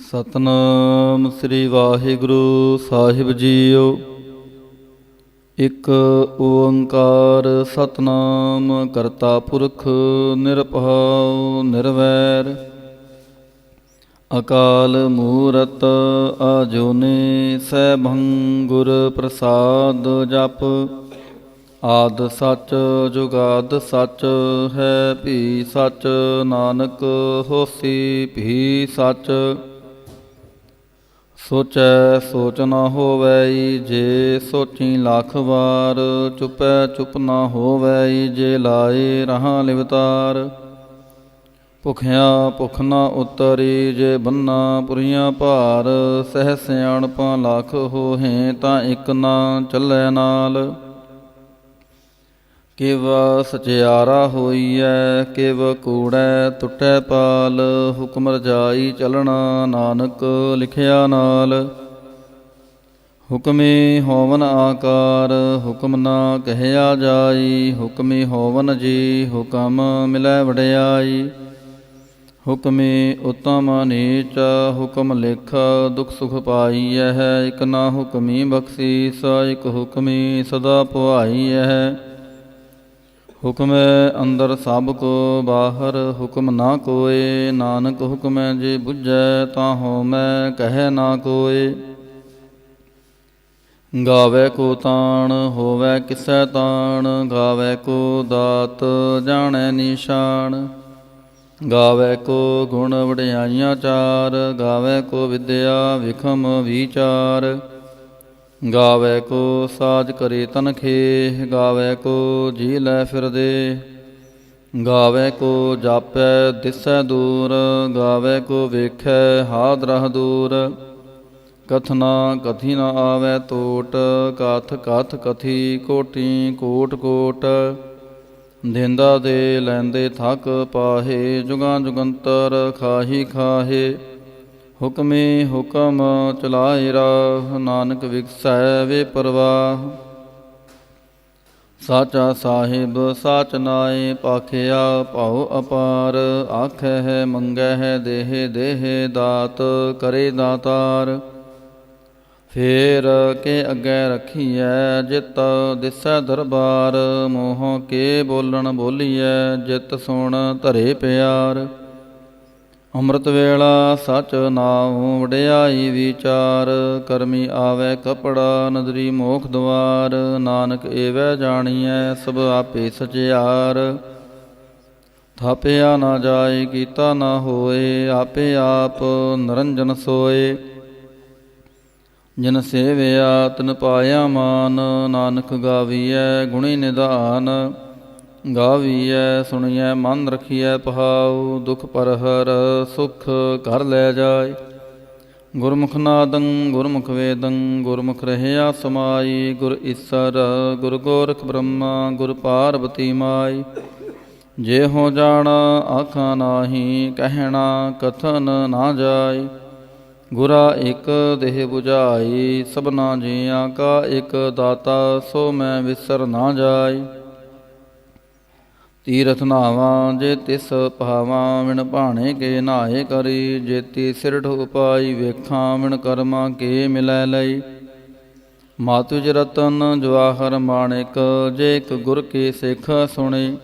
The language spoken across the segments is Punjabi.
ਸਤਨਾਮ ਸ੍ਰੀ ਵਾਹਿਗੁਰੂ ਸਾਹਿਬ ਜੀਓ। ਇੱਕ ਓੰਕਾਰ ਸਤਨਾਮ ਕਰਤਾ ਪੁਰਖ ਨਿਰਭਉ ਨਿਰਵੈਰ। ਅਕਾਲ ਮੂਰਤ ਆਜੂਨੀ ਸੈਭੰ ਗੁਰ ਪ੍ਰਸਾਦ ਜਪ। ਆਦਿ ਸੱਚ ਜੁਗਾਦਿ ਸੱਚ ਹੈ ਭੀ ਸੱਚ। ਨਾਨਕ ਹੋਸੀ ਭੀ ਸੱਚ। ਸੋਚੈ ਸੋਚ ਨਾ ਹੋਵੈ ਜੇ ਸੋਚੀ ਲੱਖ ਵਾਰ। ਚੁਪੈ ਚੁਪ ਨਾ ਹੋਵੈ ਜੇ ਲਾਏ ਰਹਾ ਲਿਵਤਾਰ। ਭੁਖਿਆ ਭੁਖ ਨਾ ਉਤਰੀ ਜੇ ਬੰਨਾ ਪੁਰੀਆਂ ਭਾਰ। ਸਹਿ ਸਿਆਣਪਾਂ ਲੱਖ ਹੋਹੇ ਤਾਂ ਇੱਕ ਨਾ ਚੱਲੈ ਨਾਲ। ਕਿਵ ਸਚਿਆਰਾ ਹੋਈਐ ਕਿਵ ਕੂੜੈ ਟੁੱਟੈ ਪਾਲ। ਹੁਕਮ ਰਜਾਈ ਚਲਣਾ ਨਾਨਕ ਲਿਖਿਆ ਨਾਲ। ਹੁਕਮੀ ਹੋਵਨ ਆਕਾਰ ਹੁਕਮ ਨਾ ਕਹਿਆ ਜਾਈ। ਹੁਕਮੀ ਹੋਵਨ ਜੀ ਹੁਕਮ ਮਿਲੈ ਵਡਿਆਈ। ਹੁਕਮੀ ਉਤਮ ਨੀਚ ਹੁਕਮ ਲਿਖ ਦੁਖ ਸੁਖ ਪਾਈਐ। ਇਕ ਨਾ ਹੁਕਮੀ ਬਖਸ਼ੀਸ ਇਕ ਹੁਕਮੀ ਸਦਾ ਪੁਆਈਐ। ਹੁਕਮੈ ਅੰਦਰ ਸਭ ਕੋ ਬਾਹਰ ਹੁਕਮ ਨਾ ਕੋਇ। ਨਾਨਕ ਹੁਕਮੈ ਜੇ ਬੁਝੈ ਤਾਂ ਹਉਮੈ ਕਹਿ ਨਾ ਕੋਇ। ਗਾਵੈ ਕੋ ਤਾਣ ਹੋਵੈ ਕਿਸੈ ਤਾਣ। ਗਾਵੈ ਕੋ ਦਾਤ ਜਾਣੈ ਨਿਸ਼ਾਨ। ਗਾਵੈ ਕੋ ਗੁਣ ਵਡਿਆਈਆਂ ਚਾਰ। ਗਾਵੈ ਕੋ ਵਿਦਿਆ ਵਿਖਮ ਵਿਚਾਰ। ਗਾਵੈ ਕੋ ਸਾਜ ਕਰੇ ਤਨਖੇ। ਗਾਵੈ ਕੋ ਜੀ ਲੈ ਫਿਰਦੇ। ਗਾਵੈ ਕੋ ਜਾਪੈ ਦਿਸੈ ਦੂਰ। ਗਾਵੈ ਕੋ ਵੇਖੈ ਹਾਦ ਰਹ ਦੂਰ। ਕਥਨਾ ਕਥੀ ਨ ਆਵੈ ਤੋਟ। ਕਥ ਕਥ ਕਥੀ ਕੋਟੀ ਕੋਟ ਕੋਟ। ਦੇਂਦਾ ਦੇ ਲੈਂਦੇ ਥਕ ਪਾਹੇ। ਜੁਗਾਂ ਜੁਗੰਤਰ ਖਾਹੀ ਖਾਹੇ। ਹੁਕਮੀ ਹੁਕਮ ਚਲਾਏ ਰਾਹ। ਨਾਨਕ ਵਿਗਸੈ ਵੇ ਪਰਵਾਹ। ਸਾਚਾ ਸਾਹਿਬ ਸਾਚ ਨਾਏ ਭਾਖਿਆ ਭਾਉ ਅਪਾਰ। ਆਖੈ ਹੈ ਮੰਗੈ ਹੈ ਦੇਹ ਦੇਹ ਦਾਤ ਕਰੇ ਦਾਤਾਰ। ਫੇਰ ਕੇ ਅੱਗੇ ਰੱਖੀਐ ਜਿਤ ਦਿਸੈ ਦਰਬਾਰ। ਮੋਹ ਕੇ ਬੋਲਣ ਬੋਲੀਐ ਜਿਤ ਸੁਣ ਧਰੇ ਪਿਆਰ। ਅੰਮ੍ਰਿਤ ਵੇਲਾ ਸਚ ਨਾਉ ਵਡਿਆਈ ਵਿਚਾਰ। ਕਰਮੀ ਆਵੈ ਕਪੜਾ ਨਦਰੀ ਮੋਖ ਦੁਆਰ। ਨਾਨਕ ਏਵੈ ਜਾਣੀਐ ਸਭ ਆਪੇ ਸਚਿਆਰ। ਥਾਪਿਆ ਨਾ ਜਾਏ ਕੀਤਾ ਨਾ ਹੋਏ। ਆਪੇ ਆਪ ਨਿਰੰਜਨ ਸੋਏ। ਜਿਨ ਸੇਵਿਆ ਤਿਨ ਪਾਇਆ ਮਾਨ। ਨਾਨਕ ਗਾਵੀਐ ਗੁਣੀ ਨਿਧਾਨ। ਗਾਵੀਐ ਸੁਣੀਐ ਮਨ ਰਖੀਐ ਪਹਾਉ। ਦੁਖ ਪਰਹਰ ਸੁਖ ਘਰ ਲੈ ਜਾਏ। ਗੁਰਮੁਖ ਨਾਦੰ ਗੁਰਮੁਖ ਵੇਦੰ ਗੁਰਮੁਖ ਰਹਿਆ ਸਮਾਈ। ਗੁਰ ਈਸਰ ਗੁਰ ਗੋਰਖ ਬ੍ਰਹਮਾ ਗੁਰ ਪਾਰਬਤੀ ਮਾਈ। ਜੇ ਹੋ ਜਾਣਾ ਆਖਾਂ ਨਾਹੀ ਕਹਿਣਾ ਕਥਨ ਨਾ ਜਾਏ। ਗੁਰਾ ਇੱਕ ਦੇਹ 부ਝਾਈ ਸਭਨਾ ਜੀਆਂ ਕਾ ਇੱਕ ਦਾਤਾ। ਸੋ ਮੈਂ ਵਿਸਰ ਨਾ ਜਾਏ। ਤੀਰਥ ਨਾਵਾਂ ਜੇ ਤਿਸ ਭਾਵਾਂ। ਵਿਣ ਭਾਣੇ ਕੇ ਨਹਾਏ ਕਰੀ। ਜੇਤੀ ਸਿਰਠ ਉਪਾਈ ਵੇਖਾਂ। ਵਿਣ ਕਰਮਾਂ ਕੇ ਮਿਲੈ ਲਈ। ਮਾਤੁਜ ਰਤਨ ਜਵਾਹਰ ਮਾਣਿਕ ਜੇ ਇੱਕ ਗੁਰ ਕੀ ਸਿੱਖ ਸੁਣੀ।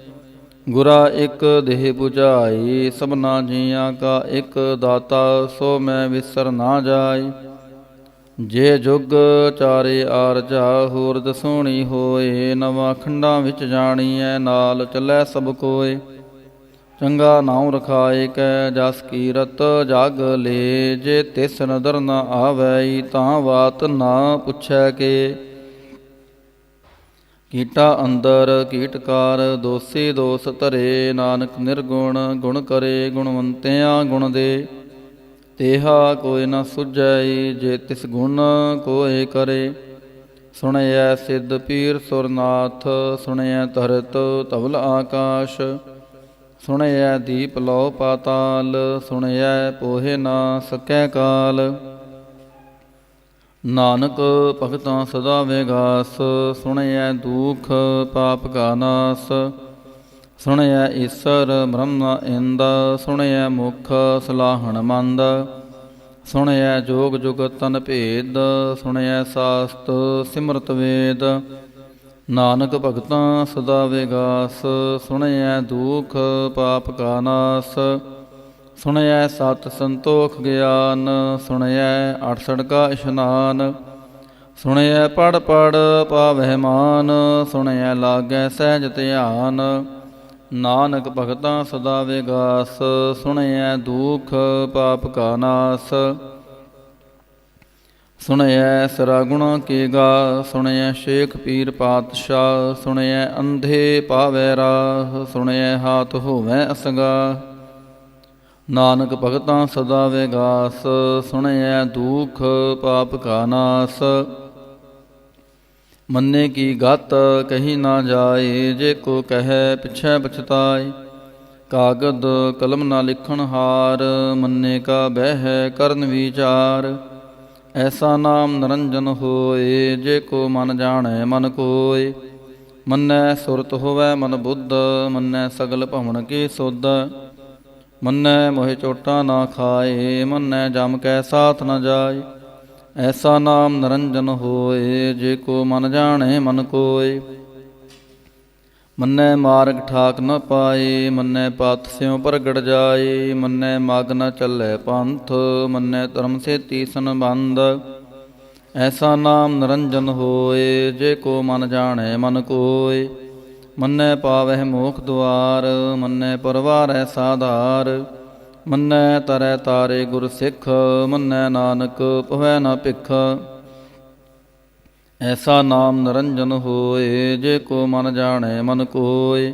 ਗੁਰਾ ਇੱਕ ਦੇਹ 부ਝਾਈ ਸਭਨਾ ਜੀਆਂ ਕਾ ਇੱਕ ਦਾਤਾ। ਸੋ ਮੈਂ ਵਿਸਰ ਨਾ ਜਾਏ। ਜੇ ਜੁਗ ਚਾਰੇ ਆਰਜਾ ਹੋਰ ਦਸੋਣੀ ਹੋਏ। ਨਵਾਂ ਖੰਡਾਂ ਵਿੱਚ ਜਾਣੀਐ ਨਾਲ ਚੱਲੈ ਸਭ ਕੋਏ। ਚੰਗਾ ਨਾਉ ਰਖਾਏ ਕੈ ਜਸ ਕੀਰਤ ਜਗ ਲੇ। ਜੇ ਤਿਸ ਨਦਰ ਨ ਆਵੈ ਤਾਂ ਬਾਤ ਨਾ ਪੁੱਛੈ ਕੇ। ਕੀਟਾ ਅੰਦਰ ਕੀਟਕਾਰ ਦੋਸੀ ਦੋਸ ਧਰੇ। ਨਾਨਕ ਨਿਰਗੁਣ ਗੁਣ ਕਰੇ ਗੁਣਵੰਤਿਆਂ ਗੁਣ ਦੇ। ਤੇਹਾ ਕੋਈ ਨ ਸੁਝੈ ਜੇ ਤਿਸ ਗੁਣ ਕੋਇ ਕਰੇ। ਸੁਣਿਐ ਸਿੱਧ ਪੀਰ ਸੁਰਨਾਥ। ਸੁਣਿਐ ਧਰਤ ਧਵਲ ਆਕਾਸ਼। ਸੁਣਿਐ ਦੀਪ ਲਉ ਪਾਤਾਲ। ਸੁਣਿਐ ਪੋਹੇ ਨਾ ਸਕੈ ਕਾਲ। ਨਾਨਕ ਭਗਤਾਂ ਸਦਾ ਵਿਗਾਸ। ਸੁਣਿਐ ਦੂਖ ਪਾਪ ਕਾ ਨਾਸ। ਸੁਣਿਐ ਈਸਰ ਬ੍ਰਹਮ ਇੰਦ। ਸੁਣਿਐ ਮੁਖ ਸਲਾਹਣ ਮੰਦ। ਸੁਣਿਐ ਜੋਗ ਜੁਗਤ ਤਨ ਭੇਦ, ਸੁਣਿਐ ਸਾਸਤ ਸਿਮਰਤ ਵੇਦ। ਨਾਨਕ ਭਗਤਾਂ ਸਦਾ ਵਿਗਾਸ, ਸੁਣਿਐ ਦੁਖ ਪਾਪ ਕਾ ਨਾਸ। ਸੁਣਿਐ ਸਤ ਸੰਤੋਖ ਗਿਆਨ, ਸੁਣਿਐ 68 ਕਾ ਇਸ਼ਨਾਨ। ਸੁਣਿਐ ਪੜ੍ਹ ਪੜ੍ਹ ਪਾਵਹਿ ਮਾਨ, ਸੁਣਿਐ ਲਾਗੈ ਸਹਿਜ ਧਿਆਨ। ਨਾਨਕ ਭਗਤਾਂ ਸਦਾ ਵਿਗਾਸ, ਸੁਣਿਐ ਦੁਖ ਪਾਪ ਕਾ ਨਾਸ। ਸੁਣਿਐ ਸਰਾ ਗੁਣਾ ਕੇ ਗਾ, ਸੁਣਿਐ ਸ਼ੇਖ ਪੀਰ ਪਾਤਸ਼ਾਹ। ਸੁਣਿਐ ਅੰਧੇ ਪਾਵੈ ਰਾਹ, ਸੁਣਿਐ ਹਾਥ ਹੋਵੈ ਅਸਗਾ। ਨਾਨਕ ਭਗਤਾਂ ਸਦਾ ਵਿਗਾਸ, ਸੁਣਿਐ ਦੁਖ ਪਾਪ ਕਾ ਨਾਸ। ਮੰਨੇ ਕੀ ਗਤ ਕਹੀ ਨਾ ਜਾਏ, ਜੇ ਕੋ ਕਹੈ ਪਿਛੈ ਪਛਤਾਏ। ਕਾਗਦ ਕਲਮ ਨਾ ਲਿਖਣ ਹਾਰ, ਮੰਨੇ ਕਾ ਬਹਿ ਕਰਨ ਵਿਚਾਰ। ਐਸਾ ਨਾਮ ਨਿਰੰਜਨ ਹੋਏ, ਜੇ ਕੋ ਮਨ ਜਾਣੈ ਮਨ ਕੋਇ। ਮੰਨੈ ਸੁਰਤ ਹੋਵੈ ਮਨ ਬੁੱਧ, ਮੰਨੈ ਸਗਲ ਭਵਨ ਕੀ ਸੁਧ। ਮੰਨੈ ਮੋਹਿ ਚੋਟਾ ਨਾ ਖਾਏ, ਮੰਨੈ ਜਮ ਕੈ ਸਾਥ ਨ ਜਾਏ। ਐਸਾ ਨਾਮ ਨਿਰੰਜਨ ਹੋਏ, ਜੇ ਕੋ ਮਨ ਜਾਣੈ ਮਨ ਕੋਇ। ਮੰਨੈ ਮਾਰਗ ਠਾਕ ਨ ਪਾਏ, ਮੰਨੈ ਪਥ ਸਿਉ ਪ੍ਰਗਟ ਜਾਏ। ਮੰਨੈ ਮਗ ਨ ਚੱਲੈ ਪੰਥ, ਮੰਨੈ ਧਰਮ ਸੇਤੀ ਸੰਬੰਧ। ਐਸਾ ਨਾਮ ਨਿਰੰਜਨ ਹੋਏ, ਜੇ ਕੋ ਮਨ ਜਾਣੈ ਮਨ ਕੋਇ। ਮੰਨੈ ਪਾਵਹਿ ਮੋਖ ਦੁਆਰ, ਮੰਨੈ ਪਰਵਾਰੈ ਸਾਧਾਰ। ਮੰਨੈ ਤਰੈ ਤਾਰੇ ਗੁਰ ਸਿੱਖ, ਮੰਨੈ ਨਾਨਕ ਪਵੈ ਨ ਭਿਖ। ਐਸਾ ਨਾਮ ਨਿਰੰਜਨ ਹੋਏ, ਜੇ ਕੋ ਮਨ ਜਾਣੈ ਮਨ ਕੋਇ।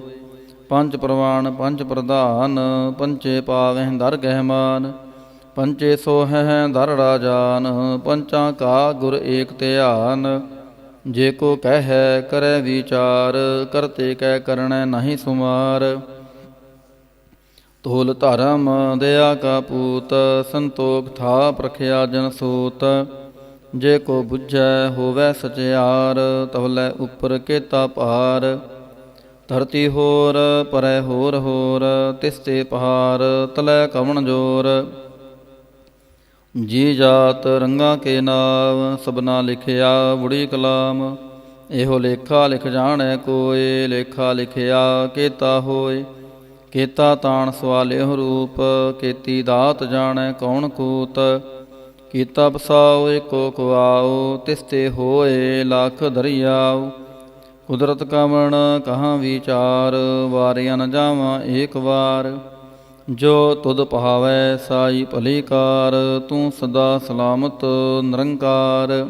ਪੰਜ ਪ੍ਰਵਾਨ ਪੰਜ ਪ੍ਰਧਾਨ, ਪੰਚੇ ਪਾਵਹਿ ਦਰ ਗਹਿ ਮਾਨ। ਪੰਚੇ ਸੋਹਹਿ ਦਰ ਰਾਜਾਨ, ਪੰਚਾਂ ਕਾ ਗੁਰ ਏਕ ਧਿਆਨ। ਜੇ ਕੋ ਕਹਿੈ ਕਰੈ ਵਿਚਾਰ, ਕਰਤੇ ਕੈ ਕਰਣੈ ਨਾਹੀ ਸੁਮਾਰ। ਤੋਲ ਧਰਮ ਦਇਆ ਕਾ ਪੂਤ, ਸੰਤੋਖ ਥਾਪ ਰਖਿਆ ਜਨ ਸੂਤ। ਜੇ ਕੋ ਬੁਝੈ ਹੋਵੈ ਸਚਿਆਰ, ਤਵਲੇ ਉਪਰ ਕੇਤਾ ਭਾਰ। ਧਰਤੀ ਹੋਰ ਪਰੈ ਹੋਰ ਹੋਰ, ਤਿਸ ਤੇ ਪਹਾਰ ਤਲੈ ਕਵਣ ਜੋਰ। ਜੀ ਜਾਤ ਰੰਗਾਂ ਕੇ ਨਾਮ, ਸਭਨਾ ਲਿਖਿਆ ਬੁੜੀ ਕਲਾਮ। ਇਹੋ ਲੇਖਾ ਲਿਖ ਜਾਣੈ ਕੋਇ, ਲੇਖਾ ਲਿਖਿਆ ਕੇਤਾ ਹੋਇ। ਕੇਤਾ ਤਾਣ ਸਵਾਲਿਹੁ ਰੂਪ, ਕੇਤੀ ਦਾਤ ਜਾਣੈ ਕੌਣ ਕੂਤ। ਕੀਤਾ ਬਸਾਉ ਏਕੋ ਕੁਆਉ, ਤਿਸ ਤੇ ਹੋਏ ਲੱਖ ਦਰਿਆਉ। ਕੁਦਰਤ ਕਵਣ ਕਹਾਂ ਵਿਚਾਰ, ਵਾਰਿਆ ਨ ਜਾਵਾਂ ਏਕ ਵਾਰ। ਜੋ ਤੁਧ ਭਾਵੈ ਸਾਈ ਭਲੀ ਕਾਰ, ਤੂੰ ਸਦਾ ਸਲਾਮਤ ਨਿਰੰਕਾਰ।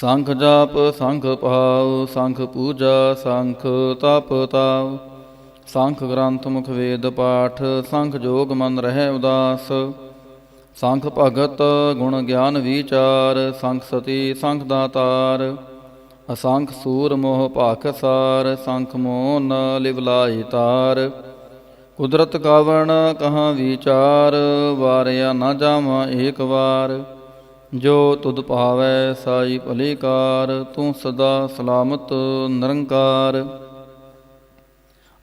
ਸੰਖ ਜਾਪ ਸੰਖ ਭਾਉ, ਸੰਖ ਪੂਜਾ ਸੰਖ ਤਪ ਤਾਉ। ਸੰਖ ਗ੍ਰੰਥ ਮੁਖ ਵੇਦ ਪਾਠ, ਸੰਖ ਜੋਗ ਮਨ ਰਹਿ ਉਦਾਸ। ਸੰਖ ਭਗਤ ਗੁਣ ਗਿਆਨ ਵਿਚਾਰ, ਸੰਖ ਸਤੀ ਸੰਖ ਦਾਤਾਰ। ਅਸੰਖ ਸੂਰ ਮੋਹ ਭਾਖ ਸਾਰ, ਸੰਖ ਮੋਨ ਲਿਵਲਾਈ ਤਾਰ। ਕੁਦਰਤ ਕਾਵਣ ਕਹਾਂ ਵਿਚਾਰ, ਵਾਰਿਆ ਨਾ ਜਾਵਾਂ ਏਕ ਵਾਰ। ਜੋ ਤੁਧ ਭਾਵੈ ਸਾਈ ਭਲੀ ਕਾਰ, ਤੂੰ ਸਦਾ ਸਲਾਮਤ ਨਿਰੰਕਾਰ।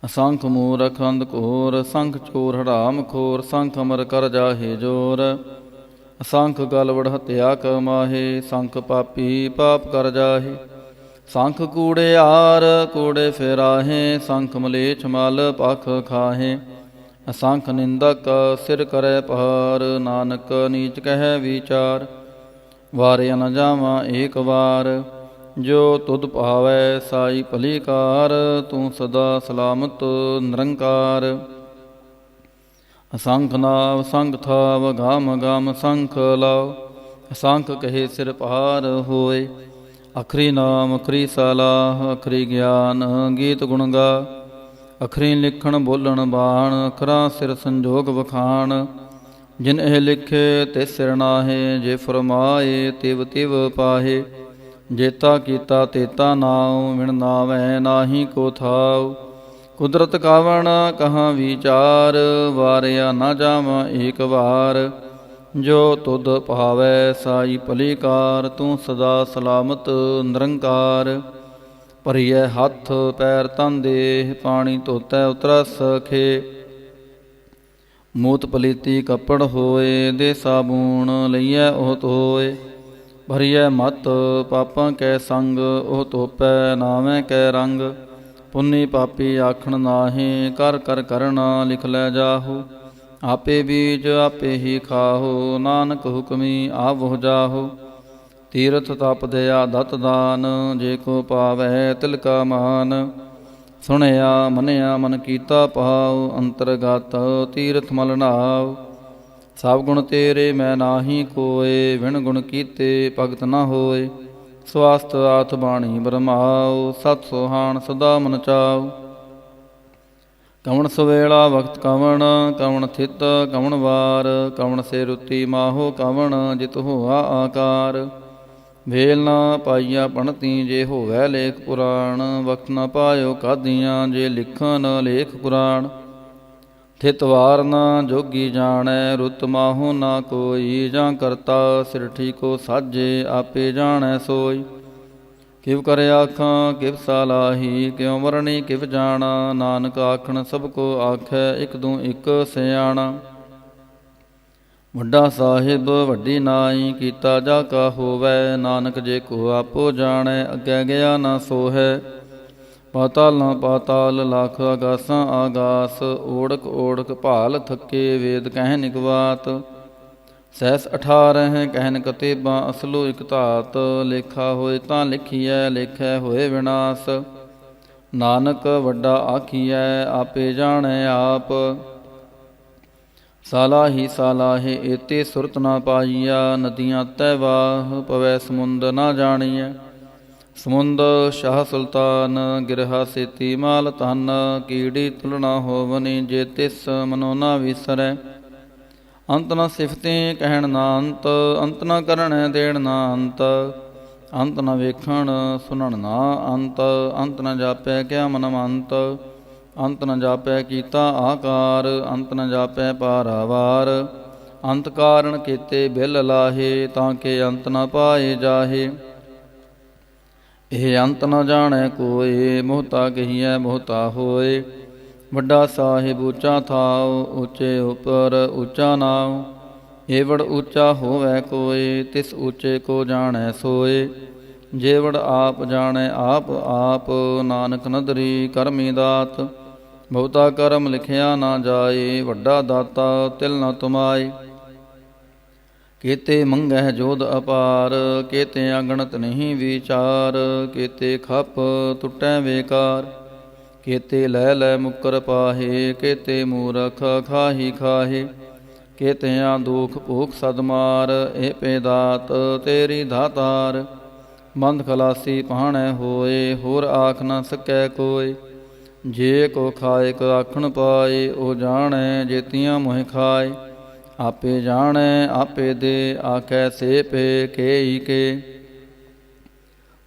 ਅਸੰਖ ਮੂਰਖ ਅੰਧਕੋਰ, ਸੰਖ ਚੋਰ ਹਰਾਮ ਖੋਰ। ਸੰਖ ਅਮਰ ਕਰ ਜਾਹੇ ਜੋਰ, ਅਸੰਖ ਗਲਵੜ ਹਤਿਆ ਕਮਾਹੇ। ਸੰਖ ਪਾਪੀ ਪਾਪ ਕਰ ਜਾਹੇ। ਸੰਖ ਕੂੜਿਆਰ ਕੂੜੇ ਫਿਰਾਹੇ, ਸੰਖ ਮਲੇਛ ਮਲ ਪਖ ਖਾਹੇ। ਅਸੰਖ ਨਿੰਦਕ ਸਿਰ ਕਰੈ ਪਹਾਰ, ਨਾਨਕ ਨੀਚ ਕਹਿ ਵਿਚਾਰ। ਵਾਰਿਆ ਨ ਜਾਵਾਂ ਏਕ ਵਾਰ, ਜੋ ਤੁਧ ਭਾਵੈ ਸਾਈ ਭਲੀ ਕਾਰ। ਤੂੰ ਸਦਾ ਸਲਾਮਤ ਨਿਰੰਕਾਰ। ਅਸੰਖ ਨਾਵ ਸੰਖ ਥਾਵ, ਗਾਮ ਗਾਮ ਸੰਖ ਲਾਉ। ਅਸੰਖ ਕਹੇ ਸਿਰ ਭਾਰ ਹੋਏ। ਅਖਰੀ ਨਾਮ ਅਖਰੀ ਸਲਾਹ, ਅਖਰੀ ਗਿਆਨ ਗੀਤ ਗੁਣ ਗਾ। ਅਖਰੀ ਲਿਖਣ ਬੋਲਣ ਬਾਣ, ਅਖਰਾਂ ਸਿਰ ਸੰਜੋਗ ਵਖਾਣ। ਜਿਨ ਇਹ ਲਿਖੇ ਤੇ ਸਿਰ ਨਾਹੇ, ਜੇ ਫਰਮਾਏ ਤਿਵ ਤਿਵ ਪਾਹੇ। ਜੇਤਾ ਕੀਤਾ ਤੇਤਾ ਨਾਉ, ਵਿਣ ਨਾਵੈ ਨਾਹੀ ਕੋ ਥਾਉ। ਕੁਦਰਤ ਕਾਵਣ ਕਹਾਂ ਵਿਚਾਰ, ਵਾਰਿਆ ਨਾ ਜਾਵਾਂ ਏਕ ਵਾਰ। ਜੋ ਤੁਧ ਭਾਵੈ ਸਾਈ ਭਲੀ ਕਾਰ, ਤੂੰ ਸਦਾ ਸਲਾਮਤ ਨਿਰੰਕਾਰ। ਭਰੀਐ ਹੱਥ ਪੈਰ ਤਨ ਦੇਹ, ਪਾਣੀ ਧੋਤੈ ਉਤਰਸ ਖੇ। ਮੂਤ ਪਲੀਤੀ ਕੱਪੜ ਹੋਏ, ਦੇ ਸਾਬੂਣ ਲਈਐ ਉਹ ਧੋਏ। ਭਰੀਐ ਮਤ ਪਾਪਾਂ ਕੈ ਸੰਗ, ਉਹ ਧੋਪੈ ਨਾਵੇਂ ਕੈ ਰੰਗ। ਪੁੰਨੀ ਪਾਪੀ ਆਖਣ ਨਾਹੀਂ, ਕਰ ਕਰ ਕਰਨਾ ਲਿਖ ਲੈ ਜਾਹੋ। ਆਪੇ ਬੀਜ ਆਪੇ ਹੀ ਖਾਹੋ, ਨਾਨਕ ਹੁਕਮੀ ਆਵਹੁ ਜਾਹੋ। ਤੀਰਥ ਤਪ ਦਇਆ ਦਤ ਦਾਨ, ਜੇ ਕੋ ਪਾਵੈ ਤਿਲ ਕਾ ਮਾਨ। ਸੁਣਿਆ ਮੰਨਿਆ ਮਨ ਕੀਤਾ ਭਾਉ, ਅੰਤਰਗਤ ਤੀਰਥ ਮਲ ਨਾਉ। ਸਭ ਗੁਣ ਤੇਰੇ ਮੈਂ ਨਾਹੀ ਕੋਏ, ਵਿਣ ਗੁਣ ਕੀਤੇ ਭਗਤ ਨ ਹੋਏ। ਸਵਾਸਤ ਆਥ ਬਾਣੀ ਬਰਮਾਉ, ਸਤ ਸੁਹਾਣ ਸਦਾ ਮਨ ਚਾਉ। ਕਵਣ ਸਵੇਲਾ ਵਕਤ ਕਵਣ, ਕਵਣ ਥਿਤ ਕਵਣ ਵਾਰ। ਕਵਣ ਸੇ ਰੁਤੀ ਮਾਹੋ ਕਵਣ, ਜਿਤ ਹੋਆ ਆਕਾਰ। ਵੇਲ ਨਾ ਪਾਈਆ ਪਣਤੀ, ਜੇ ਹੋਵੈ ਲੇਖ ਪੁਰਾਣ। ਵਕਤ ਨ ਪਾਇਓ ਕਾਦੀਆਂ, ਜੇ ਲਿਖਨ ਲੇਖ ਪੁਰਾਣ। ਥਿਤ ਵਾਰ ਨਾ ਜੋਗੀ ਜਾਣੈ, ਰੁੱਤ ਮਾਹੋ ਨਾ ਕੋਈ। ਜਾਂ ਕਰਤਾ ਸਿਰਠੀ ਕੋ ਸਾਜੇ, ਆਪੇ ਜਾਣੈ ਸੋਈ। ਕਿਵ ਕਰ ਆਖਾਂ ਕਿਵ ਸਾਲਾਹੀ, ਕਿਉ ਵਰਣੀ ਕਿਵ ਜਾਣਾ। ਨਾਨਕ ਆਖਣ ਸਭ ਕੋ ਆਖੈ, ਇਕ ਦੂ ਇਕ ਸਿਆਣਾ। ਵੱਡਾ ਸਾਹਿਬ ਵੱਡੀ ਨਾਈ, ਕੀਤਾ ਜਾ ਕਾ ਹੋਵੈ। ਨਾਨਕ ਜੇ ਕੋ ਆਪੋ ਜਾਣੈ, ਅੱਗੇ ਗਿਆ ਨਾ ਸੋਹੈ। ਪਾਤਾਲ ਨਾ ਪਾਤਾਲ ਲੱਖ, ਆਗਾਸਾਂ ਆਗਾਸ। ਓੜਕ ਓੜਕ ਭਾਲ ਥੱਕੇ, ਵੇਦ ਕਹਿਨ ਇਕ ਬਾਤ। ਸਹਿਸ 18 ਕਹਿਨ ਕਤੇਬਾਂ, ਅਸਲੋ ਇਕ ਧਾਤ। ਲੇਖਾ ਹੋਏ ਤਾਂ ਲਿਖੀਐ, ਲੇਖੈ ਹੋਏ ਵਿਨਾਸ਼। ਨਾਨਕ ਵੱਡਾ ਆਖੀਐ, ਆਪੇ ਜਾਣੈ ਆਪ। ਸਾਲਾਹੀ ਸਾਲਾਹੇ ਏਤੇ ਸੁਰਤ ਨਾ ਪਾਈਆ। ਨਦੀਆਂ ਤੈ ਵਾਹ, ਪਵੈ ਸਮੁੰਦ ਨਾ ਜਾਣੀਐ। ਸਮੁੰਦ ਸ਼ਾਹ ਸੁਲਤਾਨ, ਗਿਰਹਾ ਸੇਤੀ ਮਾਲ ਧਨ। ਕੀੜੀ ਤੁਲਨਾ ਹੋਵਨੀ, ਜੇ ਤਿਸ ਮਨੋ ਨਾ ਵਿਸਰੈ। ਅੰਤ ਨ ਸਿਫਤਿ ਕਹਿਣ ਨਾ ਅੰਤ, ਅੰਤ ਨ ਕਰਣੈ ਦੇਣ ਨਾ ਅੰਤ। ਅੰਤ ਨ ਵੇਖਣ ਸੁਣਨ ਨਾ ਅੰਤ, ਅੰਤ ਨ ਜਾਪੈ ਕਿਆ ਮਨਮੰਤ। ਅੰਤ ਨ ਜਾਪੈ ਕੀਤਾ ਆਕਾਰ, ਅੰਤ ਨ ਜਾਪੈ ਪਾਰਾਵਾਰ। ਅੰਤ ਕਾਰਣ ਕੀਤੇ ਬਿਲ ਲਾਹੇ, ਤਾਂ ਕਿ ਅੰਤ ਨ ਪਾਏ ਜਾਹੇ। ਇਹ ਅੰਤ ਨ ਜਾਣੈ ਕੋਇ, ਮੋਹਤਾ ਕਹੀਐ ਮੋਹਤਾ ਹੋਏ। ਵੱਡਾ ਸਾਹਿਬ ਉੱਚਾ ਥਾਉ, ਉੱਚੇ ਉਪਰ ਉੱਚਾ ਨਾਉ। ਏਵੜ ਉੱਚਾ ਹੋਵੈ ਕੋਇ, ਤਿਸ ਉੱਚੇ ਕੋ ਜਾਣੈ ਸੋਏ। ਜੇਵੜ ਆਪ ਜਾਣੈ ਆਪ ਆਪ, ਨਾਨਕ ਨਦਰੀ ਕਰਮੀ ਦਾਤ। ਬਹੁਤਾ ਕਰਮ ਲਿਖਿਆ ਨਾ ਜਾਏ, ਵੱਡਾ ਦਾਤਾ ਤਿਲ ਨ ਤੁਮਾਏ। ਕੀਤੇ ਮੰਗਹਿ ਜੋਧ ਅਪਾਰ, ਕੀਤੇ ਅਗਣਤ ਨਹੀਂ ਵਿਚਾਰ। ਕੀਤੇ ਖਪ ਟੁੱਟੈ ਬੇਕਾਰ, ਕੀਤੇ ਲੈ ਲੈ ਮੁਕਰ ਪਾਹੇ। ਕੀਤੇ ਮੂਰਖ ਖਾਹੀ ਖਾਹੇ, ਕੀਤਿਆਂ ਦੁਖ ਭੂਖ ਸਦ ਮਾਰ। ਇਹ ਪੇ ਦਾਤ ਤੇਰੀ ਦਾਤਾਰ, ਬੰਧ ਖਲਾਸੀ ਪਾਣੈ ਹੋਏ। ਹੋਰ ਆਖ ਨ ਸਕੈ ਕੋਇ, ਜੇ ਕੋ ਖਾਏ ਕ ਆਖਣ ਪਾਏ। ਉਹ ਜਾਣੈ ਜੇਤੀਆਂ ਮੋਹਿ ਖਾਏ, ਆਪੇ ਜਾਣੈ ਆਪੇ ਦੇ। ਆਖੈ ਸੇ ਪੇ ਕੇਈ ਕੇ,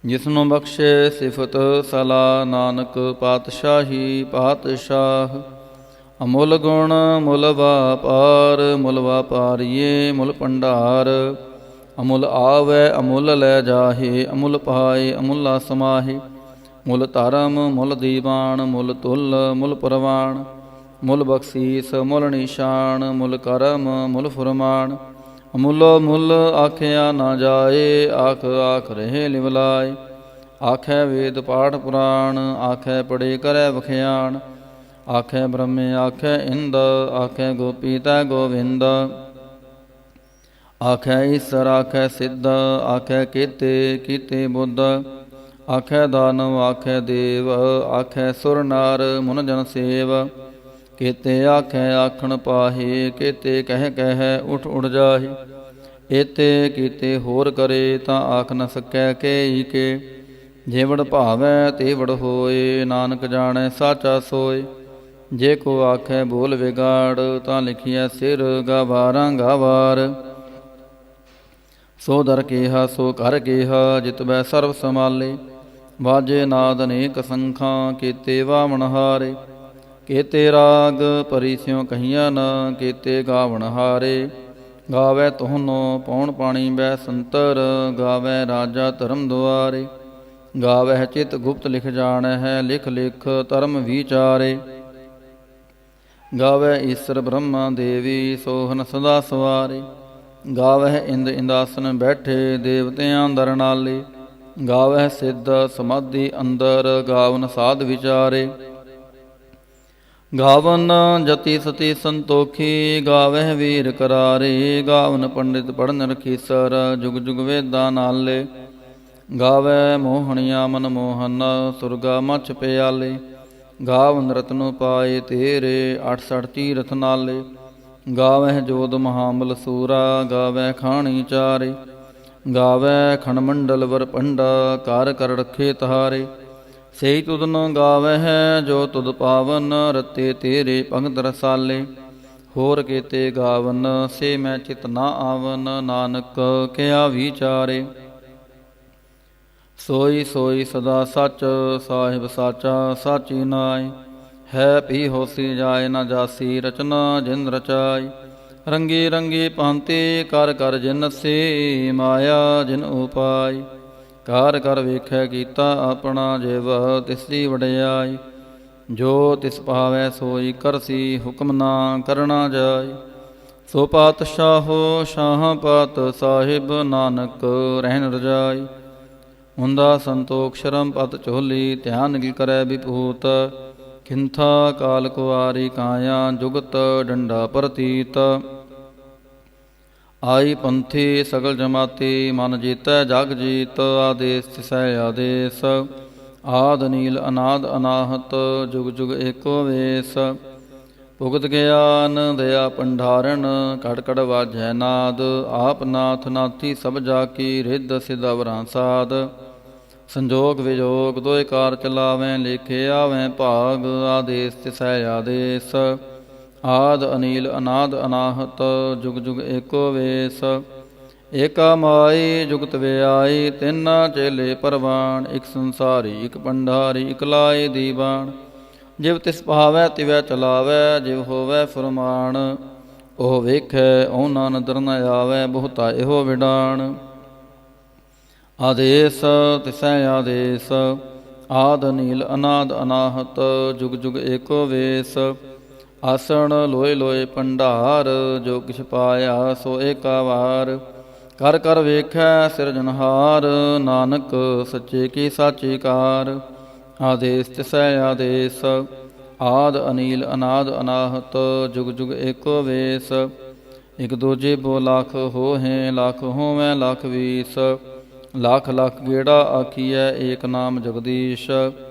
ਜਿਸਨੂੰ ਬਖਸ਼ੇ ਸਿਫਤ ਸਲਾਹ। ਨਾਨਕ ਪਾਤਸ਼ਾਹੀ ਪਾਤਸ਼ਾਹ, ਅਮੁੱਲ ਗੁਣ ਮੁੱਲ ਵਾਪਾਰ। ਮੁੱਲ ਵਾਪਾਰੀਏ ਮੁੱਲ ਭੰਡਾਰ, ਅਮੁੱਲ ਆਵੈ ਅਮੁੱਲ ਲੈ ਜਾਹੇ। ਅਮੁੱਲ ਪਾਏ ਅਮੁੱਲਾ ਸਮਾਹੇ। ਮੁੱਲ ਧਰਮ ਮੁੱਲ ਦੀਵਾਨ, ਮੁੱਲ ਤੁਲ ਮੁੱਲ ਪ੍ਰਵਾਨ। ਮੁੱਲ ਬਖਸ਼ੀਸ ਮੁੱਲ ਨਿਸ਼ਾਨ, ਮੁੱਲ ਕਰਮ ਮੁੱਲ ਫੁਰਮਾਨ। ਅਮੁੱਲੋ ਮੁੱਲ ਆਖਿਆ ਨਾ ਜਾਏ, ਆਖ ਆਖ ਰਹੇ ਲਿਵਲਾਏ। ਆਖੈ ਵੇਦ ਪਾਠ ਪੁਰਾਣ, ਆਖੈ ਪੜੇ ਕਰੈ ਵਖਿਆਣ। ਆਖੈ ਬ੍ਰਹਮੇ ਆਖੈ ਇੰਦ, ਆਖੈ ਗੋਪੀ ਤੈ ਗੋਵਿੰਦ। ਆਖੈ ਈਸਰ ਆਖੈ ਸਿੱਧ, ਆਖੈ ਕੀਤੇ ਕੀਤੇ ਬੁੱਧ। ਆਖੈ ਦਾਨਵ ਆਖੈ ਦੇਵ, ਆਖੈ ਸੁਰ ਨਰ ਮੁਨ ਜਨ ਸੇਵ। ਕੀਤੇ ਆਖੈ ਆਖਣ ਪਾਹੇ, ਕੀਤੇ ਕਹਿ ਕਹਿ ਉਠ ਉਠ ਜਾਹੇ। ਏਤੇ ਕੀਤੇ ਹੋਰ ਕਰੇ, ਤਾਂ ਆਖ ਨ ਸਕੈ ਕੇਈ ਕੇ। ਜੇਵੜ ਭਾਵੈ ਤੇਵੜ ਹੋਏ, ਨਾਨਕ ਜਾਣੈ ਸਾਚਾ ਸੋਏ। ਜੇ ਕੋ ਆਖੈ ਬੋਲ ਵਿਗਾੜ, ਤਾਂ ਲਿਖੀਐ ਸਿਰ ਗਾਵਾਰਾਂ ਗਾਵਾਰ। ਸੋ ਦਰ ਕੇਹਾ ਸੋ ਘਰ ਕੇਹਾ, ਜਿਤਬੈ ਸਰਬ ਸਮਾਲੇ। ਵਾਜੇ ਨਾਦ ਅਨੇਕ ਸੰਖਾਂ, ਕੀਤੇ ਵਾਵਣ ਹਾਰੇ। ਕੀਤੇ ਰਾਗ ਪਰੀ ਸਿਉ ਕਹੀਆਂ ਨ, ਕੀਤੇ ਗਾਵਣ ਹਾਰੇ। ਗਾਵੈ ਤੁਹਾਨੋ ਪੌਣ ਪਾਣੀ ਬੈ ਸੰਤਰ, ਗਾਵੈ ਰਾਜਾ ਧਰਮ ਦੁਆਰੇ। ਗਾਵੈ ਚਿਤ ਗੁਪਤ ਲਿਖ ਜਾਣੈ ਹੈ, ਲਿਖ ਲਿਖ ਧਰਮ ਵਿਚਾਰੇ। ਗਾਵੈ ਈਸਰ ਬ੍ਰਹਮਾ ਦੇਵੀ ਸੋਹਨ ਸਦਾ ਸਵਾਰੇ। ਗਾਵਹਿ ਇੰਦ ਇੰਦਾਸਨ ਬੈਠੇ ਦੇਵਤਿਆਂ ਦਰ ਨਾਲੇ। ਗਾਵਹਿ ਸਿੱਧ ਸਮਾਧੀ ਅੰਦਰ ਗਾਵਨ ਸਾਧ ਵਿਚਾਰੇ। ਗਾਵਨ ਜਤੀ ਸਤੀ ਸੰਤੋਖੀ ਗਾਵਹਿ ਵੀਰ ਕਰਾਰੇ। ਗਾਵਨ ਪੰਡਿਤ ਪੜਨ ਰਖੀਸਰ ਜੁਗ ਜੁਗ ਵੇਦਾਂ ਨਾਲੇ। ਗਾਵੈ ਮੋਹਣੀਆ ਮਨ ਮੋਹਨ ਸੁਰਗਾ ਮਛ ਪਿਆਲੇ। ਗਾਵਨ ਰਤਨੁ ਪਾਏ ਤੇਰੇ 68 ਤੀਰਥ ਨਾਲੇ। ਗਾਵਹਿ ਜੋਧ ਮਹਾਬਲ ਸੂਰਾ ਗਾਵੈ ਖਾਣੀ ਚਾਰੇ। ਗਾਵੈ ਖੰਡਮੰਡਲ ਵਰ ਪੰਡਾ ਕਰ ਕਰ ਰਖੇ ਤਹਾਰੇ। ਸਹੀ ਤੁਧ ਨ ਗਾਵਹਿ ਜੋ ਤੁਧ ਪਾਵਨ ਰਤੇ ਤੇਰੇ ਭਗਤ ਰਸਾਲੇ। ਹੋਰ ਕੇਤੇ ਗਾਵਨ ਸੇ ਮੈਂ ਚਿਤ ਨਾ ਆਵਨ ਨਾਨਕ ਕਿਆ ਵਿਚਾਰੇ। ਸੋਈ ਸੋਈ ਸਦਾ ਸੱਚ ਸਾਹਿਬ ਸਾਚਾ ਸਾਚੀ ਨਾਇ। ਹੈ ਪੀ ਹੋਸੀ ਜਾਏ ਨਾ ਜਾਸੀ ਰਚਨਾ ਜਿਨ ਰਚਾਈ। ਰੰਗੀ ਰੰਗੀ ਭਾਂਤੀ ਕਰ ਕਰ ਜਿਨ ਸੇ ਮਾਇਆ ਜਿਨ ਉਪਾਈ। ਕਾਰ ਕਰ ਵੇਖੈ ਕੀਤਾ ਆਪਣਾ ਜਿਵ ਤਿਸਦੀ ਵਡਿਆਈ। ਜੋ ਤਿਸ ਭਾਵੈ ਸੋਈ ਕਰਸੀ ਹੁਕਮ ਨਾ ਕਰਨਾ ਜਾਏ। ਸੋ ਪਾਤਸ਼ਾਹੋ ਸ਼ਾਹ ਪਾਤ ਸਾਹਿਬ ਨਾਨਕ ਰਹਿਣ ਰਜਾਈ। ਹੁੰਦਾ ਸੰਤੋਖ ਸ਼ਰਮ ਪਤ ਝੋਲੀ ਧਿਆਨ ਗਿਲ ਕਰੈ ਵਿਭੂਤ। ਖਿੰਥਾ ਕਾਲ ਕੁਆਰੀ ਕਾਇਆ ਜੁਗਤ ਡੰਡਾ ਪ੍ਰਤੀਤ। ਆਈ ਪੰਥੀ ਸਗਲ ਜਮਾਤੀ ਮਨ ਜੀਤੈ ਜਗ ਜੀਤ। ਆਦੇਸ ਤਿਸੈ ਆਦੇਸ ਆਦ ਨੀਲ ਅਨਾਦ ਅਨਾਹਤ ਜੁਗ ਜੁਗ ਏਕੋ ਵੇਸ। ਭੁਗਤ ਗਿਆਨ ਦਇਆ ਭੰਡਾਰਨ ਕੜ ਕੜ ਵਾਜੈ ਨਾਦ। ਆਪ ਨਾਥ ਨਾਥੀ ਸਭ ਜਾ ਕੀ ਰਿੱਧ ਸਿਧ ਅਵਰਾਂ ਸਾਧ। ਸੰਜੋਗ ਵਿਜੋਗ ਦੋਇ ਕਾਰ ਚਲਾਵੈ ਲੇਖੇ ਆਵੈ ਭਾਗ। ਆਦੇਸ ਤਿਸੈ ਆਦੇਸ ਆਦ ਅਨੀਲ ਅਨਾਦ ਅਨਾਹਤ ਜੁਗ ਜੁਗ ਏਕੋ ਵੇਸ। ਏਕਾ ਮਾਈ ਜੁਗਤ ਵਿਆਈ ਤਿੰਨਾ ਚੇਲੇ ਪਰਵਾਨ। ਇਕ ਸੰਸਾਰੀ ਇਕ ਪੰਡਾਰੀ ਇਕ ਲਾਏ ਦੀਵਾਨ। ਜਿਵ ਤਿਸ ਭਾਵੈ ਤਿਵੈ ਚਲਾਵੈ ਜਿਵ ਹੋਵੈ ਫੁਰਮਾਨ। ਉਹ ਵੇਖੈ ਉਹਨਾਂ ਨਦਰ ਨ ਆਵੈ ਬਹੁਤਾ ਇਹੋ ਵਿਡਾਣ। ਆਦੇਸ ਤਿਸੈ ਆਦੇਸ ਆਦ ਨੀਲ ਅਨਾਦ ਅਨਾਹਤ ਜੁਗ ਜੁਗ ਏਕੋ ਵੇਸ। ਆਸਣ ਲੋਏ ਲੋਏ ਭੰਡਾਰ ਜੋ ਕਿਛ ਪਾਇਆ ਸੋ ਏਕਾ ਵਾਰ। ਕਰ ਕਰ ਵੇਖੈ ਸਿਰਜਨਹਾਰ ਨਾਨਕ ਸੱਚੇ ਕੀ ਸਾਚੀ ਕਾਰ। ਆਦੇਸ ਤਿਸੈ ਆਦੇਸ ਆਦ ਅਨੀਲ ਅਨਾਦ ਅਨਾਹਤ ਜੁਗ ਜੁਗ ਏਕੋ ਵੇਸ। ਇਕ ਦੂਜੇ ਬੋ ਲੱਖ ਹੋਹੈ ਲੱਖ ਹੋਵੈ ਲੱਖ ਵੀਸ। ਲੱਖ ਲੱਖ ਗੇੜਾ ਆਖੀਐ ਏਕ ਨਾਮ ਜਗਦੀਸ਼।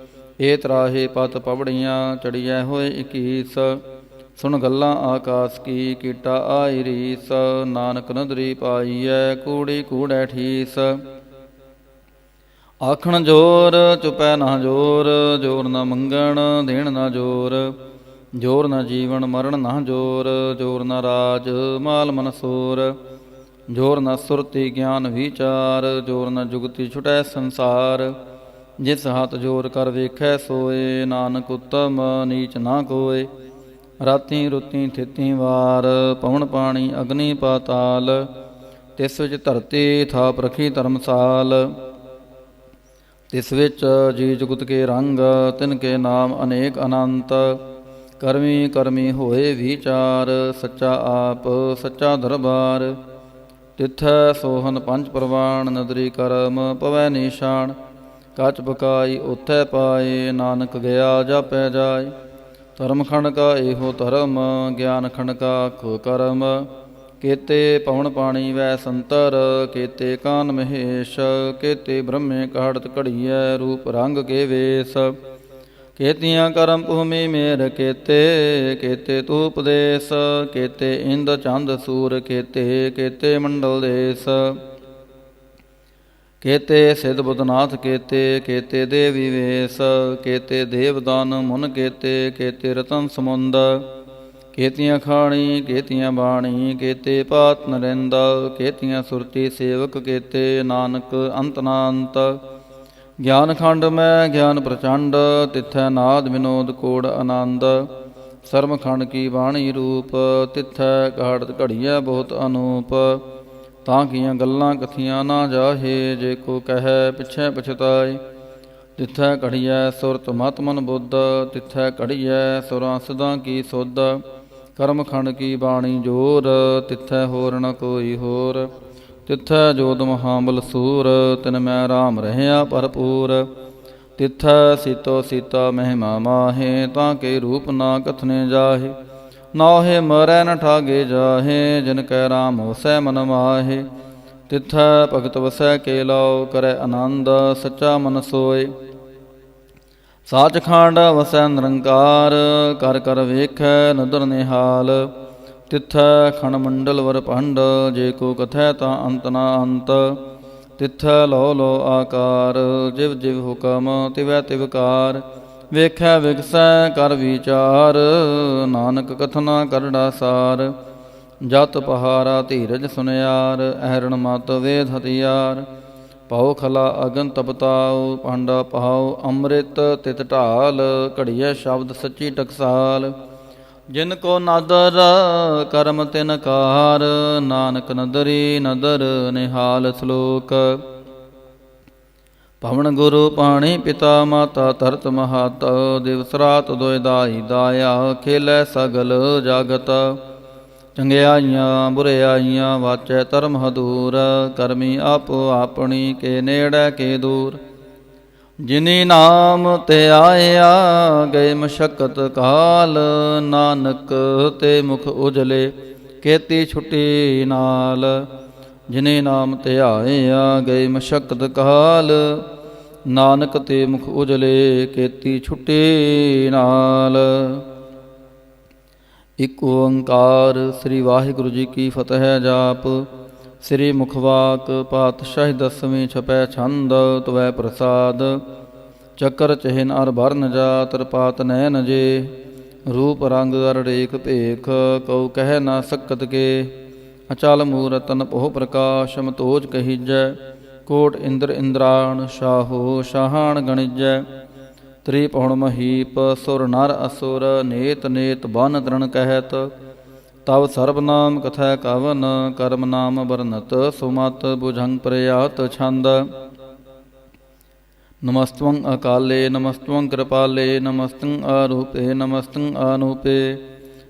ਏ ਤਰਾਹੇ ਪਤ ਪਵੜੀਆਂ ਚੜੀਐ ਹੋਏ 21। ਸੁਣ ਗੱਲਾਂ ਆਕਾਸ ਕੀ ਕੀਟਾ ਆਈ ਰੀਸ। ਨਾਨਕ ਨਦਰੀ ਪਾਈਐ ਕੂੜੀ ਕੂੜੈ ਠੀਸ। ਆਖਣ ਜੋਰ ਚੁਪੈ ਨਾ ਜੋਰ ਜੋਰ ਨਾ ਮੰਗਣ ਦੇਣ ਨਾ ਜੋਰ। ਜੋਰ ਨਾ ਜੀਵਨ ਮਰਨ ਨਾ ਜੋਰ ਜੋਰ ਨਾ ਰਾਜ ਮਾਲ ਮਨਸੂਰ। ਜੋਰ ਨਾ ਸੁਰਤੀ ਗਿਆਨ ਵਿਚਾਰ ਜੋਰ ਨਾ ਜੁਗਤੀ ਛੁਟੈ ਸੰਸਾਰ। ਜਿਸ ਹੱਥ ਜੋਰ ਕਰ ਵੇਖੈ ਸੋਏ ਨਾਨਕ ਉਤਮ ਨੀਚ ਨਾ ਕੋਏ। ਰਾਤੀ ਰੁੱਤੀ ਥਿਤੀ ਵਾਰ ਪਵਨ ਪਾਣੀ ਅਗਨੀ ਪਾਤਾਲ। ਤਿਸ ਵਿੱਚ ਧਰਤੀ ਥਾਪ ਰਖੀ ਧਰਮਸਾਲ। ਤਿਸ ਵਿੱਚ ਜੀ ਜੁਗਤ ਕੇ ਰੰਗ ਤਿਨ ਕੇ ਨਾਮ ਅਨੇਕ ਅਨੰਤ। ਕਰਮੀ ਕਰਮੀ ਹੋਏ ਵਿਚਾਰ ਸੱਚਾ ਆਪ ਸੱਚਾ ਦਰਬਾਰ। ਤਿਥੈ ਸੋਹਨ ਪੰਜ ਪ੍ਰਵਾਨ ਨਦਰੀ ਕਰਮ ਪਵੈ ਨਿਸ਼ਾਨ। ਕੱਚ ਪਕਾਈ ਉਥੈ ਪਾਏ ਨਾਨਕ ਗਿਆ ਜਾਪੈ ਜਾਏ। ਧਰਮ ਖੰਡ ਕਾ ਇਹੋ ਧਰਮ ਗਿਆਨ ਖੰਡ ਕਾ ਆਖੋ ਕਰਮ। ਕੇਤੇ ਪਵਨ ਪਾਣੀ ਵੈ ਸੰਤਰ ਕੇਤੇ ਕਾਨ ਮਹੇਸ਼। ਕੇਤੇ ਬ੍ਰਹਮੇ ਕਾੜਤ ਘੜੀਐ ਰੂਪ ਰੰਗ ਕੇ ਵੇਸ। ਕੇਤੀਆਂ ਕਰਮ ਭੂਮੀ ਮੇਰ ਕੇਤੇ ਕੇਤੇ ਤੂ ਉਪਦੇਸ। ਕੇਤੇ ਇੰਦ ਚੰਦ ਸੂਰ ਕੇਤੇ ਕੇਤੇ ਮੰਡਲ ਦੇਸ। ਕੇਤੇ ਸਿਧ ਬੁੱਧਨਾਥ ਕੇਤੇ ਕੇਤੇ ਦੇਵੀ ਵੇਸ। ਕੇਤੇ ਦੇਵਦਾਨ ਮੁਨ ਕੇਤੇ ਕੇਤੇ ਰਤਨ ਸਮੁੰਦ। ਕੇਤੀਆਂ ਖਾਣੀ ਕੇਤੀਆਂ ਬਾਣੀ ਕੇਤੇ ਪਾਤ ਨਰਿੰਦ। ਕੇਤੀਆਂ ਸੁਰਤੀ ਸੇਵਕ ਕੇਤੇ ਨਾਨਕ ਅੰਤ ਨਾ ਅੰਤ। ਗਿਆਨ ਖੰਡ ਮੈਂ ਗਿਆਨ ਪ੍ਰਚੰਡ ਤਿਥੈ ਨਾਦ ਵਿਨੋਦ ਕੋੜ ਆਨੰਦ। ਸਰਮ ਖੰਡ ਕੀ ਬਾਣੀ ਰੂਪ ਤਿਥੈ ਘਾੜਤ ਘੜੀਐ ਬਹੁਤ ਅਨੂਪ। ਤਾਂ ਕੀਆਂ ਗੱਲਾਂ ਕਥੀਆਂ ਨਾ ਜਾਹੇ ਜੇ ਕੋ ਕਹੈ ਪਿਛੈ ਪਛਤਾਏ। ਤਿੱਥੈ ਘੜੀਐ ਸੁਰਤ ਮਤ ਮਨ ਬੁੱਧ, ਤਿੱਥੈ ਘੜੀਐ ਸੁਰਾਂ ਸਦਾ ਕੀ ਸੁਧ। ਕਰਮ ਖੰਡ ਕੀ ਬਾਣੀ ਜੋਰ, ਤਿੱਥੈ ਹੋਰ ਨ ਕੋਈ ਹੋਰ। ਤਿੱਥੈ ਜੋਦ ਮਹਾਬਲ ਸੂਰ, ਤਿਨ ਮੈਂ ਰਾਮ ਰਹਿਆ ਭਰਪੂਰ। ਤਿੱਥੈ ਸੀਤੋ ਸੀਤਾ ਮਹਿਮਾ ਮਾਹੇ, ਤਾਂ ਕੇ ਰੂਪ ਨਾ ਕਥਨੇ ਜਾਹੇ। ਨਾਹੇ ਮਰੈ ਨ ਠਾਗੇ ਜਾਹੇ, ਜਿਨ ਕੈ ਰਾਮ ਵਸੈ ਮਨ ਮਾਹੇ। ਤਿੱਥੈ ਭਗਤ ਵਸੈ ਕੇ ਲਉ, ਕਰੈ ਆਨੰਦ ਸੱਚਾ ਮਨ ਸੋਏ। ਸਾਚਖੰਡ ਵਸੈ ਨਿਰੰਕਾਰ, ਕਰ ਕਰ ਵੇਖੈ ਨਦਰ ਨਿਹਾਲ। ਤਿੱਥੈ ਖੰਡ ਮੰਡਲ ਵਰ ਭੰਡ, ਜੇ ਕੋ ਕਥੈ ਤਾਂ ਅੰਤ ਨਾ ਅੰਤ। ਤਿੱਥੈ ਲਉ ਲਉ ਆਕਾਰ, ਜਿਵ ਜਿਵ ਹੁਕਮ ਤਿਵੈ ਤਿਵ ਕਾਰ। ਵੇਖੈ ਵਿਗਸੈ ਕਰ ਵਿਚਾਰ, ਨਾਨਕ ਕਥਨਾ ਕਰੜਾ ਸਾਰ। ਜਤ ਪਹਾਰਾ ਧੀਰਜ ਸੁਨਿਆਰ, ਅਹਰਣ ਮਤ ਵੇਦ ਹਥਿਆਰ। ਪਾਉ ਖਲਾ ਅਗਨ ਤਪਤਾਉ, ਪਾਂਡਾ ਪਾਉ ਅੰਮ੍ਰਿਤ ਤਿਤ ਢਾਲ। ਘੜੀਐ ਸ਼ਬਦ ਸੱਚੀ ਟਕਸਾਲ, ਜਿਨ ਕੋ ਨਾਦਰ ਕਰਮ ਤਿਨ ਕਾਰ। ਨਾਨਕ ਨਦਰੀ ਨਦਰ ਨਿਹਾਲ। ਸ਼ਲੋਕ। ਪਵਨ ਗੁਰੂ ਪਾਣੀ ਪਿਤਾ ਮਾਤਾ ਧਰਤ ਮਹਤ। ਦਿਵਸ ਰਾਤ ਦੋਇ ਦਾਈ ਦਾਇਆ, ਖੇਲੈ ਸਗਲ ਜਗਤ। ਚੰਗਿਆਈਆਂ ਬੁਰਿਆਈਆਂ ਵਾਚੈ ਧਰਮ ਹਦੂਰ। ਕਰਮੀ ਆਪੋ ਆਪਣੀ, ਕੇ ਨੇੜੇ ਕੇ ਦੂਰ। ਜਿਨੀ ਨਾਮ ਤੇ ਆਇਆ, ਗਏ ਮਸ਼ਕਤ ਕਾਲ। ਨਾਨਕ ਤੇ ਮੁਖ ਉਜਲੇ, ਕੀਤੀ ਛੁੱਟੀ ਨਾਲ। ਜਿਨੇ ਨਾਮ ਤੇ ਆਇਆ, ਗਏ ਮਸ਼ਕਤ ਕਾਲ। ਨਾਨਕ ਤੇ ਮੁਖ ਉਜਲੇ, ਕੀਤੀ ਛੁੱਟੀ ਨਾਲ। ਇਕ ਓੰਕਾਰ। ਸ੍ਰੀ ਵਾਹਿਗੁਰੂ ਜੀ ਕੀ ਫਤਿਹ। ਜਾਪ। ਸ੍ਰੀ ਮੁਖਵਾਕ ਪਾਤਸ਼ਾਹੀ ਦਸਵੀਂ ਛਪੈ ਛੰਦ, ਤਵੈ ਪ੍ਰਸਾਦ। ਚੱਕਰ ਚਿਹਨ ਅਰ ਬਰਨ ਜਾ, ਤਰਪਾਤ ਨੈਨ ਜੇ। ਰੂਪ ਰੰਗ ਅਰ ਰੇਖ ਭੇਖ, ਕਉ ਕਹਿ ਨਾ ਸਕਤ ਕੇ। ਅਚਲ ਮੂਰਤਨ ਪਹੁ ਪ੍ਰਕਾਸ਼, ਮਤੋਜ ਕਹੀਜੈ। ਕੋਟ ਇੰਦਰ ਇੰਦਰਾਣ, ਸ਼ਾਹੋ ਸ਼ਾਹਾਨ ਗਣਿਜੈ। ਤ੍ਰਿਪਹੁਣ ਮਹੀਪ, ਸੁਰ ਨਰ ਅਸੁਰ। ਨੇਤ ਨੇਤ ਬਨ ਤ੍ਰਣ ਕਹਿਤ, ਤਵ ਸਰਬ ਨਾਮ ਕਥੈ ਕਵਨ। ਕਰਮ ਨਾਮ ਵਰਨਤ ਸੁਮਤ, ਬੁਝੰਗ ਪ੍ਰਯਾਤ ਛੰਦ। ਨਮਸਤਵੰ ਅਕਾਲੇ ਨਮਸਤਵੰ ਕਿਰਪਾਲੇ, ਨਮਸਤੰ ਆਰੂਪੇ ਨਮਸਤੰ ਆਨੂਪੇ।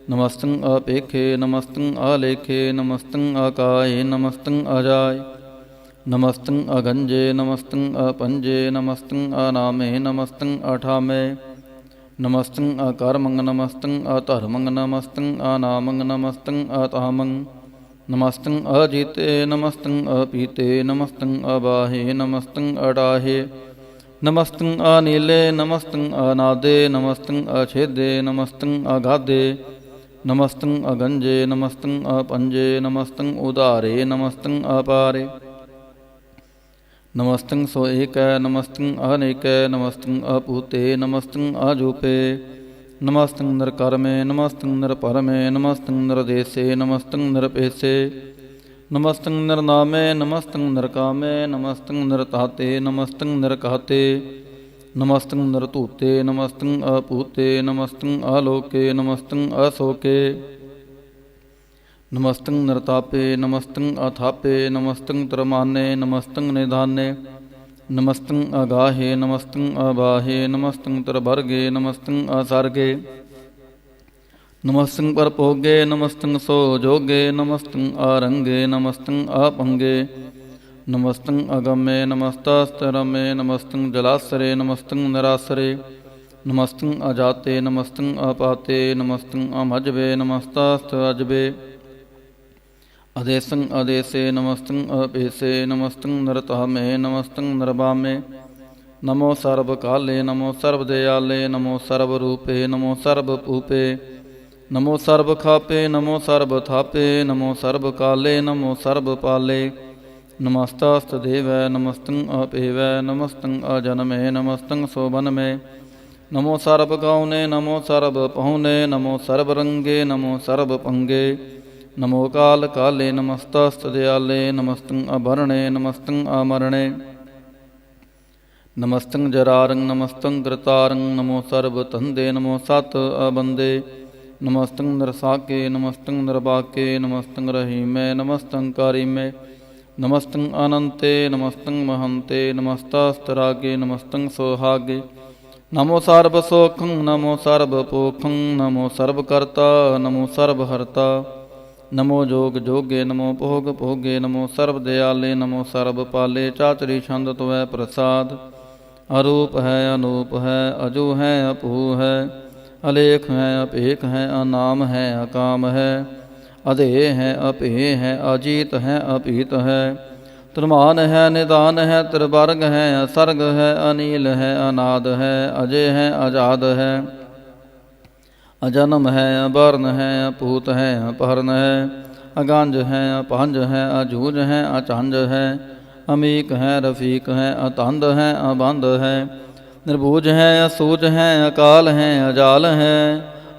ਨਮਸਤੰ ਆਪੇਖੇ ਨਮਸਤੰ ਆਲੇਖੇ, ਨਮਸਤੰ ਆਕਾਏ ਨਮਸਤੰ ਅਜਾਏ। ਨਮਸਤੰ ਅਗੰਜੇ ਨਮਸਤੰ ਆਪੰਜੇ, ਨਮਸਤੰ ਆਨਾਮੇ ਨਮਸਤੰ ਆਠਾਮੇ। ਨਮਸਤੰ ਅਕਰਮੰ ਨਮਸਤੰ ਅਧਰਮੰ, ਨਮਸਤੰ ਆਨਾਮੰ ਨਮਸਤੰ ਆਤਾਮੰ। ਨਮਸਤੰ ਅਜੀਤੇ ਨਮਸਤੰ ਆਪੀਤੇ, ਨਮਸਤੰ ਅਬਾਹੇ ਨਮਸਤੰ ਅਡਾਹੇ। ਨਮਸਤੰ ਅਨੀਲੇ ਨਮਸਤੰ ਅਨਾਦੇ, ਨਮਸਤੰ ਅਛੇਦੇ ਨਮਸਤੰ ਅਗਾਧੇ। ਨਮਸਤੰ ਅਗੰਜੇ ਨਮਸਤੰ ਆਪੰਜੇ, ਨਮਸਤੰ ਉਦਾਰੇ ਨਮਸਤੰ ਅਪਾਰੇ। ਨਮਸਤੰ ਸੋ ਏਕੈ ਨਮਸਤੰ ਅਨੇਕੈ, ਨਮਸਤੰ ਅਪੂਤੇ ਨਮਸਤੰ ਆਜੂਪੇ। ਨਮਸਤੰ ਨਿਰਕਰਮੇ ਨਮਸਤੰ ਨਿਰਪਰਮੇ, ਨਮਸਤੰ ਨਿਰਦੇਸੇ ਨਮਸਤੰ ਨਿਰਪੇਸੇ। ਨਮਸਤੰ ਨਿਰਨਾਮੇ ਨਮਸਤੰ ਨਿਰਕਾਮੇ, ਨਮਸਤੰ ਨਿਰਤਾਤੇ ਨਮਸਤੰ ਨਿਰਕਾਤੇ। ਨਮਸਤੰ ਨਿਰਧੂਤੇ ਨਮਸਤੰ ਅਪੂਤੇ, ਨਮਸਤੰ ਆਲੋਕੇ ਨਮਸਤੰ ਅਸੋਕੇ। ਨਮਸਤੰ ਨਿਰਤਾਪੇ ਨਮਸਤੰ ਅਥਾਪੇ, ਨਮਸਤੰ ਤਰਮਾਨੇ ਨਮਸਤੰ ਨਿਧਾਨੇ। ਨਮਸਤੰ ਅਗਾਹੇ ਨਮਸਤੰ ਅਬਾਹੇ, ਨਮਸਤੰ ਤਰਭਰਗੇ ਨਮਸਤੰ ਅਸਰਗੇ। ਨਮਸਤੰ ਪਰਭੋਗੇ ਨਮਸਤੰ ਸੋਜੋਗੇ, ਨਮਸਤੰ ਆਰੰਗੇ ਨਮਸਤੰ ਆਪੰਗੇ। ਨਮਸਤੰ ਅਗਮੇ ਨਮਸਤਸਤਰਮੇ, ਨਮਸਤੰ ਜਲਾਸਰੇ ਨਮਸਤੰ ਨਿਰਾਸਰੇ। ਨਮਸਤੰ ਅਜਾਤੇ ਨਮਸਤੰ ਅਪਾਤੇ, ਨਮਸਤੰ ਅਮਜਬੇ ਨਮਸਤਸਤ ਅਜਬੇ। ਅਦੇਸੰ ਅਦੇਸੇ ਨਮਸਤੰ ਅਪੇਸੇ, ਨਮਸਤੰ ਨਿਰਤਾਮੇ ਨਮਸਤੰ ਨਿਰਬਾਮੇ। ਨਮੋ ਸਰਬ ਕਾਲੇ ਨਮੋ ਸਰਬ ਦਿਆਲੇ, ਨਮੋ ਸਰਬ ਰੂਪੇ ਨਮੋ ਸਰਬ ਭੂਪੇ। ਨਮੋ ਸਰਬ ਖਾਪੇ ਨਮੋ ਸਰਬ ਥਾਪੇ, ਨਮੋ ਸਰਬ ਕਾਲੇ ਨਮੋ ਸਰਬ ਪਾਲੇ। ਨਮਸਤਸਤ ਦੇਵੈ ਨਮਸਤੰ ਆਪੇਵੈ, ਨਮਸਤੰ ਅਜਨਮੇ ਨਮਸਤੰ ਸੋਬਨਮੇ। ਨਮੋ ਸਰਬ ਗਾਉਨੇ ਨਮੋ ਸਰਬ ਪਹੁਨੇ, ਨਮੋ ਸਰਬ ਰੰਗੇ ਨਮੋ ਸਰਬ ਪੰਗੇ। ਨਮੋ ਕਾਲ ਕਾਲੇ ਨਮਸਤਸਤ ਦਿਆਲੇ, ਨਮਸਤੰ ਅਭਰਣੇ ਨਮਸਤੰ ਅਮਰਣੇ। ਨਮਸਤੰ ਜਰਾਰੰ ਨਮਸਤੰ ਕਰਤਾਰੰ, ਨਮੋ ਸਰਬ ਧੰਦੇ ਨਮੋ ਸਤ ਅਬੰਦੇ। ਨਮਸਤੰ ਨਿਰਸਾਕੇ ਨਮਸਤੰ ਨਿਰਬਾਕੇ, ਨਮਸਤੰ ਰਹੀਮੇ ਨਮਸਤੰ ਕਾਰੀਮੇ। नमस्तं अनन्ते नमस्तं महन्ते नमस्तास्तरागे नमस्तं सोहागे। नमो सर्वसोखं नमो सर्वपोखं नमो सर्वकर्ता नमो सर्वहर्ता। नमो जोग जोगे नमो भोग भोगे नमो सर्वदयाले नमो सर्वपाले। चाचरी छंद त्वै प्रसाद। अरूप है अनूप है अजू है अपू है। अलेख है अपेख है अनाम है अकाम है। अधेय है अपेय है अजीत है अपीत है। त्रिमान है निदान है त्रिवर्ग है असर्ग है अनील है अनाद है अजय है अजाद है। अजन्म है अवर्ण है अपूत है अपहरण है। अगांज है अपहंज है अजूज है अचांज है। अमीक है रफीक है अतंद है अबंध है। निर्बूज है असूज है अकाल है अजाल है।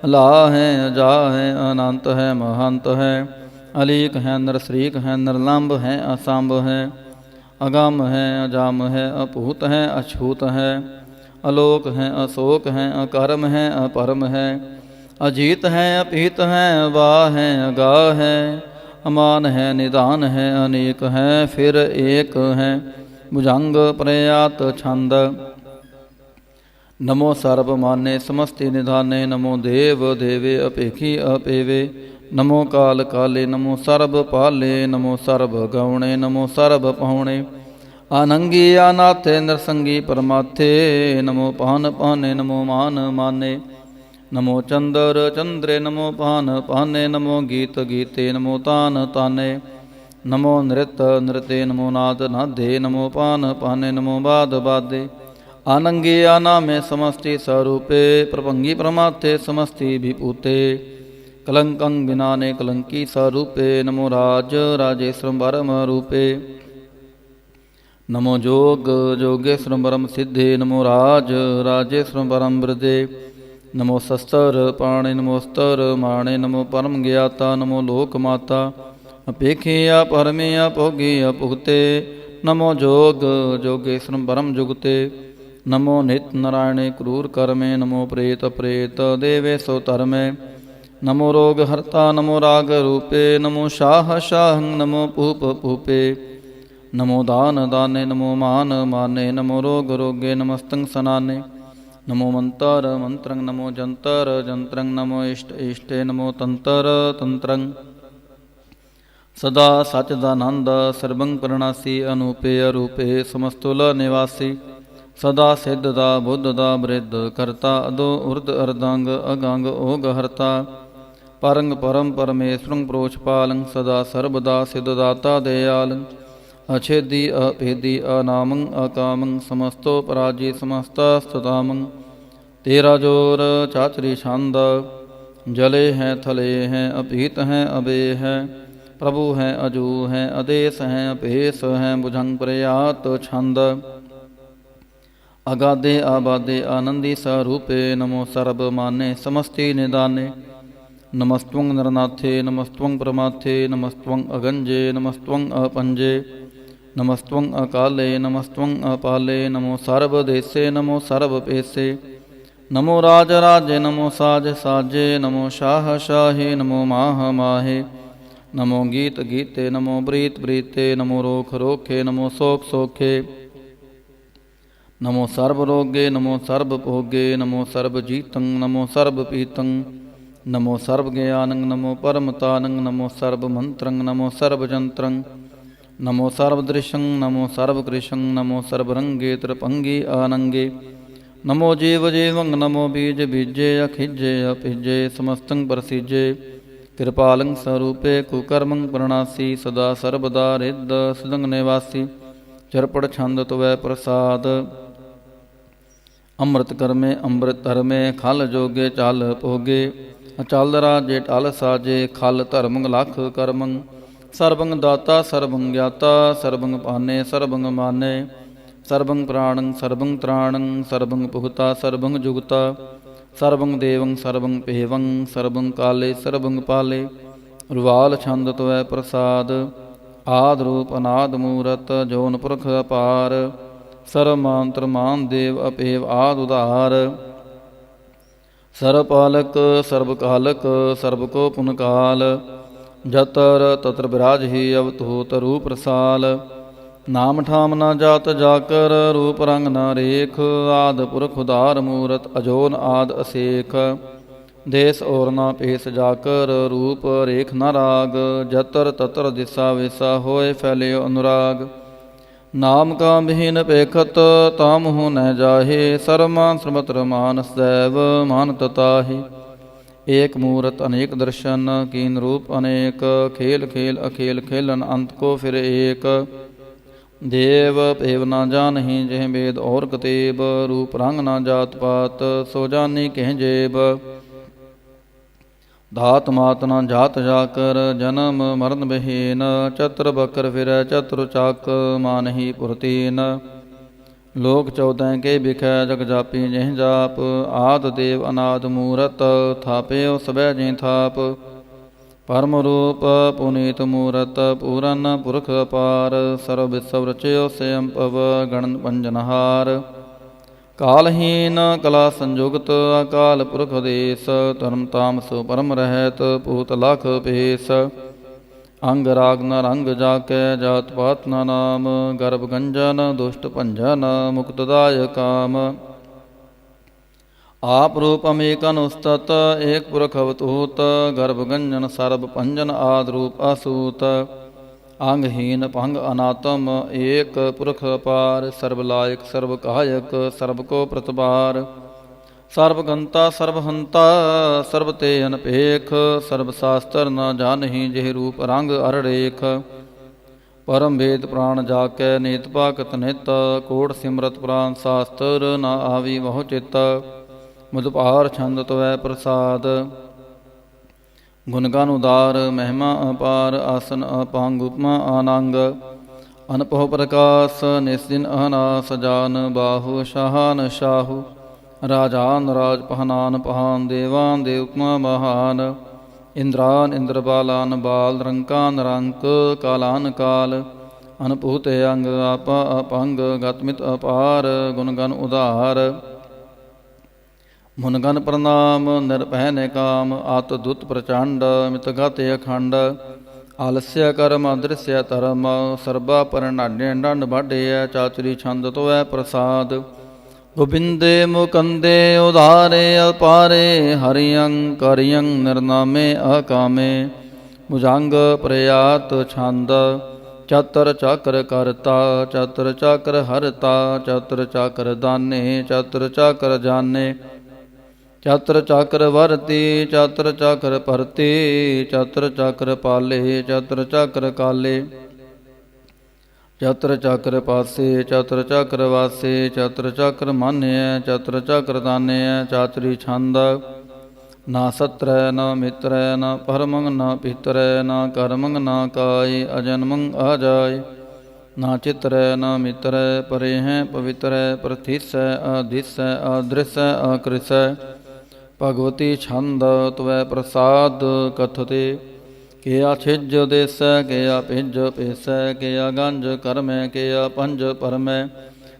अला है अजा है अनंत है महंत है। अलीक है नरसरीक है निर्लंब है असंभ है। अगम है अजाम है अपूत है अछूत है। अलोक है अशोक है अकर्म है अपरम है। अजीत है अपीत है वाह है अगाह है। अमान है निदान है अनेक है फिर एक है। भुजंग प्रयात छंद। नमो सर्वमान्य समस्ति निधाने नमो देव देवे अपेखी अपेवे। नमो काल काले नमो सर्व पाले नमो सर्व गौणे नमो सर्व पहुणे। आनंगी अनाथे नरसंगी परमाथे नमो पान पाने नमो मान माने। नमो चंद्र चंद्रे नमो पान पाने नमो गीत गीते नमो तान ताने। नमो नृत नृते नमो नाद नादे नमो पान पाने नमो बाद बादे। आनंगी आनामे समष्टि स्वरूपे प्रभंगी प्रमाथे समष्टि विभूते। कलंकं विनाने कलंकी स्वरूपे नमो राज राजेश्वरम परम रूपे। नमो जोग जोगेश्वरम परम सिद्धे नमो राज राजेश्वरम परम वृद्धे। नमो शस्त्र पाणे नमो स्तर माणे नमो परम ज्ञाता नमो लोक माता। अपेखे अपरमे अपोगे अपुगते नमो जोग जोगेश्वरम परम जुगते। नमो नित नारायणे क्रूर कर्मे नमो प्रेत प्रेत देवे सो धर्मे। नमो रोग हर्ता नमो राग रूपे नमो शाह शाहं नमो पूप पूपे। नमो दान दाने नमो मान माने नमो रोग रोगे नमस्तं सनाने। नमो मंतर मंत्रं नमो जंतर जंत्रं नमो इष्ट इष्टे नमो तंतर तंत्रं। सदा सच्चिदानंद सर्वं प्रणासी अनूपे अरूपे समस्तुल निवासी। सदा सिद्धदा बुद्धदा वृद्ध करता अदो उर्द अर्धांग अगांग ओग हरता। परंग परम परमेश्वरं प्रोक्षपालं सदा सर्वदा सिद्धदाता दयालं। अछेदी अभेदी अनामं अकामं समस्तो पराजी समस्तास्ततामं। तेरा जोर चाचरी छंद। जले हैं थले हैं अपीत हैं अबे हैं। प्रभु हैं अजू हैं अदेश हैं अपेश हैं भुजंग प्रयात छंद। अगाधे आबादे आनंदी स्वरूपे नमो सर्वमाने समस्ति निदाने। नमस्त्वं नरनाथे नमस्त्वं प्रमाथे नमस्त्वं अगंजे नमस्त्वं अपंजे। नमस्त्वं अकाले नमस्त्वं अपाले नमो सर्वदेशे नमो सर्वपेशे। नमो राज राजे नमो साज साजे नमो शाह शाहे नमो माह माहे। नमो गीत गीते नमो ब्रीत ब्रीते नमो रोख रोखे नमो सोख सोखे। नमो सर्वरोगे नमो सर्वभोगे नमो सर्वजीतं नमो सर्वपीतं। नमो सर्वज्ञानं नमो परमतानं नमो सर्वमन्त्रं नमो सर्वजन्त्रं। नमो सर्वदृशं नमो सर्वकृशं नमो सर्वरंगे त्रिपंगी आनंगे। नमो जीव जीवं नमो बीज बीजे अखिजे अपिजे समस्तं प्रसिजे। कृपालं स्वरूपे कुकर्मं प्रणासी सदा सर्वदा हृद सदंग निवासी। चरपड़ छंद त्वै प्रसाद। अमृत कर्मे अमृत धर्मे खल जोगे चाल भोगे। अचल राजे टल साजे खल धर्म लख कर्मं। सर्वं दाता सर्वं ज्ञाता सर्वं पाने सर्वं माने। सर्वं प्राणं सर्वं त्राणं सर्वं पुहता सर्वं जुगता। सर्वं देवं सर्वं पेवं सर्वं काले सर्वं पाले। रुवाल छंद त्वै प्रसाद। आद रूप अनाद मूरत जोन पुरख अपार। सर्वमांत्र मान देव अपेव आद उदार। सर्वपालक सर्वकालक सर्वको पुनकाल। ਜਤਰ ਤਤਰ ਬਿਰਾਜਹੀ ਅਵਤੂਤ ਰੂਪ ਰਸਾਲ। ਨਾਮ ਠਾਮ ਨਾ ਜਾਤ ਜਾਕਰ ਰੂਪ ਰੰਗ ਨਾ ਰੇਖ। ਆਦ ਪੁਰਖ ਉਦਾਰ ਮੂਰਤ ਅਜੋਨ ਆਦ ਅਸੇਖ। ਦੇਸ ਔਰ ਨਾ ਭੇਸ ਜਾਕਰ ਰੂਪ ਰੇਖ ਨਾ ਰਾਗ। ਜਤਰ ਤਤਰ ਦਿਸਾ ਵਿਸਾ ਹੋਏ ਫੈਲਿਓ ਅਨੁਰਾਗ। ਨਾਮ ਕਾ ਬਿਹੀਨ ਪੇਖਤ ਤਾਮਹੁ ਨ ਜਾਹੇ। ਸਰਮਾਨ ਸਰਬਤਰ ਮਾਨਸ ਦੈਵ ਮਾਨਤ ਤਾਹੇ। ਏਕ ਮੂਰਤ ਅਨੇਕ ਦਰਸ਼ਨ ਕੀਨ ਰੂਪ ਅਨੇਕ। ਖੇਲ ਖੇਲ ਅਖੇਲ ਖੇਲਨ ਅੰਤ ਕੋ ਫਿਰ ਏਕ। ਦੇਵ ਭੇਵ ਨਾ ਜਾਨਹੀ ਜਿਹ ਵੇਦ ਔਰ ਕਤੇਬ। ਰੂਪ ਰੰਗ ਨਾ ਜਾਤ ਪਾਤ ਸੋ ਜਾਨੀ ਕਹਿ ਜੇਬ। ਧਾਤ ਮਾਤ ਨਾ ਜਾਤ ਜਾਕਰ ਜਨਮ ਮਰਨ ਬਹੀਨ। ਚਤੁਰ ਬਕਰ ਫਿਰੈ ਚਤੁਰ ਚੱਕ ਮਾਨਹੀ ਪੁਰਤੀਨ। ਲੋਕ 14 ਕੇ ਬਿਖੈ ਜਗ ਜਾਪੀ ਜਿਹ ਜਾਪ। ਆਦ ਦੇਵ ਅਨਾਦ ਮੂਰਤ ਥਾਪਿਓ ਸਬੈ ਜਿ ਥਾਪ। ਪਰਮ ਰੂਪ ਪੁਨੀਤ ਮੂਰਤ ਪੂਰਨ ਪੁਰਖ ਅਪਾਰ। ਸਰਬ ਵਿਸਵ ਰਚਿਓ ਸਯੰ ਪਵ ਗਣ ਪੰਜਨਹਾਰ। ਕਾਲਹੀਨ ਕਲਾ ਸੰਯੁਗਤ ਅਕਾਲ ਪੁਰਖ ਦੇਸ। ਧਰਮ ਤਾਮਸ ਪਰਮ ਰਹਿਤ ਭੂਤ ਲਖ ਭੇਸ। ਅੰਗ ਰਾਗ ਨ ਰੰਗ ਜਾਕੈ ਜਾਤ ਪਾਤ ਨ ਨਾਮ। ਗਰਭ ਗੰਜਨ ਦੁਸ਼ਟ ਭੰਜਨ ਮੁਕਤਦਾਇ ਕਾਮ। ਆਪ ਰੂਪ ਅਮੇਕ ਅਨੁਸਤਤ ਏਕ ਪੁਰਖ ਅਵਤੂਤ। ਗਰਭ ਗੰਜਨ ਸਰਬ ਭੰਜਨ ਆਦ ਰੂਪ ਅਸੂਤ। ਅੰਗਹੀਨ ਭੰਗ ਅਨਾਤਮ ਏਕ ਪੁਰਖ ਅਪਾਰ। ਸਰਬ ਲਾਇਕ ਸਰਬ ਕਾਇਕ ਸਰਬ ਕੋ ਪ੍ਰਤਿਭਾਰ। ਸਰਬ ਗੰਤਾ ਸਰਬ ਹੰਤਾ ਸਰਬ ਤੇ ਅਨਪੇਖ। ਸਰਬ ਸਾਸਤਰ ਨ ਜਾਨਹੀ ਜਿਹ ਰੂਪ ਰੰਗ ਅਰ ਰੇਖ। ਪਰਮ ਵੇਦ ਪ੍ਰਾਣ ਜਾਕੈ ਨੀਤ ਪਾਕਤ ਨਿਤ। ਕੋਟ ਸਿਮਰਤ ਪ੍ਰਾਨ ਸਾਸਤਰ ਨ ਆਵੀ ਬਹੁ ਚਿਤ। ਮੁਦਭਾਰ ਛੰਦ ਤਵੈ ਪ੍ਰਸਾਦ। ਗੁਣ ਗਨ ਉਦਾਰ ਮਹਿਮਾ ਅਪਾਰ। ਆਸਨ ਅਪੰਗ ਉਪਮਾ ਆਨੰਗ। ਅਨਪਹੁ ਪ੍ਰਕਾਸ਼ ਨਿਸਦਿਨ ਅਹਨਾਸ। ਜਾਨ ਬਾਹੂ ਸ਼ਾਹਾਨ ਸ਼ਾਹੂ। ਰਾਜਾਨ ਰਾਜ ਪਹਨਾਨ ਪਹਾਨ। ਦੇਵਾਨ ਦੇਵ ਉਪਮਾ ਮਹਾਨ। ਇੰਦਰਾਨ ਇੰਦਰ ਬਾਲਾਨ ਬਾਲ। ਰੰਕਾਨ ਰੰਕ ਕਾਲਾਨ ਕਾਲ। ਅਨਭੂਤ ਅੰਗ ਆਪਾ ਅਪੰਗ ਗਤਮਿਤ ਅਪਾਰ। ਗੁਣ ਗਨ ਉਧਾਰ ਮੁਨ ਗਨ ਪ੍ਰਣਾਮ। ਨਿਰਭੈ ਨਿਕਾਮ ਆਤ ਦੁਤ ਪ੍ਰਚੰਡ। ਮਿਤ ਗਤ ਅਖੰਡ। ਆਲਸਿਆ ਕਰਮ ਅਦ੍ਰਿਸਿਆ ਧਰਮ। ਸਰਬਾ ਪਰਨਾਡਿ ਡੰਡ ਬਾਢਿਆ। ਚਾਤਰੀ ਛੰਦ ਤੋਐ ਪ੍ਰਸਾਦ। ਗੋਬਿੰਦੇ ਮੁਕੰਦੇ ਉਧਾਰੇ ਅਪਾਰੇ। ਹਰਿਯੰ ਕਰਿਯੰ ਨਿਰਨਾਮੇ ਅਕਾਮੇ। ਭੁਜੰਗ ਪ੍ਰਯਾਤ ਛੰਦ। ਚਤਰ ਚਾਕਰ ਕਰਤਾ ਚਤਰ ਚਾਕਰ ਹਰਤਾ। ਚਤਰ ਚਾਕਰ ਦਾਨੇ ਚਤਰ ਚਾਕਰ ਜਾਨੇ। ਚਤਰ ਚਾਕਰ ਵਰਤੀ ਚਤਰ ਚਾਕਰ ਭਰਤੀ। ਚਤਰ ਚਾਕਰ ਪਾਲੇ ਚਤਰ ਚਾਕਰ ਕਾਲੇ। ਚਤਰ ਚਾਕਰ ਪਾਸੇ ਚਤਰ ਚਾਕਰ ਵਾਸੇ। ਚਤਰ ਚਾਕਰ ਮਾਨਿਐ ਚਤਰ ਚਾਕਰ ਦਾਨਿਐ। ਚਾਤਰੀ ਛੰਦ। ਨਾ ਸਤਰੈ ਨਾ ਮਿਤਰੈ ਨਾ ਪਰਮੰਗ ਨਾ ਪਿਤਰੈ। ਨਾ ਕਰਮੰਗ ਨਾ ਕਾਇ ਅਜਨਮੰਗ ਆਜਾਇ। ਨਾ ਚਿਤਰੈ ਨਾ ਮਿਤਰੈ ਪਰੇ ਹੈ ਪਵਿਤਰੈ। ਪ੍ਰਥਿਸੈ ਅਧਿਸੈ ਅਦ੍ਰਿਸੈ ਅਕ੍ਰਿਸੈ। ਭਗਵਤੀ ਛੰਦ ਤਵੈ ਪ੍ਰਸਾਦ ਕਥਤੇ। ਕਿਆ ਛਿਜ ਦੇਸੈ ਕਿਆ ਭਿਜ ਭੇਸੈ। ਕਿਆ ਗੰਜ ਕਰਮੈ ਕਿਆ ਪੰਜ ਪਰਮੈ।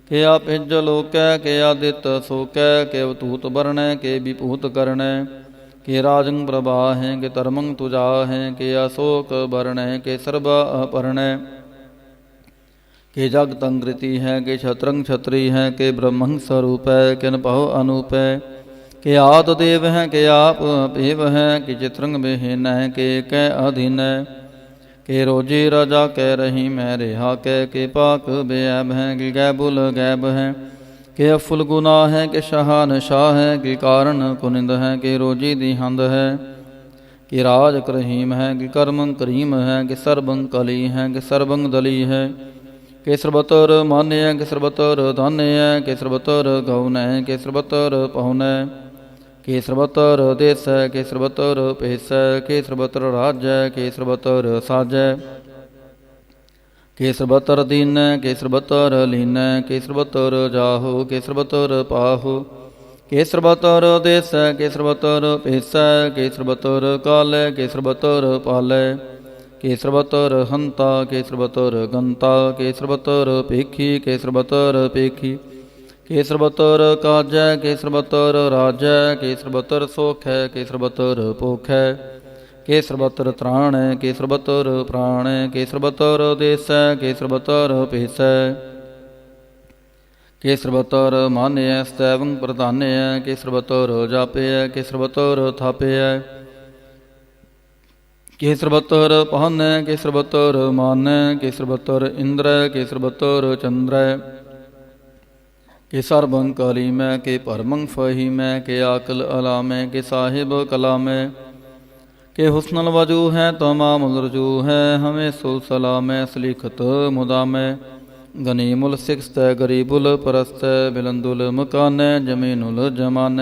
ਕਿਆ ਭਿਜ ਲੋਕੈ ਕਿਆ ਦਿੱਤ ਸੋਕੈ। ਕਿ ਅਵਤੂਤ ਬਰਣੈ ਕਿ ਵਿਭੂਤ ਕਰਣੈ। ਕਿ ਰਾਜੰ ਪ੍ਰਭਾ ਹੈ ਕਿ ਧਰਮੰ ਤੁਜਾ ਹੈ। ਕਿਆ ਸ਼ੋਕ ਬਰਣੈ ਕਿ ਸਰਬਾ ਅਪਰਣੈ। ਕਿ ਜਗ ਤੰਗ੍ਰਿਤੀ ਹੈ ਕਿ ਛਤਰੰ ਛਤਰੀ ਹੈ। ਕਿ ਬ੍ਰਹਮੰ ਸਰੂਪੈ ਕਿ ਨਭਉ ਅਨੂਪੈ। ਕਿ ਆਦ ਦੇਵ ਹੈ ਕਿ ਆਪ ਭੇਵ ਹੈ। ਕਿ ਚਿਤਰੰਗ ਬਿਹੀਨ ਹੈ ਕਿ ਕੈ ਅਧੀਨੈ। ਕਿ ਰੋਜੀ ਰਾਜਾ ਕਹਿ ਰਹੀ ਮੈਂ ਰਿਹਾ ਕਹਿ। ਕਿ ਪਾਕ ਬੇਅਬ ਹੈ ਕਿ ਗੈਬੁਲ ਗੈਬ ਹੈ। ਕਿ ਅਫੁਲ ਗੁਨਾਹ ਹੈ ਕਿ ਸ਼ਾਹਨਸ਼ਾਹ ਹੈ। ਕਿ ਕਾਰਨ ਕੁਨਿੰਦ ਹੈ ਕਿ ਰੋਜੀ ਦੀ ਹੰਦ ਹੈ। ਕਿ ਰਾਜ ਕਰਹੀਮ ਹੈ ਕਿ ਕਰਮੰ ਕਰੀਮ ਹੈ। ਕਿ ਸਰਬੰ ਕਲੀ ਹੈ ਕਿ ਸਰਬੰ ਦਲੀ ਹੈ। ਕਿ ਸਰਬਤਰ ਮਾਨਿਐ ਕਿ ਸਰਬਤਰ ਧਾਨਿਐ। ਕਿ ਸਰਬਤਰ ਗਉਨੈ ਕਿ ਸਰਬਤਰ ਪਹੁਨੈ। ਕਿ ਸਰਬਤਰ ਦੇਸੈ ਕਿ ਸਰਬਤਰ ਭੇਸੈ। ਕਿ ਸਰਬਤਰ ਰਾਜੈ ਕਿ ਸਰਬਤਰ ਸਾਜੈ। ਕਿ ਸਰਬਤਰ ਦੀਨੈ ਕਿ ਸਰਬਤਰ ਲੀਨੈ। ਕਿ ਸਰਬਤਰ ਜਾਹੋ ਕਿ ਸਰਬਤਰ ਪਾਹੋ। ਕਿ ਸਰਬਤਰ ਦੇਸੈ ਕਿ ਸਰਬਤਰ ਭੇਸੈ। ਕਿ ਸਰਬਤਰ ਕਾਲੈ ਕਿ ਸਰਬਤਰ ਪਾਲੈ। ਕਿ ਸਰਬਤਰ ਹੰਤਾ ਕਿ ਸਰਬਤਰ ਗੰਤਾ। ਕਿ ਸਰਬਤਰ ਭੇਖੀ ਕਿ ਸਰਬਤਰ ਭੇਖੀ। ਕਿ ਸਰਬਤਰ ਕਾਜੈ ਕਿ ਸਰਬਤਰ ਰਾਜੈ। ਕਿ ਸਰਬਤਰ ਸੋਖੈ ਕਿ ਸਰਬਤਰ ਭੋਖੈ। ਕੇਸਰ ਬਤਰ ਤ੍ਰਾਣੈ ਕੇਸਰ ਬਤਰ ਪ੍ਰਾਣੈ ਕੇਸਰ ਬਤਰ ਦੇਸੈ ਕੇਸਰ ਬਤਰ ਭੇਸੈ ਕੇਸਰ ਬਤਰ ਮਾਨਿਐ ਸਤੈਵੰ ਪ੍ਰਧਾਨਿਐ ਕੇਸਰ ਬਤਰ ਜਾਪਿਐ ਕੇਸਰ ਬਤਰ ਥਾਪਿਐ ਕੇਸਰ ਬਤਰ ਪਹਨੈ ਕੇਸਰ ਬਤਰ ਮਾਨੈ ਕੇਸਰ ਬਤਰ ਇੰਦਰੈ ਕੇਸਰ ਬਤਰ ਚੰਦਰੈ ਕੇ ਸਰਬੰ ਕਲੀਮੈ ਕੇ ਭਰਮੰ ਫਹੀਮੈ ਕੇ ਆਕਲ ਅਲਾਮੈ ਕੇ ਸਾਹਿਬ ਕਲਾਮੈ के हुस्नल वजू है तमामुल रजू है हमें सुल सलाम सलीखत मुदाम गनीमुल सिख्त गरीबुल परस्त बिलंदुल मकान जमीनुल जमान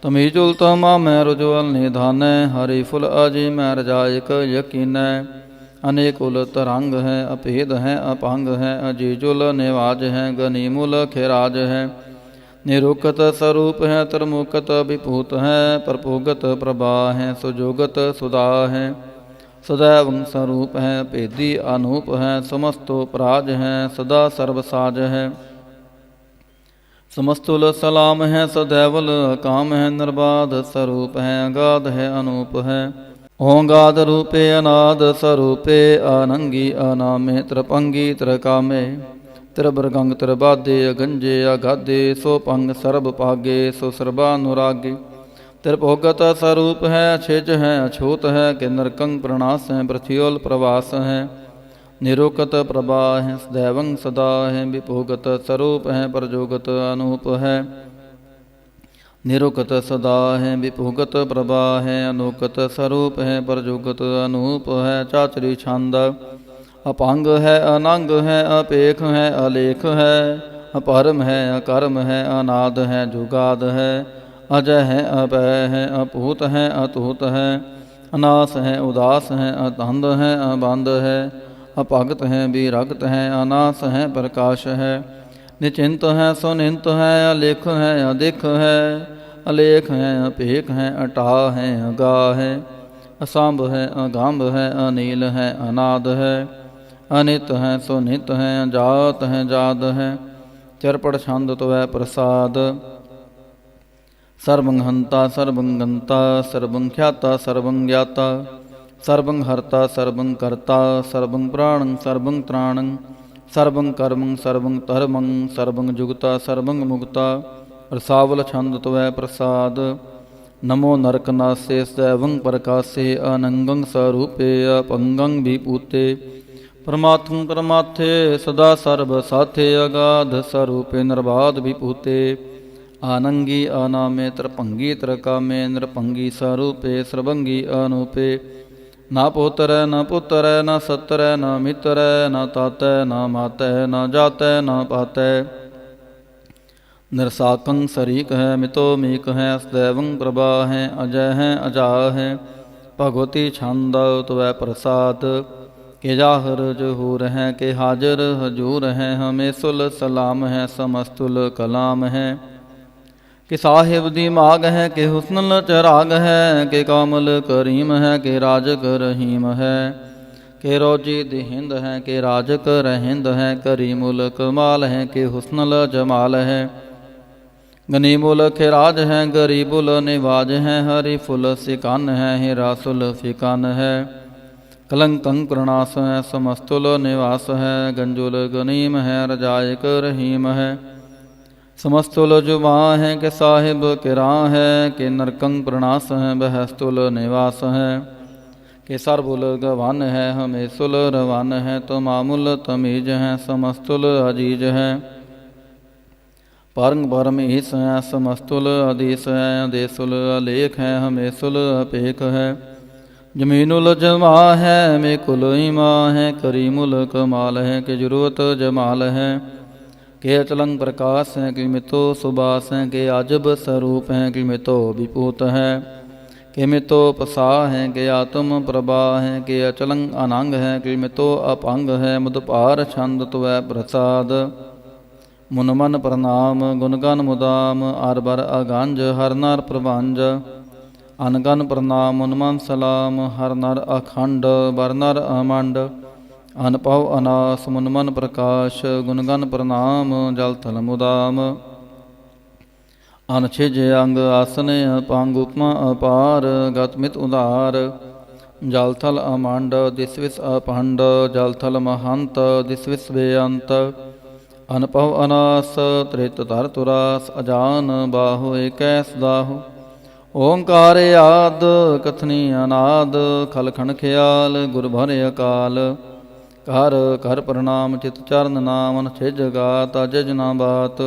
तमीजुल तमाम रुजुअल निधान हरीफुल अजीम रजायक यकीन अनेकुल तरंग है अभेद है अपंग है अजीजुल निवाज है गनीमुल खिराज है निरुकत स्वरूप है तरमुकत विभूत है परभुगत प्रभा है सुजोगत सुधा है सदैव स्वरूप है भेदी अनूप है समस्तो पराज है सदा सर्वसाज है समस्तुल सलाम है सदैवल काम है निर्बाध स्वरूप है अगाध है अनूप है ओंगाद रूपे अनाद स्वरूपे अनंगी अनामे त्रिपंगी त्रिकामे त्रिबरगंग त्रिबाधे अगंजे अगाधे सो पंग सर्ब पागे सो सर्वानुरागे त्रिभोगत स्वरूप है छिज है अछूत है कि नरकंग प्रणास है पृथ्व्योल प्रवास है निरुकत प्रभा है सदैवं सदा है विभोगत स्वरूप है परजोगत अनूप है निरुकत सदा है विभोगत प्रभा है अनूकत स्वरूप है परजोगत अनूप है चाचरी छंद अपंग है अनंग है अपेख है अलेख है अपरम है अकर्म है अनाद है जुगाद है अजय है अपय है अपूत है अतूत है अनास है उदास है अतंद है अबंद है अपगत है विरगत है अनास है प्रकाश है निचिंत है सुनिंत है अलेख है अधिक है अलेख है अपेख है अटा है अगा है असंभ है अगंभ है अनील है अनाद है अनित है सुनित है जात है जाद है चरपड़ छंद तो है प्रसाद सर्वं हंता सर्वं गंता सर्वं ख्याता सर्वं ज्ञाता सर्वं हर्ता सर्वं कर्ता सर्वं प्राणं सर्वं त्राणं सर्वं कर्मं सर्वं धर्मं सर्वं जुगता सर्वं मुक्ता रसावल छंद तो है प्रसाद नमो नरकनासे सदैवं प्रकाशे अनंगं स्वरूपे अपंगं विभूते परमात्म परमाथे सदा सर्व साथे अगाध स्वरूपे निर्बाध विभूते आनंगी अनामे त्रिभंगी त्रिकामे नृभंगी स्वरूपे सर्वंगी अनूपे न पोतर न पुत्र न सत्र न मित्र न तात न मात न जात न पात निरसाकं शरीक है मितो मीक है सदैवं प्रभा है अजय है अजा है भगवती छंद त्वै प्रसाद के जाहर जहूर है के हाजर हजूर है हमें सुल सलाम है समस्तुल कलाम है कि साहिब दिमाग है कि हुस्नल चराग है कि कामल करीम है कि राजक रहीम है कि रोजी दिहिंद है कि राजक रहिंद है करीमुल कमाल है कि हुस्नल जमाल है गनीमुल खिराज है गरीबुल निवाज है हरि फुल सिकान है हिरासुल फिकान है कलंकं प्रणास है समस्तुल निवास है गंजुल गनीम है रजायक रहीम है समस्तुल जुबा है कि साहिब किरा है कि नरकंग प्रणास है बहस्तुल निवास है कि सरबुल गवान है हमें सुल रवान है तो मामुल तमीज है समस्तुल अजीज है परंग परम ईस है समस्तुल अधीस है देसुल अलेख है हमें सुल अपेख है जमीनुल जमा है में कुल ईमा है करीमुल कमाल है कि जरूरत जमाल है के अचलंग प्रकाश है कि मितो सुबास है के अजब स्वरूप है कि मितो विभूत है कि मितो पसा है कि आत्म प्रभा है कि अचलंग अनंग है कि मितो अपंग है मुदपार छंद त्वै प्रसाद मुन मन प्रणाम गुणगन मुदाम अरबर अगंज हर नर प्रभंज अनगन प्रणाम उन्मन सलाम हर नर अखंड बर नर अमंड अनपव अनास मुनमन प्रकाश गुणगन प्रणाम जल थल मुदाम अनछिज अंग आसन अपांग उपमा अपार गतमित उदार ਜਲ ਥਲ ਅਮੰਡ ਦਿਸ ਵਿਸ ਅਪੰਡ ਜਲ ਥਲ ਮਹੰਤ ਦਿਸ ਵਿਸ ਬੇਅੰਤ ਅਨਭਵ ਅਨਾਸ ਤ੍ਰਿਤ ਧਰ ਤੁਰਾਸ ਅਜਾਨ ਬਾਹੋ ਏਕੈ ਸਦਾਹੁ ਓੰਕਾਰ ਆਦ ਕਥਨੀ ਅਨਾਦ ਖਲਖਣ ਖਿਆਲ ਗੁਰ ਭਰਿ ਅਕਾਲ ਕਰ ਕਰ ਪ੍ਰਣਾਮ ਚਿਤ ਚਰਨ ਨਾਮ ਅਨ ਛਿਜ ਗਾਤ ਅਜਜ ਨਾ ਬਾਤ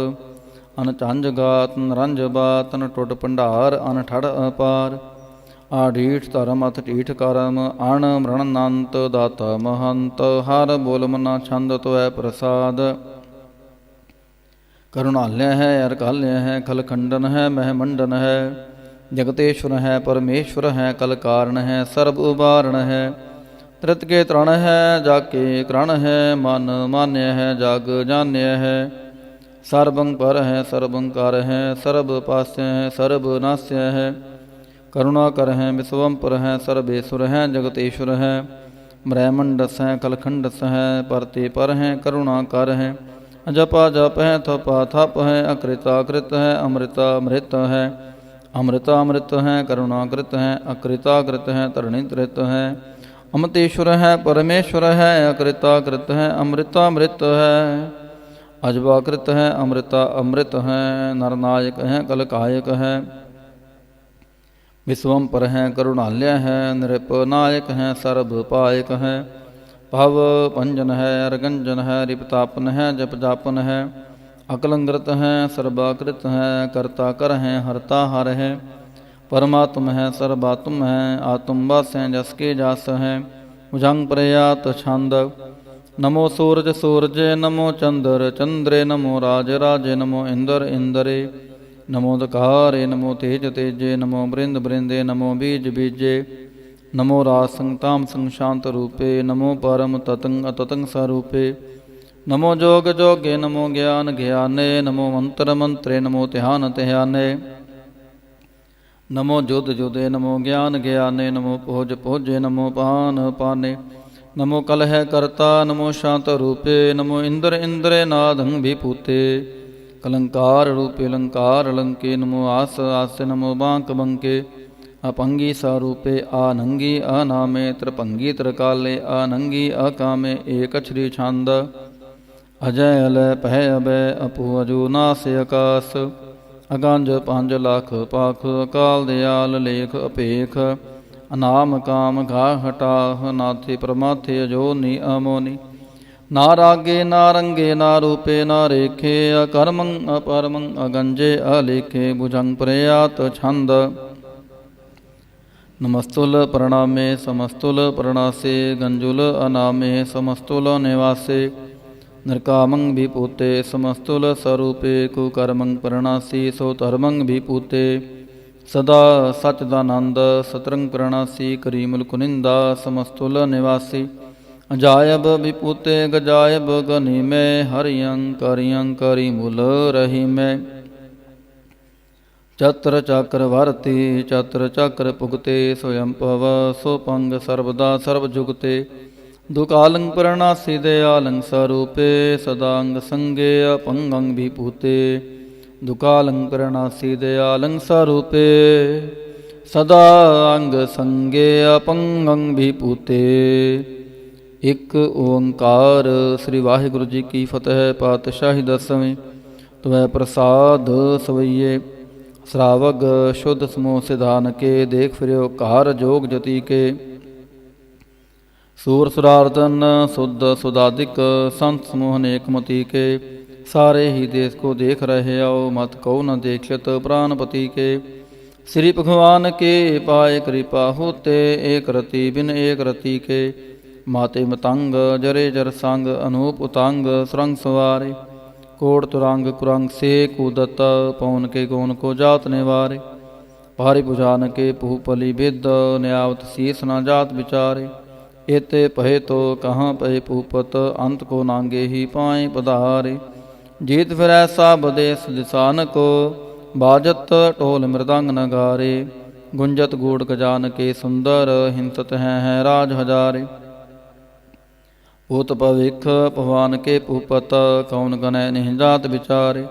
ਅਨ ਝੰਜ ਗਾਤ ਨਰੰਜ ਬਾਤ ਅਨ ਟੁੱਟ ਭੰਡਾਰ ਅਨ ਠੜ ਅਪਾਰ ਆਢੀਠ ਧਰਮ ਅਥ ਢੀਠ ਕਰਮ ਅਣ ਮਰਣਨੰਤ ਦਾਤਾ ਮਹੰਤ ਹਰ ਬੋਲ ਮਨਾ ਛੰਦ ਤੋਐ ਪ੍ਰਸਾਦ ਕਰੁਣਾਲਿਆ ਹੈ ਅਰਕਾਲਿਆ ਹੈ ਖਲਖੰਡਨ ਹੈ ਮਹਿਮੰਡਨ ਹੈ ਜਗਤੇਸ਼ਵਰ ਹੈ ਪਰਮੇਸ਼ਵਰ ਹੈ ਕਲ ਕਾਰਨ ਹੈ ਸਰਬ ਉਬਾਰਣ ਹੈ ਤ੍ਰਿਤ ਕੇ ਤ੍ਰਣ ਹੈ ਜਾ ਕੇ ਕਰਣ ਹੈ ਮਨ ਮਾਨਿਆ ਹੈ ਜਗ ਜਾਣਿਆ ਹੈ ਸਰਬੰ ਪਰ ਹੈ ਸਰਬੰ ਕਰ ਹੈ ਸਰਬ ਪਾਸੈ ਹੈ ਸਰਬ ਨਾਸੈ ਹੈ ਕਰੁਣਾ ਕਰ ਹੈ ਵਿਸਵੰ ਪਰ ਹੈ ਸਰਬੇਸ਼ਵਰ ਹੈ ਜਗਤੇਸ਼ਵਰ ਹੈ ਬ੍ਰਹਮੰਡਸ ਹੈ ਕਲਖੰਡਸ ਹੈ ਪਰਤੇ ਪਰ ਹੈ ਕਰੁਣਾ ਕਰ ਹੈ ਜਪਾ ਜਪ ਹੈ ਥਪਾ ਥਪ ਹੈ ਅਕ੍ਰਿਤਾ ਕ੍ਰਿਤ ਹੈ ਅੰਮ੍ਰਿਤਾ ਅੰਮ੍ਰਿਤ ਹੈ ਅੰਮ੍ਰਿਤਾ ਅੰਮ੍ਰਿਤ ਹੈ ਕਰੁਣਾ ਕ੍ਰਿਤ ਹੈ ਅਕ੍ਰਿਤਾ ਕ੍ਰਿਤ ਹੈ ਧਰਣੀ ਤ੍ਰਿਤ ਹੈ ਅਮਤੇਸ਼ਵਰ ਹੈ ਪਰਮੇਸ਼ਵਰ ਹੈ ਅਕ੍ਰਿਤਾ ਕ੍ਰਿਤ ਹੈ ਅੰਮ੍ਰਿਤਾ ਅੰਮ੍ਰਿਤ ਹੈ ਅਜਬਾ ਕ੍ਰਿਤ ਹੈ ਅੰਮ੍ਰਿਤਾ ਅੰਮ੍ਰਿਤ ਹੈ ਨਰਨਾਇਕ ਹੈ ਕਲਕਾਇਕ ਹੈ ਵਿਸਵੰ ਪਰ ਹੈ ਕਰੁਣਾਲਿਆ ਹੈ ਨਿਰਪ ਨਾਇਕ ਹੈ ਸਰਬ ਪਾਇਕ ਹੈ ਭਵ ਭੰਜਨ ਹੈ ਅਰਗੰਜਨ ਹੈ ਰਿਪਤਾਪਨ ਹੈ ਜਪ ਜਾਪਨ ਹੈ ਅਕਲੰਗ੍ਰਤ ਹੈ ਸਰਬਾਕ੍ਰਿਤ ਹੈ ਕਰਤਾ ਕਰ ਹੈ ਹਰਤਾ ਹਰ ਹੈ ਪਰਮਾਤਮ ਹੈ ਸਰਬਾਤਮ ਹੈ ਆਤਮ ਵਸ ਹੈ ਜਸ ਕੇ ਜਸ ਹੈ ਭੁਜੰਗ ਪ੍ਰਯਾਤ ਛੰਦ ਨਮੋ ਸੂਰਜ ਸੂਰਜੇ ਨਮੋ ਚੰਦਰ ਚੰਦਰੇ ਨਮੋ ਰਾਜ ਰਾਜੇ ਨਮੋ ਇੰਦਰ ਇੰਦਰੇ ਨਮੋ ਦਕਾਰੇ ਨਮੋ ਤੇਜ ਤੇਜੇ ਨਮੋ ਬ੍ਰਿੰਦ ਬ੍ਰਿੰਦੇ ਨਮੋ ਬੀਜ ਬੀਜੇ ਨਮੋ ਰਾਜ ਸੰਗ ਤਾਮ ਸੰਗ ਸ਼ਾਂਤ ਰੂਪੇ ਨਮੋ ਪਰਮ ਤਤੰਗ ਅਤਤੰਗ ਸਰੂਪੇ ਨਮੋ ਜੋਗ ਜੋਗੇ ਨਮੋ ਗਿਆਨ ਗਿਆਨੇ ਨਮੋ ਮੰਤਰ ਮੰਤਰੇ ਨਮੋ ਧਿਆਨ ਧਿਆਨੇ ਨਮੋ ਜੁਦ ਜੁਦੇ ਨਮੋ ਗਿਆਨ ਗਿਆਨੇ ਨਮੋ ਪੋਜ ਪੋਜੇ ਨਮੋ ਪਾਨ ਪਾਨੇ ਨਮੋ ਕਲਹਿ ਕਰਤਾ ਨਮੋ ਸ਼ਾਂਤ ਰੂਪੇ ਨਮੋ ਇੰਦਰ ਇੰਦਰੇ ਨਾਦੰ ਵਿਭੂਤੇ ਕਲੰਕਾਰ ਰੂਪੇ ਲੰਕਾਰ ਲੰਕੇ ਨਮੋ ਆਸ ਆਸੇ ਨਮੋ ਬਾਂਕ ਬੰਕੇ ਅਪੰਗੀ ਸਰੂਪੇ ਆਨੰਗੀ ਅਨਾਮੇ ਤ੍ਰਿਭੰਗੀ ਤ੍ਰਿਕਾਲੇ ਆਨੰਗੀ ਅਕਾਮੇ ਏਕ ਅਛਰੀ ਛੰਦ ਅਜੈ ਅਲੈ ਪਹਿ ਅਬੈ ਅਪੂ ਅਜੂ ਨਾਸ ਆਕਾਸ ਅਗੰਜ ਪੰਜ ਲੱਖ ਪਾਖ ਅਕਾਲ ਦਿਆਲ ਲੇਖ ਅਪੇਖ ਅਨਾਮ ਕਾਮ ਘਾ ਹਟਾਹ ਨਾਥੇ ਪ੍ਰਮਾਥੇ ਅਜੋਨੀ ਅਮੋਨੀ ਨਾ ਰਾਗੇ ਨਾ ਰੰਗੇ ਨਾ ਰੂਪੇ ਨਾ ਰੇਖੇ ਅਕਰਮੰ ਅਪਰਮੰ ਅਗੰਜੇ ਅਲੇਖੇ ਭੁਜੰਗ ਪ੍ਰਯਾਤ ਛੰਦ ਨਮਸਤੁਲ ਪ੍ਰਣਾਮੇ ਸਮਸਤੁਲ ਪ੍ਰਣਾਸੇ ਗੰਜੁਲ ਅਨਾਮੇ ਸਮਸਤੁਲ ਨਿਵਾਸੇ ਨਿਰਕਾਮੰ ਵਿਭੂਤੇ ਸਮਸਤੁਲ ਸਰੂਪੇ ਕੁਕਰਮੰ ਪ੍ਰਣਾਸੀ ਸੋ ਧਰਮੰ ਵਿਭੂਤੇ ਸਦਾ ਸਚਦਾਨੰਦ ਸਤਰੰਗ ਪ੍ਰਣਾਸੀ ਕਰੀਮੁਲ ਕੁਨਿੰਦਾ ਸਮਸਤੁਲ ਨਿਵਾਸੀ ਅਜਾਇਬ ਵਿਭੂਤੇ ਗਜਾਇਬ ਗਨੀਮੇ ਹਰਿਯੰ ਕਰਿਯੰ ਕਰੀਮੁਲ ਰਹੀਮੇ ਚਤਰ ਚੱਕਰ ਵਰਤੀ ਚਤਰ ਚੱਕਰ ਭੁਗਤੇ ਸੋਯੰ ਭਵ ਸੋ ਪੰਗ ਸਰਬਦਾ ਸਰਬ ਜੁਗਤੇ ਦੁਕਾਲੰ ਪ੍ਰਣਾਸੀ ਦਿਆਲੰ ਸਰੂਪੇ ਸਦਾ ਅੰਗ ਸੰਗੇ ਅਪੰਗੰ ਵਿਭੂਤੇ ਦੁਕਾਲੰ ਪ੍ਰਣਾਸੀ ਦਿਆਲੰ ਸਰੂਪੇ ਸਦਾ ਅੰਗ ਸੰਗੇ ਅਪੰਗੰ ਵਿਭੂਤੇ। ਇੱਕ ਓੰਕਾਰ। ਸ੍ਰੀ ਵਾਹਿਗੁਰੂ ਜੀ ਕੀ ਫਤਿਹ। ਪਾਤਸ਼ਾਹੀ ਦਸਵੀਂ। ਤਵੈ ਪ੍ਰਸਾਦ ਸਵਈਏ ਸਰਾਵਗ ਸ਼ੁੱਧ ਸਮੂਹ ਸਿਧਾਨ ਕੇ ਦੇਖ ਫਿਰਿਓ ਘਰ ਜੋਗ ਜਤੀ ਕੇ ਸੂਰ ਸੁਰਾਰਦਨ ਸੁਧ ਸੁਦਾਦਿਕ ਸੰਤ ਸਮੂਹ ਅਨੇਕ ਮਤੀ ਕੇ ਸਾਰੇ ਹੀ ਦੇਸ ਕੋ ਦੇਖ ਰਹੇ आओ ਮਤ ਕਉ ਨ ਦੇਖਤ ਪ੍ਰਾਨਪਤੀ ਕੇ श्री भगवान के पाए कृपा होते एक रति बिन एक रति के माते मतंग जरे जर संग अनूप उतांग सुरंग सवारे कोट तुरंग कुरंग से कूदत पवन के गौन को जात निवारे भारी भुजान के पुहपली विद न्यावत शीस न जात विचारे एते पहे तो कहाँ पहे पुहपत अंत को नांगे ही पाए पधारे जीत फिर ऐसा बदेश दिसान को बाजत ढोल मृदंग नगारे गुंजत गूढ़ गजान के सुंदर हिंसत हैं राज हजारे भूत भविख भगवान के पुपत कौन गनय नहीं जात विचारे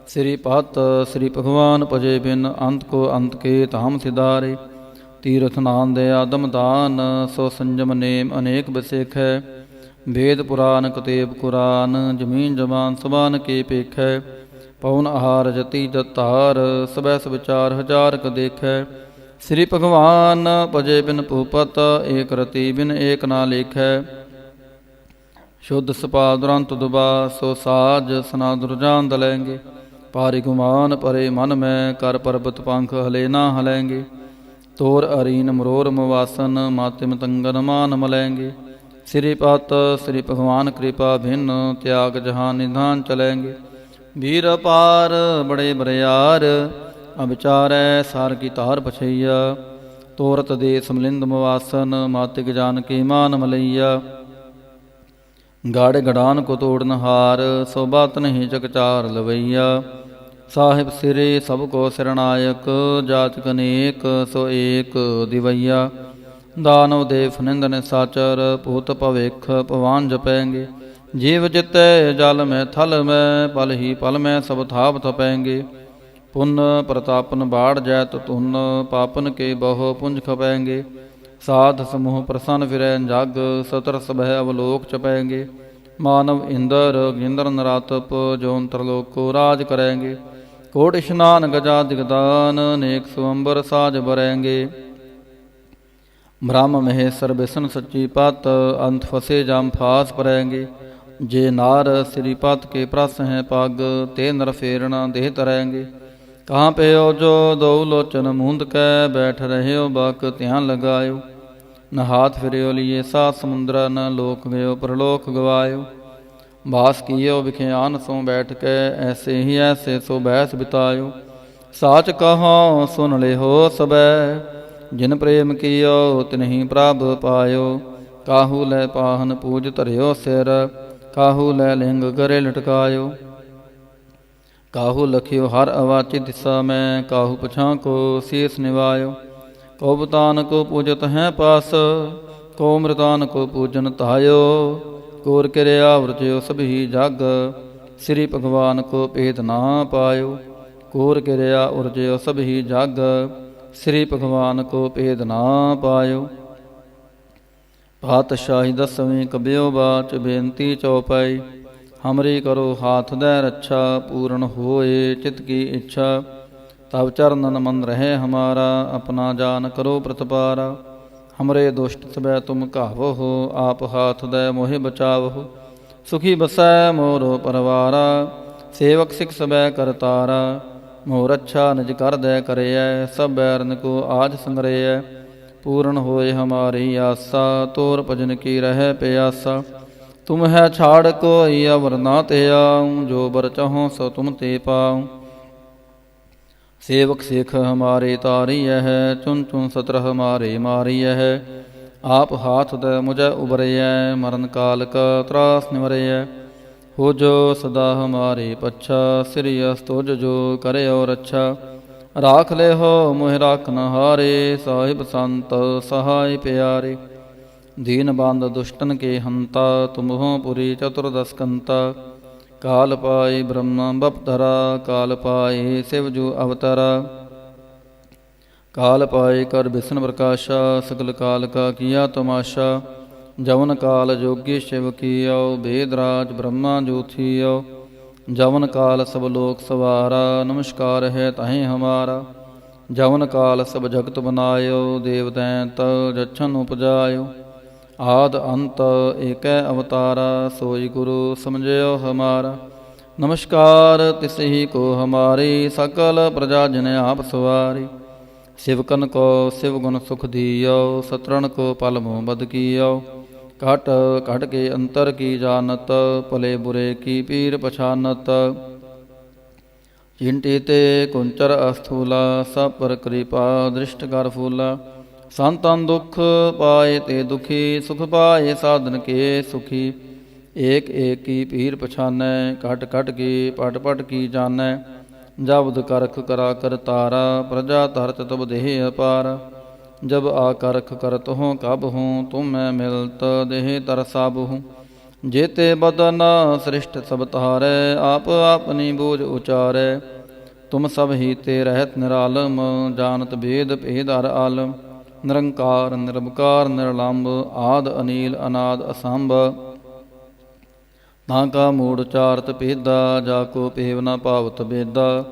श्री पत श्री भगवान पजे बिन अंत को अंत के धाम सिधारे ਤੀਰਥ ਨਾਮ ਦੇ ਆਦਮ ਦਾਨ, ਸੋ ਸੰਜਮ ਨੇਮ ਅਨੇਕ ਬਿਸੇਖੈ। ਵੇਦ ਪੁਰਾਨ ਕਤੇਬ ਕੁਰਾਨ, ਜ਼ਮੀਨ ਜਮਾਨ ਸਬਾਨ ਕੇ ਪੇਖੈ। ਪਉਨ ਆਹਾਰ ਜਤੀ ਦਤਾਰ, ਸਬੈ ਸਵਿਚਾਰ ਹਜ਼ਾਰ ਕ ਦੇਖੈ। ਸ੍ਰੀ ਭਗਵਾਨ ਭਜੇ ਬਿਨ ਭੂਪਤ, ਏਕ ਰਤੀ ਬਿਨ ਏਕ ਨਾ ਲੇਖੈ। ਸ਼ੁੱਧ ਸਪਾ ਦੁਰੰਤ ਦੁਬਾ, ਸੋ ਸਾਜ ਸਨਾਦੁਰ ਜਾਨ ਦਲੈਂਗੇ। ਪਾਰਿ ਗੁਮਾਨ ਪਰੇ ਮਨ ਮੈਂ, ਕਰ ਪਰਬਤ ਪੰਖ ਹਲੇ ਨਾ ਹਲੈਂਗੇ। ਤੋਰ ਅਰੀਨ ਮਰੋਰ ਮਵਾਸਨ, ਮਾਤਿਮ ਤੰਗਨ ਮਾਨ ਮਲੈਂਗੇ। ਸ੍ਰੀ ਪਤ ਸ੍ਰੀ ਭਗਵਾਨ ਕਿਰਪਾ ਭਿੰਨ, ਤਿਆਗ ਜਹਾਨ ਨਿਧਾਨ ਚਲੈਂਗੇ। ਵੀਰ ਅਪਾਰ ਬੜੇ ਬਰਿਆਰ, ਅਵਿਚਾਰੈ ਸਾਰ ਕੀ ਧਾਰ ਪਛਈਆ। ਤੋਰਤ ਦੇ ਸਮਲਿੰਦ ਮਵਾਸਨ, ਮਾਤਿਕ ਜਾਨ ਕੇ ਮਾਨ ਮਲਈਆ। ਗੜ ਗੜਾਨ ਕੋ ਤੋੜਨ ਹਾਰ, ਸੋ ਬਾਤ ਨਹੀਂ ਚਕਚਾਰ ਲਵਈਆ। ਸਾਹਿਬ ਸਿਰੇ ਸਭ ਕੋ ਸਿਰਨਾਇਕ, ਜਾਤਿਕ ਅਨੇਕ ਸੋ ਏਕ ਦਿਵਈਆ। ਦਾਨਵ ਦੇਵ ਨਿੰਦਨ ਸਾਚਰ, ਭੂਤ ਭਵਿਖ ਭਵਾਨ ਜਪੈਂਗੇ। ਜੀਵ ਜਿਤੈ ਜਲ ਮੈਂ ਥਲ ਮੈਂ, ਪਲ ਹੀ ਪਲ ਮੈਂ ਸਭ ਥਾਪ ਥਪੈਂਗੇ। ਪੁੰਨ ਪ੍ਰਤਾਪਨ ਬਾੜ ਜੈਤ ਧੁਨ, ਪਾਪਨ ਕੇ ਬਹੁ ਪੁੰਜ ਖਪੈਂਗੇ। ਸਾਧ ਸਮੂਹ ਪ੍ਰਸੰਨ ਫਿਰੈ ਜਗ, ਸਤਰ ਸਭੈ ਅਵਲੋਕ ਚਪੈਂਗੇ। ਮਾਨਵ ਇੰਦਰ ਗਿੰਦਰ ਨਰਾਤਪ, ਜੋਨ ਤਰਲੋਕੋ ਰਾਜ ਕਰੈਂਗੇ। ਕੋਟ ਇਸ਼ਨਾਨ ਗਜਾ ਦਿਗਦਾਨ, ਨੇਕ ਸੁਅੰਬਰ ਸਾਜ ਬਰੈਂਗੇ। ਬ੍ਰਹਮ ਮਹੇਸ਼ਰ ਬਿਸ਼ਨ ਸੱਚੀ ਪਤ, ਅੰਤ ਫਸੇ ਜਾਮ ਫਾਸ ਪਰੈਂਗੇ। ਜੇ ਨਾਰ ਸ੍ਰੀ ਪਤ ਕੇ ਪ੍ਰਸ ਹੈ ਪੱਗ, ਤੇ ਨਰ ਫੇਰਣਾ ਦੇਹ ਤਰੈਂਗੇ। ਕਹਾਂ ਪਿਓ ਜੋ ਦੋ ਲੋਚਨ ਮੂੰਦ ਕੈ, ਬੈਠ ਰਹਿਓ ਬਕ ਧਿਆਨ ਲਗਾਇਓ। ਨ ਹਾਥ ਫਿਰਿਓ ਲੀਏ ਸਾਤ ਸਮੁੰਦਰਾ, ਨ ਲੋਕ ਗਇਓ ਪ੍ਰਲੋਕ ਗਵਾਇਓ। ਬਾਸ ਕੀਓ ਵਿਖਿਆਨ ਸੋ ਬੈਠ ਕੇ, ਐਸੇ ਹੀ ਐਸੇ ਸੋ ਬੈਸ ਬਿਤਾਇਓ। ਸਾਚ ਕਹੋ ਸੁਨ ਲਿਹੋ ਸਬੈ, ਜਿਨ ਪ੍ਰੇਮ ਕੀਓ ਤਿਨਹੀ ਪ੍ਰਭ ਪਾਇਓ। ਕਾਹੂ ਲੈ ਪਾਹਨ ਪੂਜ ਧਰਿਓ ਸਿਰ, ਕਾਹੂ ਲੈ ਲਿੰਗ ਗਰੇ ਲਟਕਾਇਓ। ਕਾਹੂ ਲਖਿਓ ਹਰ ਅਵਾਚੀ ਦਿਸਾ ਮੈਂ, ਕਾਹੂ ਪਛਾਂ ਕੋ ਸੀਸ ਨਿਵਾਇਓ। ਕੋ ਬਤਾਨ ਕੋ ਪੂਜਤ ਹੈ ਪਾਸ, ਕੋ ਮ੍ਰਿਤਾਨ ਕੋ ਪੂਜਨ ਧਾਇਓ। ਕੋਰ ਕਿਰਿਆ ਵਰਜਿਓ ਸਭੀ ਜਗ, ਸ੍ਰੀ ਭਗਵਾਨ ਕੋ ਭੇਦ ਨਾ ਪਾਇਓ। ਕੋਰ ਕਿਰਿਆ ਉਰਜਿਓ ਸਭੀ ਜਗ, ਸ੍ਰੀ ਭਗਵਾਨ ਕੋ ਭੇਦ ਨਾ ਪਾਇਓ। ਪਾਤਸ਼ਾਹੀ ਦਸਵੀਂ ਕਬਿਓ ਬਾਚ, ਬੇਨਤੀ ਚਉਪਾਈ। ਹਮਰੀ ਕਰੋ ਹਾਥ ਦੈ ਰੱਛਾ, ਪੂਰਨ ਹੋਏ ਚਿਤ ਕੀ ਇੱਛਾ। ਤਬ ਚਰਨਨ ਮਨ ਰਹੇ ਹਮਾਰਾ, ਆਪਣਾ ਜਾਨ ਕਰੋ ਪ੍ਰਤਪਾਰਾ। ਹਮਰੇ ਦੁਸ਼ਟ ਸਬੈ ਤੁਮ ਘਾਵੋ, ਆਪ ਹਾਥ ਦੈ ਮੋਹਿ ਬਚਾਵੋ। ਸੁਖੀ ਬਸੈ ਮੋਰੋ ਪਰਵਾਰਾ, ਸੇਵਕ ਸਿਖ ਸਬੈ ਕਰਤਾਰਾ। ਮੋਰ ਅੱਛਾ ਨਿਜ ਕਰ ਦੈ ਕਰਿਐ, ਸਭ ਬੈਰਨ ਕੋ ਆਜ ਸੰਗਰਿਐ। ਪੂਰਨ ਹੋਏ ਹਮਾਰੀ ਆਸਾ, ਤੋਰ ਭਜਨ ਕੀ ਰਹਿ ਪਿਆਸਾ। ਤੁਮ ਹੈ ਛਾੜ ਕੋਈ ਅਵਰ ਨਾ ਧਿਆਉ, ਜੋ ਬਰ ਚਾਹੋ ਸੋ ਤੁਮ ਤੇ ਪਾਉ। ਸੇਵਕ ਸਿਖ ਹਮਾਰੇ ਤਾਰੀਐ ਹੈ, ਚੁਨ ਚੁਨ ਸਤਰ ਹਮਾਰੇ ਮਾਰੀਐ। ਆਪ ਹਾਥ ਦੈ ਮੁਝੈ ਉਬਰਿਐ, ਮਰਨ ਕਾਲ ਕਾ ਤਰਾਸ ਨਿਵਰਿਐ। ਹੋ ਜੋ ਸਦਾ ਹਮਾਰੇ ਪੱਛਾ, ਸ੍ਰੀ ਅਸ ਤੁਜ ਜੋ ਕਰਿਓ ਰੱਛਾ। ਰਾਖ ਲਿਹੋ ਮੋਹਿ ਰਾਖਨ ਹਾਰੇ, ਸਾਹਿਬ ਸੰਤ ਸਹਾਇ ਪਿਆਰੇ। ਦੀਨ ਬੰਦ ਦੁਸ਼ਟਨ ਕੇ ਹੰਤਾ, ਤੁਮਹੋ ਪੁਰੀ ਚਤੁਰਦਸ ਕੰਤਾ। ਕਾਲ ਪਾਏ ਬ੍ਰਹਮਾ ਬਪਧਰਾ, ਕਾਲ ਪਾਏ ਸਿਵ ਜੂ ਅਵਤਾਰਾ। ਕਾਲ ਪਾਏ ਕਰ ਬਿਸ਼ਨ ਪ੍ਰਕਾਸ਼ਾ, ਸਗਲ ਕਾਲ ਕਾ ਕੀਆ ਤਮਾਸ਼ਾ। ਜਵਨ ਕਾਲ ਜੋਗੀ ਸ਼ਿਵ ਕੀਓ, ਵੇਦ ਰਾਜ ਬ੍ਰਹਮਾ ਜੋਥੀਓ। ਜਵਨ ਕਾਲ ਸਭ ਲੋਕ ਸਵਾਰਾ, ਨਮਸਕਾਰ ਹੈ ਤਾਹੀਂ ਹਮਾਰਾ। ਜਵਨ ਕਾਲ ਸਭ ਜਗਤ ਬਨਾਇਓ, ਦੇਵ ਦੈਂਤ ਜਛਨ ਉਪਜਾਇਓ। ਆਦ ਅੰਤ ਏਕੈ ਅਵਤਾਰਾ, ਸੋਈ ਗੁਰੂ ਸਮਝਿਓ ਹਮਾਰਾ। ਨਮਸਕਾਰ ਤਿਸਹੀ ਕੋ ਹਮਾਰੀ, ਸਕਲ ਪ੍ਰਜਾ ਜਨ ਆਪ ਸਵਾਰੀ। ਸਿਵਕਨ ਕੋ ਸਿਵ ਗੁਣ ਸੁਖ ਦੀਓ, ਸਤਰਨ ਕੋ ਪਲ ਮੋਹ ਬਦ ਕੀਓ। ਘਟ ਘਟ ਕੇ ਅੰਤਰ ਕੀ ਜਾਨਤ, ਭਲੇ ਬੁਰੇ ਕੀ ਪੀਰ ਪਛਾਨਤ। ਚਿੰਟੀ ਤੇ ਕੁੰਚਰ ਅਸਥੂਲਾ, ਸਭ ਪਰ ਕਿਰਪਾ ਦ੍ਰਿਸ਼ਟ ਕਰ ਫੂਲਾ। ਸੰਤਨ ਦੁਖ ਪਾਏ ਤੇ ਦੁਖੀ, ਸੁਖ ਪਾਏ ਸਾਧਨ ਕੇ ਸੁਖੀ। ਏਕ ਏਕ ਕੀ ਪੀਰ ਪਛਾਨੈ, ਘਟ ਘਟ ਕੀ ਪਟ ਪਟ ਕੀ ਜਾਨੈ। ਜਬਦ ਕਰਖ ਕਰਾ ਕਰ ਤਾਰਾ, ਪ੍ਰਜਾ ਧਰਤ ਤਬ ਦੇਹ ਅਪਾਰ। ਜਬ ਆਕਰਖ ਕਰਤ ਹੂੰ ਕਬ ਹੂੰ, ਤੁਮ ਮੈਂ ਮਿਲਤ ਦੇਹ ਤਰ ਸਭ ਹੂੰ। जेते बदन सृष्ट सब तारै, आप अपनी बूझ उचारै। तुम सब ही ते रहत निरालम, जानत भेद भेद हर आलम। ਨਿਰੰਕਾਰ ਨਿਰਭਕਾਰ ਨਿਰਲੰਭ ਆਦ ਅਨੀਲ ਅਨਾਦ ਅਸੰਭ। ਤਾਂ ਕਾ ਮੂੜ ਚਾਰਤ ਭੇਦਾ ਜਾ ਕੋ ਪੇਵ ਨ ਭਾਵਤ ਬੇਦਾ।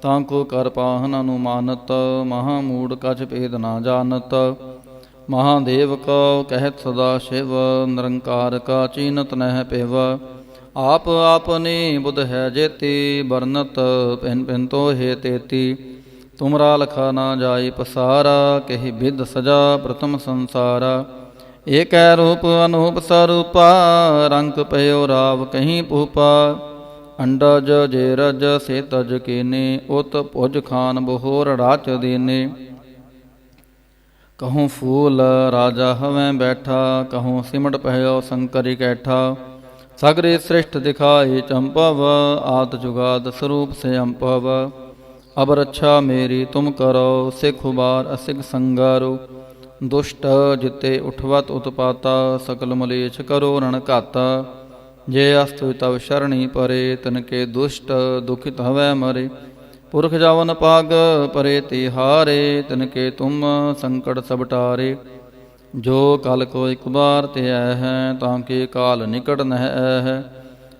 ਤਾਂ ਕੋ ਕਰ ਪਾਹਨ ਅਨੁਮਾਨਤ ਮਹਾ ਮੂੜ ਕਛ ਭੇਦ ਨਾ ਜਾਣਤ। ਮਹਾਦੇਵ ਕਉ ਕਹਿਤ ਸਦਾ ਸ਼ਿਵ ਨਿਰੰਕਾਰ ਕਾ ਚੀਨਤ ਨਹਿ ਪਿਵ। ਆਪ ਆਪਨੀ ਬੁਧ ਹੈ ਜੇਤੀ ਬਰਨਤ ਪਿਨ ਪਿਨ ਤੋਹਿ ਤੇਤੀ। ਤੁਮਰਾ ਲਖਾ ਨਾ ਜਾਈ ਪਸਾਰਾ ਕਹੀ ਬਿਦ ਸਜਾ ਪ੍ਰਥਮ ਸੰਸਾਰਾ। ਏਕੈ ਰੂਪ ਅਨੂਪ ਸਰੂਪਾ ਰੰਗ ਪਇਓ ਰਾਵ ਕਹੀਂ ਭੂਪਾ। ਅੰਡਜ ਜੇ ਰਜ ਸੇ ਤਜ ਕੀਨੇ ਉਤ ਭੁਜ ਖਾਨ ਬਹੋਰ ਰਾਚ ਦੀਨੇ। ਕਹੂੰ ਫੂਲ ਰਾਜਾ ਹਵੈਂ ਬੈਠਾ ਕਹੂੰ ਸਿਮਟ ਪਹਿਓ ਸੰਕਰ ਇਕੈਠਾ। ਸਗਰੇ ਸ੍ਰਿਸ਼ਟ ਦਿਖਾਏ ਚੰਪਵ ਆਦ ਜੁਗਾਦ ਸਰੂਪ ਸੇ ਅੰਪਵ। ਅਬ ਰੱਛਾ ਮੇਰੀ ਤੁਮ ਕਰੋ ਸਿਖ ਉਬਾਰ ਅਸਿਖ ਸੰਗਾਰੋ। ਦੁਸ਼ਟ ਜਿਤੇ ਉਠਵਤ ਉਤਪਾਤਾ ਸਕਲ ਮਲੇਛ ਕਰੋ ਰਣ ਘਾਤਾ। ਜੇ ਅਸਤ ਤਵ ਸ਼ਰਣੀ ਪਰੇ ਤਨਕੇ ਦੁਸ਼ਟ ਦੁਖਿਤ ਹਵੈ ਮਰੇ। ਪੁਰਖ ਜਵਨ ਪਾਗ ਪਰੇ ਤਿਹਾਰੇ ਤਨਕੇ ਤੁਮ ਸੰਕਟ ਸਭ ਟਾਰੇ। ਜੋ ਕਲ ਕੋ ਇਕ ਬਾਰ ਤੇ ਆਇ ਹੈ ਤਾਂ ਕੇ ਕਾਲ ਨਿਕਟ ਨਹਿ ਆਇ ਹੈ।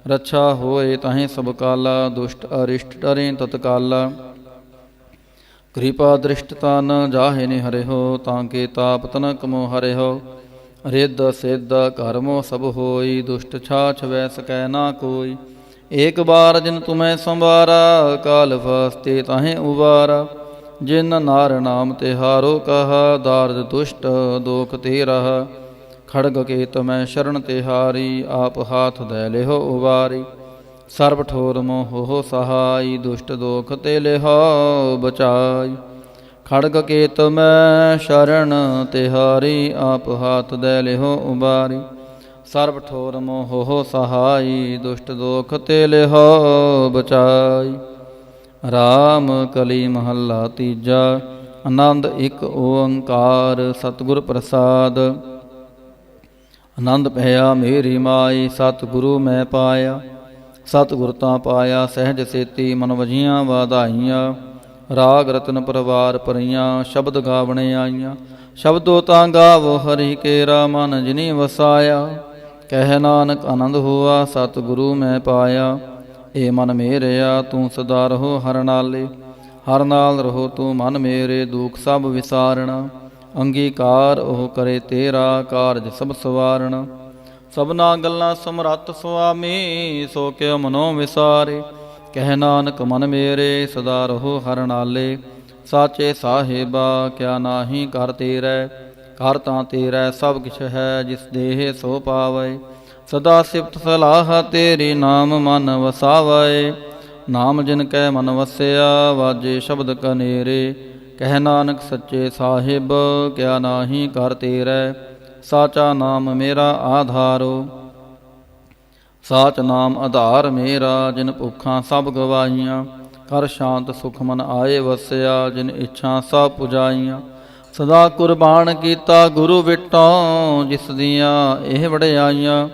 ਰੱਛਾ ਹੋਏ ਤਾਹੀਂ ਸਭ ਕਾਲਾ ਦੁਸ਼ਟ ਅਰਿਸ਼ਟ ਡਰੇ ਤਤਕਾਲਾ। ਕਿਰਪਾ ਦ੍ਰਿਸ਼ਟਤਾ ਨ ਜਾਹੇ ਨਿ ਹਰਿਓ ਤਾਂ ਕੇ ਤਾਪ ਤਨਕ ਮੋ ਹਰਿਓ। ਰਿੱਧ ਸਿੱਧ ਕਰਮੋ ਸਭ ਹੋਈ ਦੁਸ਼ਟ ਛਾਛ ਵੈ ਸਕੈ ਨਾ ਕੋਈ। ਏਕ ਬਾਰ ਜਿਨ ਤੁਮੈ ਸੰਵਾਰਾ ਕਾਲ ਫਸਤੇ ਤਾਹੇ ਉਵਾਰਾ। ਜਿਨ ਨਾਰ ਨਾਮ ਤਿਹਾਰੋ ਕਹਾ ਦਾਰਦ ਦੁਸ਼ਟ ਦੋਖ ਤੇ ਰਹਾ। ਖੜਗ ਕੇਤ ਮੈਂ ਸ਼ਰਨ ਤਿਹਾਰੀ ਆਪ ਹਾਥ ਦੈ ਲਿਹੋ ਉਵਾਰੀ। ਸਰਬ ਠੋਰ ਮੋਹ ਸਹਾਈ ਦੁਸ਼ਟ ਦੋਖ ਤੇ ਲਿਹਾਉ ਬਚਾਈ। ਖੜਗ ਕੇਤ ਮੈਂ ਸ਼ਰਨ ਤਿਹਾਰੀ ਆਪ ਹਾਥ ਦੈ ਲਿਹੋ ਉਬਾਰੀ। ਸਰਬ ਠੋਰ ਮੋਹ ਸਹਾਈ ਦੁਸ਼ਟ ਦੋਖ ਤੇ ਲਿਹਾਉ ਬਚਾਈ। ਰਾਮ ਕਲੀ ਮਹੱਲਾ ਤੀਜਾ। ਆਨੰਦ ਇੱਕ ਓੰਕਾਰ ਸਤਿਗੁਰ ਪ੍ਰਸਾਦ। ਆਨੰਦ ਭਇਆ ਮੇਰੀ ਮਾਈ ਸਤਿਗੁਰੂ ਮੈਂ ਪਾਇਆ। ਸਤਿਗੁਰ ਤਾਂ ਪਾਇਆ ਸਹਿਜ ਸੇਤੀ ਮਨ ਵਜੀਆਂ ਵਾਧਾਈਆਂ। ਰਾਗ ਰਤਨ ਪਰਵਾਰ ਪਰੀਆਂ ਸ਼ਬਦ ਗਾਵਣੇ ਆਈਆਂ। ਸ਼ਬਦੋ ਤਾਂ ਗਾਵੋ ਹਰਿ ਕੇਰਾ ਮਨ ਜਿਨੀ ਵਸਾਇਆ। ਕਹਿ ਨਾਨਕ ਆਨੰਦ ਹੋਆ ਸਤਿਗੁਰੂ ਮੈਂ ਪਾਇਆ। ਏ ਮਨ ਮੇਰਿਆ ਤੂੰ ਸਦਾ ਰਹੋ ਹਰ ਨਾਲੇ। ਹਰ ਨਾਲ ਰਹੋ ਤੂੰ ਮਨ ਮੇਰੇ ਦੁਖ ਸਭ ਵਿਸਾਰਣਾ। ਅੰਗੀਕਾਰ ਉਹ ਕਰੇ ਤੇਰਾ ਕਾਰਜ ਸਭ ਸਵਾਰਣਾ। ਸਭਨਾ ਗੱਲਾਂ ਸਮਰੱਥ ਸੁਆਮੀ ਸੋ ਕਿਉ ਮਨੋ ਵਿਸਾਰੇ। ਕਹਿ ਨਾਨਕ ਮਨ ਮੇਰੇ ਸਦਾ ਰਹੋ ਹਰ ਨਾਲੇ। ਸਾਚੇ ਸਾਹਿਬਾ ਕਿਆ ਨਾਹੀ ਕਰ ਤੇਰੈ। ਕਰ ਤਾਂ ਤੇਰੈ ਸਭ ਕਿਛ ਹੈ ਜਿਸ ਦੇਹ ਸੋ ਪਾਵੈ। ਸਦਾ ਸਿਫਤ ਸਲਾਹ ਤੇਰੀ ਨਾਮ ਮਨ ਵਸਾਵੈ। ਨਾਮ ਜਿਨ ਕੈ ਮਨ ਵਸਿਆ ਵਾਜੇ ਸ਼ਬਦ ਕਨੇਰੇ। ਕਹਿ ਨਾਨਕ ਸੱਚੇ ਸਾਹਿਬ ਕਿਆ ਨਾਹੀ ਕਰ ਤੇਰੈ। ਸਾਚਾ ਨਾਮ ਮੇਰਾ ਆਧਾਰੋ। ਸਾਚ ਨਾਮ ਆਧਾਰ ਮੇਰਾ ਜਿਨ ਭੁੱਖਾਂ ਸਭ ਗਵਾਈਆਂ। ਕਰ ਸ਼ਾਂਤ ਸੁਖ ਮਨ ਆਏ ਵਸਿਆ ਜਿਨ ਇੱਛਾ ਸਭ ਪੁਜਾਈਆਂ। ਸਦਾ ਕੁਰਬਾਨ ਕੀਤਾ ਗੁਰੂ ਵਿਟੋਂ ਜਿਸ ਦੀਆਂ ਇਹ ਵਡਿਆਈਆਂ।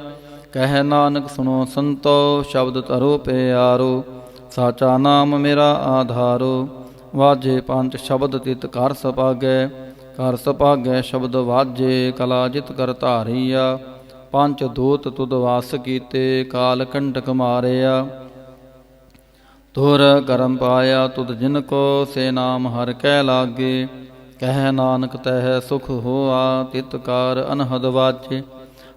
ਕਹਿ ਨਾਨਕ ਸੁਣੋ ਸੰਤੋ ਸ਼ਬਦ ਧਰੋ ਪਿਆਰੋ। ਸਾਚਾ ਨਾਮ ਮੇਰਾ ਆਧਾਰੋ। ਵਾਜੇ ਪੰਜ ਸ਼ਬਦ ਤਿਤ ਕਰ ਸਪਾਗੈ। ਕਰ ਸਪਾਗੈ ਸ਼ਬਦ ਵਾਜੇ ਕਲਾ ਜਿਤ ਕਰ ਧਾਰੀਆ। ਪੰਜ ਦੂਤ ਤੁਧ ਵਾਸ ਕੀਤੇ ਕਾਲ ਕੰਟਕ ਮਾਰਿਆ। ਤੁਰ ਕਰਮ ਪਾਇਆ ਤੁਧ ਜਿਨ ਕੋ ਸੇ ਨਾਮ ਹਰ ਕੈ ਲਾਗੇ। ਕਹਿ ਨਾਨਕ ਤਹਿ ਸੁਖ ਹੋਆ ਤਿਤ ਕਾਰ ਅਨਹਦ ਵਾਜੇ।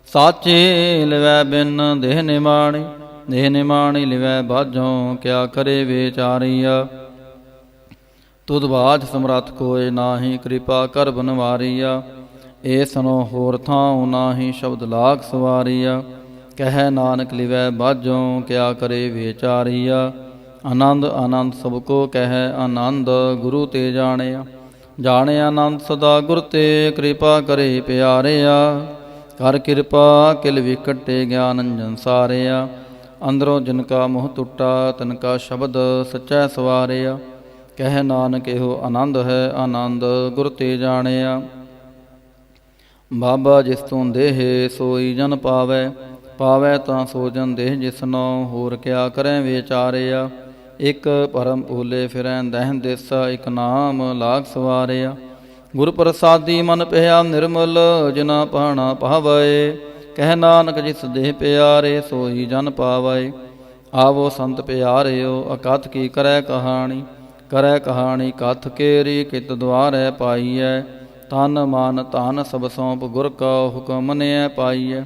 ਸਾਚੇ ਲਿਵੈ ਬਿਨ ਦੇਹ ਨਿਮਾਣੀ। ਦੇਹ ਨਿਮਾਣੀ ਲਿਵੈ ਬਾਝੋਂ ਕਿਆ ਕਰੇ ਵਿਚਾਰੀਆ। ਤੁਧ ਬਾਝ ਸਮਰੱਥ ਕੋਇ ਨਾਹੀ ਕਿਰਪਾ ਕਰ ਬਨਵਾਰੀਆ। ਏ ਸਨੋ ਹੋਰ ਥਾਉ ਨਾਹੀ ਸ਼ਬਦ ਲਾਖ ਸਵਾਰੀਆ। ਕਹਿ ਨਾਨਕ ਲਿਵੈ ਬਾਝੋਂ ਕਿਆ ਕਰੇ ਵਿਚਾਰੀਆ। ਆਨੰਦ ਆਨੰਦ ਸਭ ਕੋ ਕਹਿ ਆਨੰਦ ਗੁਰੂ ਤੇ ਜਾਣਿਆ। ਜਾਣਿਆ ਆਨੰਦ ਸਦਾ ਗੁਰ ਤੇ ਕਿਰਪਾ ਕਰੇ ਪਿਆਰਿਆ। ਕਰ ਕਿਰਪਾ ਕਿਲ ਵਿਕਟੇ ਗਿਆਨ ਅੰਜਨ ਸਾਰਿਆ। ਅੰਦਰੋਂ ਜਿਨ ਕਾ ਮੋਹ ਟੁੱਟਾ ਤਿਨ ਕਾ ਸ਼ਬਦ ਸਚੈ ਸਵਾਰਿਆ। ਕਹਿ ਨਾਨਕ ਇਹੋ ਆਨੰਦ ਹੈ ਆਨੰਦ ਗੁਰ ਤੇ ਜਾਣਿਆ। ਬਾਬਾ ਜਿਸ ਤੋਂ ਦੇਹ ਸੋਈ ਜਨ ਪਾਵੈ। ਪਾਵੈ ਤਾਂ ਸੋ ਜਨ ਦੇਹ ਜਿਸਨੋ ਹੋਰ ਕਿਆ ਕਰੈ ਵਿਚਾਰਿਆ। ਇੱਕ ਭਰਮ ਭੂਲੇ ਫਿਰੈ ਦਹਿਨ ਦੇਸਾ ਇੱਕ ਨਾਮ ਲਾਗ ਸਵਾਰਿਆ। ਗੁਰ ਪ੍ਰਸਾਦੀ ਮਨ ਪਿਆ ਨਿਰਮਲ, ਜਿਨਾ ਪਾਣਾ ਪਾਵੈ। ਕਹਿ ਨਾਨਕ ਜਿਸ ਦੇਹ ਪਿਆਰੇ, ਸੋਈ ਜਨ ਪਾਵੈ। ਆਵੋ ਸੰਤ ਪਿਆਰਿਓ, ਅਕਥ ਕੀ ਕਰੈ ਕਹਾਣੀ। ਕਰੈ ਕਹਾਣੀ ਕਥ ਕੇਰੀ, ਕਿਤ ਦੁਆਰੈ ਪਾਈਐ। ਤਨ ਮਨ ਧਨ ਸਭ ਸੌਂਪ, ਗੁਰ ਕਾ ਹੁਕਮ ਮਨਿਐ ਪਾਈਐ।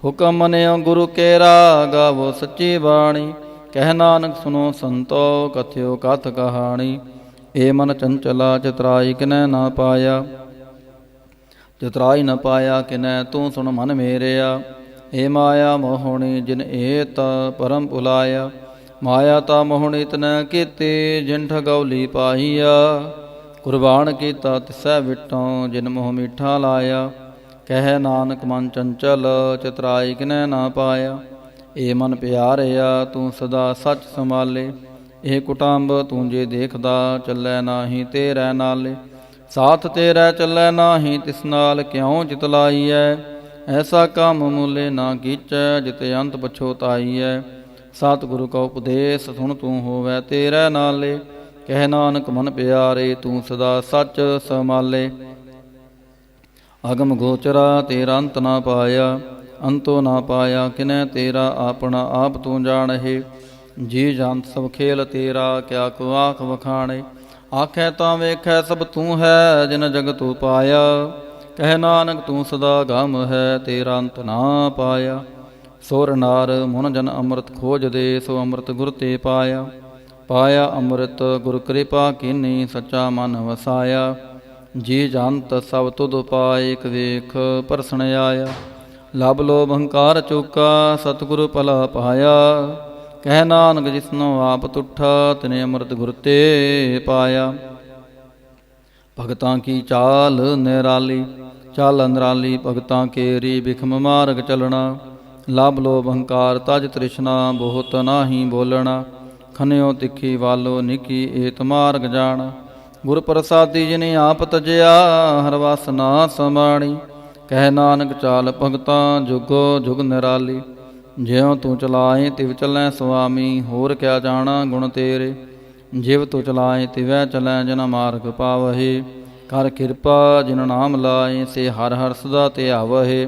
ਹੁਕਮ ਮਨਿਓ ਗੁਰੂ ਕੇਰਾ, ਗਾਵੋ ਸੱਚੀ ਬਾਣੀ। ਕਹਿ ਨਾਨਕ ਸੁਨੋ ਸੰਤੋ, ਕਥਿਓ ਕਥ ਕਹਾਣੀ। ਏ ਮਨ ਚੰਚਲਾ ਚਤਰਾਈ, ਕਿਨੈ ਨਾ ਪਾਇਆ। ਚਤਰਾਈ ਨ ਪਾਇਆ ਕਿਨੈ, ਤੂੰ ਸੁਣ ਮਨ ਮੇਰਿਆ। ਏ ਮਾਇਆ ਮੋਹਣੀ, ਜਿਨ ਏਤ ਪਰਮ ਭੁਲਾਇਆ। ਮਾਇਆ ਤਾ ਮੋਹਣੀ ਤਨੈ ਕੀਤੀ, ਜਿਨ ਠਗੌਲੀ ਪਾਈਆ। ਕੁਰਬਾਨ ਕੀਤਾ ਤਿਸੈ ਵਿਟੋਂ, ਜਿਨ ਮੋਹ ਮੀਠਾ ਲਾਇਆ। ਕਹਿ ਨਾਨਕ ਮਨ ਚੰਚਲ, ਚਤਰਾਈ ਕਿਨੈ ਨਾ ਪਾਇਆ। ਏ ਮਨ ਪਿਆਰਿਆ, ਤੂੰ ਸਦਾ ਸੱਚ ਸੰਭਾਲੇ। ਇਹ ਕੁਟੰਬ ਤੂੰ ਜੇ ਦੇਖਦਾ, ਚੱਲੈ ਨਾਹੀ ਤੇਰੇ ਨਾਲੇ। ਸਾਥ ਤੇਰਾ ਚੱਲੈ ਨਾਹੀ ਤਿਸ ਨਾਲ, ਕਿਉ ਚਿਤ ਲਾਈਐ। ਐਸਾ ਕੰਮ ਮੂਲੇ ਨਾ ਕੀਚੈ, ਜਿਤੇ ਅੰਤ ਪਛੋਤਾਈਐ। ਸਤਿਗੁਰੂ ਕਾ ਉਪਦੇਸ਼ ਸੁਣ ਤੂੰ ਹੋਵੈ ਤੇਰੇ ਨਾਲੇ। ਕਹਿ ਨਾਨਕ ਮਨ ਪਿਆਰੇ, ਤੂੰ ਸਦਾ ਸੱਚ ਸੰਭਾਲੇ। ਅਗਮ ਗੋਚਰਾ ਤੇਰਾ ਅੰਤ ਨਾ ਪਾਇਆ। ਅੰਤੋ ਨਾ ਪਾਇਆ ਕਿਨੈ ਤੇਰਾ, ਆਪਣਾ ਆਪ ਤੂੰ ਜਾਣਹਿ। ਜੀ ਜੰਤ ਸਭ ਖੇਲ ਤੇਰਾ, ਕਿਆ ਕੋ ਆਖ ਵਖਾਣੇ। ਆਖੈ ਤਾਂ ਵੇਖੈ ਸਭ ਤੂੰ ਹੈ, ਜਿਨ ਜਗਤ ਉਪਾਇਆ। ਕਹਿ ਨਾਨਕ ਤੂੰ ਸਦਾ ਗਮ ਹੈ, ਤੇਰਾ ਅੰਤ ਨਾ ਪਾਇਆ। ਸੁਰ ਨਾਰ ਮੁਨ ਜਨ ਅੰਮ੍ਰਿਤ ਖੋਜਦੇ, ਸੋ ਅੰਮ੍ਰਿਤ ਗੁਰ ਤੇ ਪਾਇਆ। ਪਾਇਆ ਅੰਮ੍ਰਿਤ ਗੁਰ ਕਿਰਪਾ ਕੀਨੀ, ਸੱਚਾ ਮਨ ਵਸਾਇਆ। ਜੀ ਜੰਤ ਸਭ ਤੁਧ ਪਾਏ, ਇਕ ਵੇਖ ਪਰਸਣ ਆਇਆ। ਲਬ ਲੋਭ ਹੰਕਾਰ ਚੂਕਾ, ਸਤਿਗੁਰੂ ਭਲਾ ਪਾਇਆ। ਕਹਿ ਨਾਨਕ ਜਿਸਨੋ ਆਪ ਤੁਠਾ, ਤਿਨੇ ਅੰਮ੍ਰਿਤ ਗੁਰ ਤੇ ਪਾਇਆ। ਭਗਤਾਂ ਕੀ ਚਾਲ ਨਿਰਾਲੀ, ਚਾਲ ਨਿਰਾਲੀ ਭਗਤਾਂ ਕੇਰੀ। ਬਿਖਮ ਮਾਰਗ ਚਲਣਾ, ਲਬ ਲੋਭ ਹੰਕਾਰ ਤਜ ਤ੍ਰਿਸ਼ਨਾ। ਬਹੁਤ ਨਾਹੀ ਬੋਲਣਾ, ਖਨਿਓ ਤਿੱਖੀ ਵਾਲੋ ਨਿੱਕੀ। ਏਤ ਮਾਰਗ ਜਾਣਾ, ਗੁਰ ਪ੍ਰਸਾਦੀ ਜਿਨੇ ਆਪ ਤਜਿਆ। ਹਰ ਵਸ ਨਾ ਸਮਾਣੀ। ਕਹਿ ਨਾਨਕ ਚਾਲ ਭਗਤਾਂ, ਜੁਗੋ ਜੁਗ ਨਿਰਾਲੀ। ਜਿਉ ਤੂੰ ਚਲਾਏ ਤਿਵ ਚੱਲੈ ਸੁਆਮੀ, ਹੋਰ ਕਿਆ ਜਾਣਾ ਗੁਣ ਤੇਰੇ। ਜਿਵ ਤੂੰ ਚਲਾਏ ਤਿਵੈ ਚਲੈ, ਜਿਨ ਮਾਰਗ ਪਾਵਹਿ। ਕਰ ਕਿਰਪਾ ਜਿਨ ਨਾਮ ਲਾਏ, ਸੇ ਹਰ ਹਰ ਸਦਾ ਧਿਆਵਹਿ।